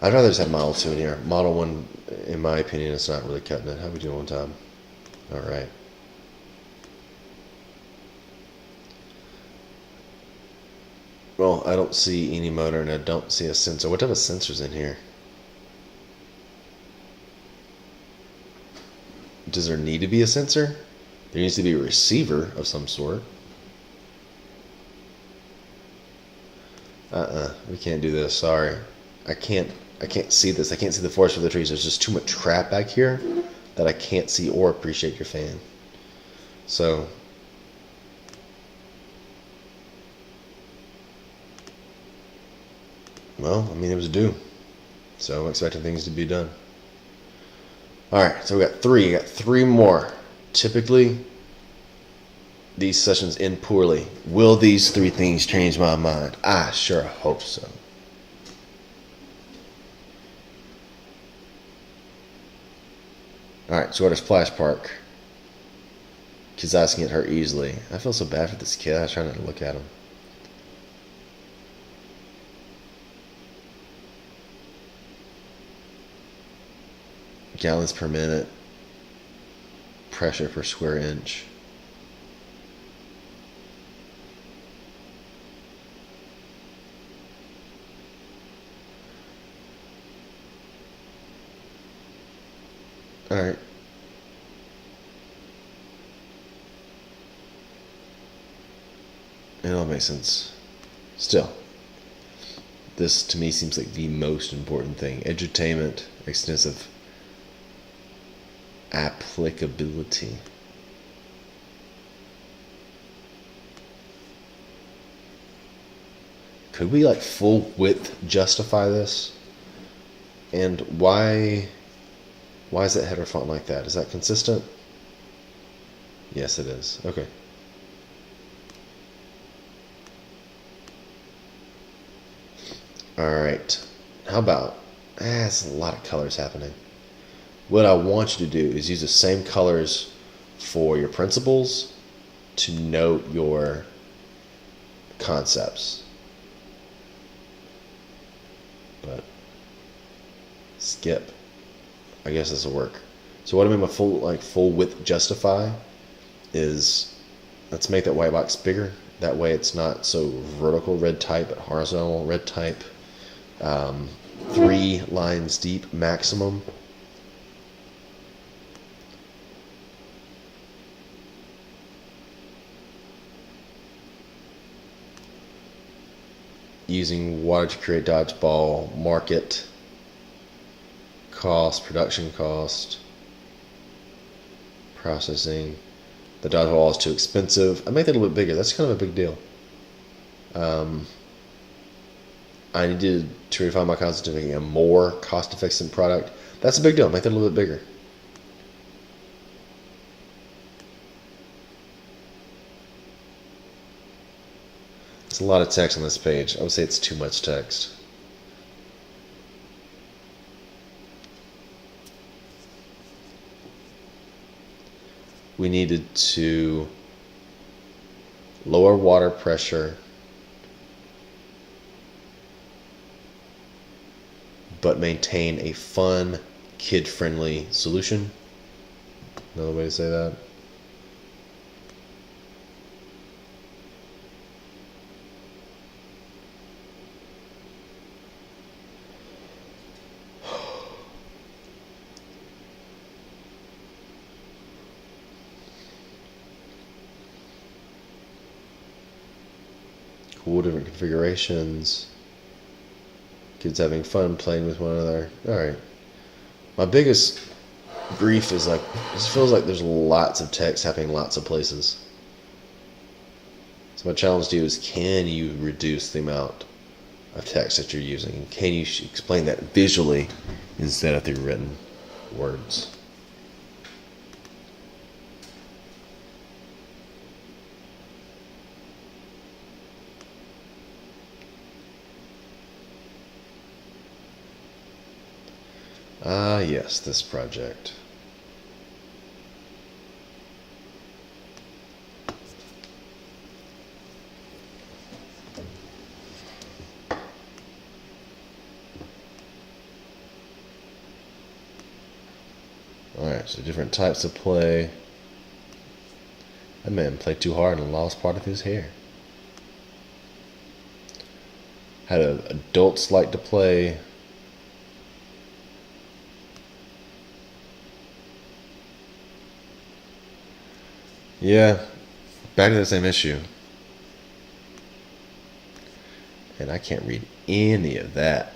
I'd rather just have Model 2 in here. Model 1, in my opinion, it's not really cutting it. How we doing on time? Alright. Well, I don't see any motor and I don't see a sensor. What type of sensor's in here? Does there need to be a sensor? There needs to be a receiver of some sort. We can't do this. Sorry. I can't see this. I can't see the forest for the trees. There's just too much crap back here that I can't see or appreciate your fan. So, well, I mean, it was due. So I'm expecting things to be done. Alright, so we got 3. We got 3 more. Typically, these sessions end poorly. Will these 3 things change my mind? I sure hope so. Alright, so what is Splash Park? Kid's asking it her easily. I feel so bad for this kid. I was trying not to look at him. Gallons per minute. Pressure per square inch. Alright. It all makes sense. Still, this to me seems like the most important thing. Edutainment, extensive applicability. Could we like full width justify this? And why is that header font like that? Is that consistent? Yes, it is. Okay. Alright. How about... it's a lot of colors happening. What I want you to do is use the same colors for your principles to note your concepts. But skip. I guess this will work. So what I mean by full width justify is, let's make that white box bigger. That way it's not so vertical red type, but horizontal red type. 3 lines deep maximum. using water to create dodgeball, market, cost, production cost, processing. The dodgeball is too expensive. I make that a little bit bigger. That's kind of a big deal. I needed to refine my concept to making a more cost-effective product. That's a big deal. Make that a little bit bigger. It's a lot of text on this page. I would say it's too much text. We needed to lower water pressure, but maintain a fun, kid-friendly solution. Another way to say that. Cool different configurations. Kids having fun playing with one another. Alright. My biggest grief is like, it just feels like there's lots of text happening lots of places. So my challenge to you is, can you reduce the amount of text that you're using? Can you explain that visually instead of through written words? Ah, yes, this project. Alright, so different types of play. That man played too hard and lost part of his hair. Had adults like to play. Yeah, back to the same issue. And I can't read any of that.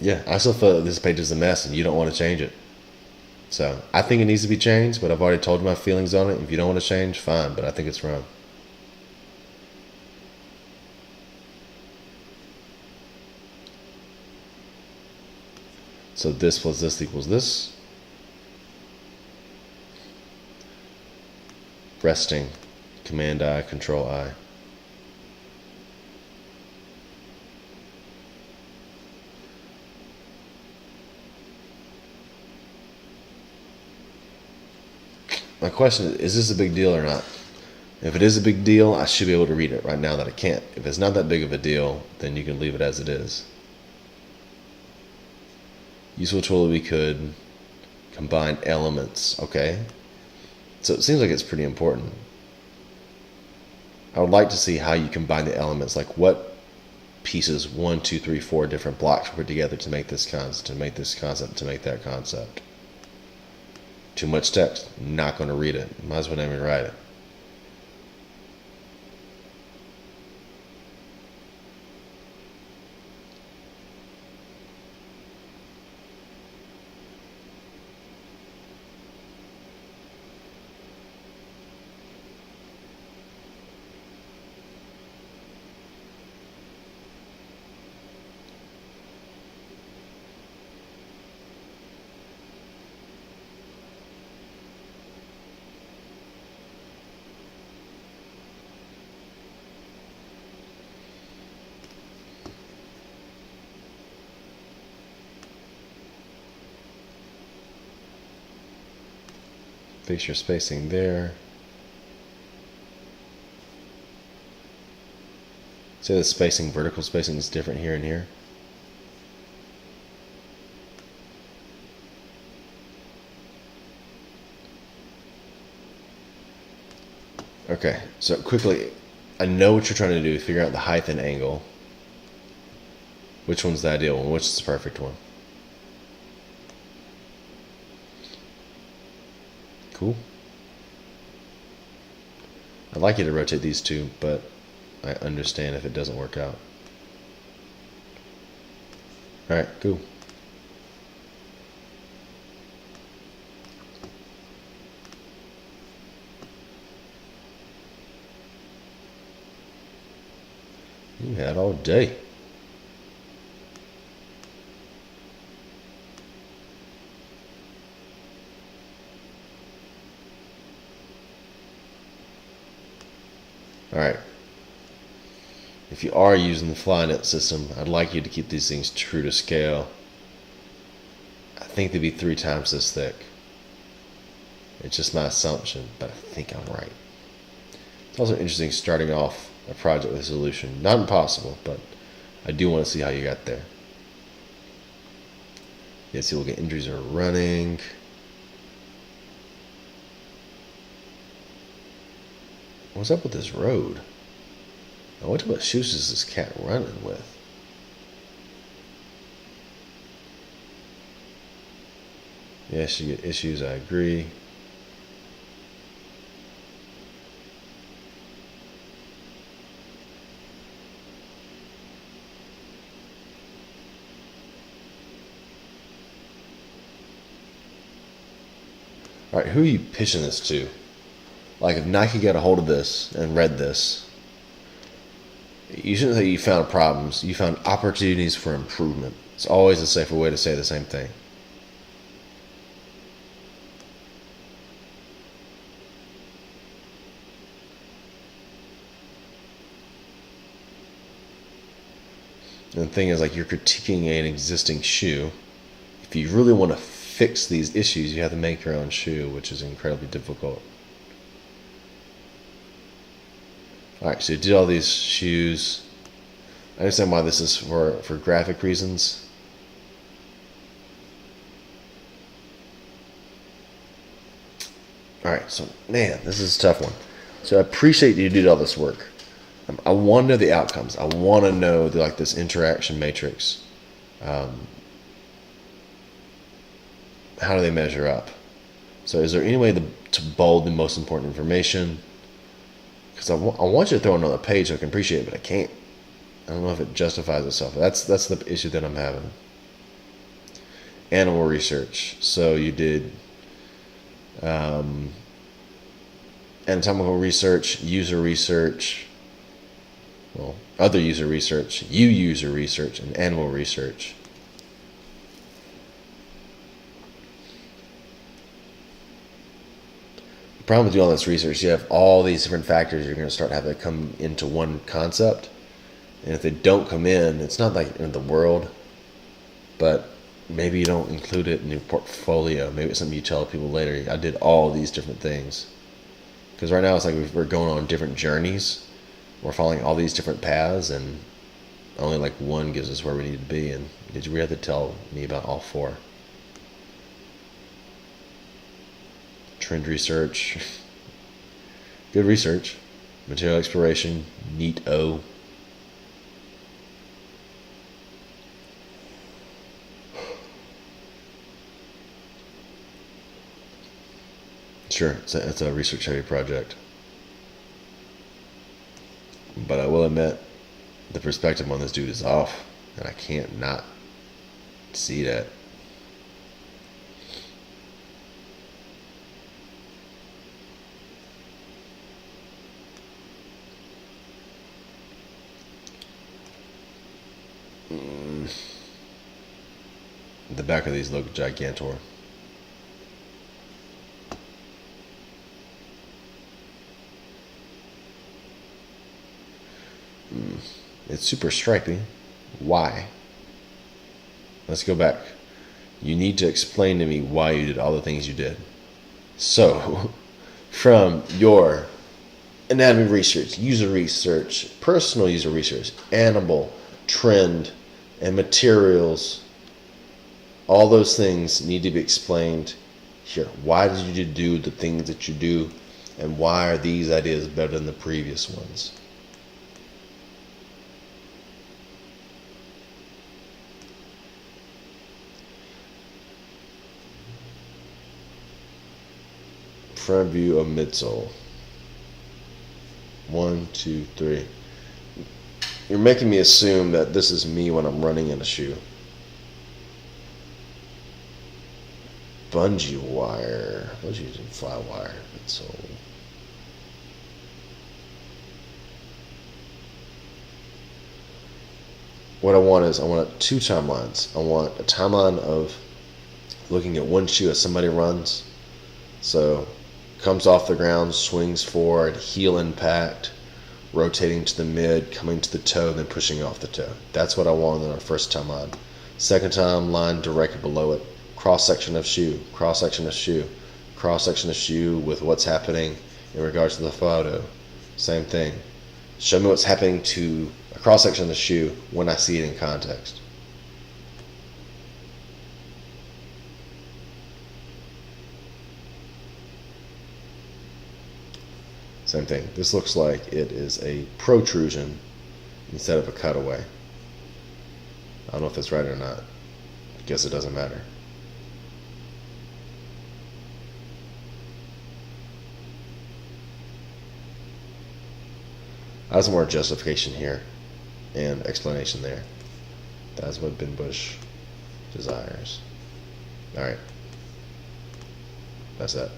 Yeah, I still feel like this page is a mess and you don't want to change it. So, I think it needs to be changed, but I've already told you my feelings on it. If you don't want to change, fine, but I think it's wrong. So this plus this equals this. Resting, Command I, Control I. My question is this a big deal or not? If it is a big deal, I should be able to read it right now that I can't. If it's not that big of a deal, then you can leave it as it is. Useful tool we could combine elements, okay? So it seems like it's pretty important. I would like to see how you combine the elements, like what pieces, 1, 2, 3, 4 different blocks were put together to make this concept, to make this concept, to make that concept. Too much text, not going to read it. Might as well not even write it. Fix your spacing there. Say the spacing, vertical spacing is different here and here. Okay, so quickly, I know what you're trying to do, figure out the height and angle. Which one's the ideal one? Which is the perfect one? Cool. I'd like you to rotate these two, but I understand if it doesn't work out. Alright, cool. You had all day. Alright. If you are using the Flynet system, I'd like you to keep these things true to scale. I think they'd be 3 times this thick. It's just my assumption, but I think I'm right. It's also interesting starting off a project with a solution. Not impossible, but I do want to see how you got there. Yeah, see, look at injuries are running. What's up with this road? Now, what type of shoes is this cat running with? Yeah, she get issues, I agree. Alright, who are you pitching this to? Like, if Nike got a hold of this and read this, you shouldn't say you found problems. You found opportunities for improvement. It's always a safer way to say the same thing. And the thing is, like, you're critiquing an existing shoe. If you really want to fix these issues, you have to make your own shoe, which is incredibly difficult. Alright, so you did all these shoes. I understand why this is for graphic reasons. Alright, so man, this is a tough one. So I appreciate you did all this work. I want to know the outcomes. I want to know like this interaction matrix. How do they measure up? So is there any way to bold the most important information? Because I want you to throw another page so I can appreciate it, but I can't. I don't know if it justifies itself. That's the issue that I'm having. Animal research. So you did anatomical research, user research, well, other user research, user research, and animal research. The problem with doing all this research, you have all these different factors you're going to start having to come into one concept. And if they don't come in, it's not like in the world, but maybe you don't include it in your portfolio. Maybe it's something you tell people later. I did all these different things. Because right now it's like we're going on different journeys. We're following all these different paths, and only like one gives us where we need to be. And did you really have to tell me about all 4? Trend research. Good research. Material exploration. Neat-o. Sure, it's a research-heavy project. But I will admit, the perspective on this dude is off, and I can't not see that. The back of these look gigantor. It's super stripy. Why? Let's go back. You need to explain to me why you did all the things you did. So, from your anatomy research, user research, personal user research, animal, trend, and materials, all those things need to be explained here. Why did you do the things that you do, and why are these ideas better than the previous ones? Front view of midsole. 1, 2, 3. You're making me assume that this is me when I'm running in a shoe. Bungee wire. I was using fly wire. So what I want is I want two timelines. I want a timeline of looking at one shoe as somebody runs. So comes off the ground, swings forward, heel impact, rotating to the mid, coming to the toe, then pushing off the toe. That's what I want in our first timeline. Second timeline directly below it. Cross section of shoe, cross section of shoe, cross section of shoe with what's happening in regards to the photo. Same thing. Show me what's happening to a cross section of the shoe when I see it in context. Same thing. This looks like it is a protrusion instead of a cutaway. I don't know if that's right or not. I guess it doesn't matter. I have some more justification here and explanation there. That's what Ben Bush desires. All right. That's that.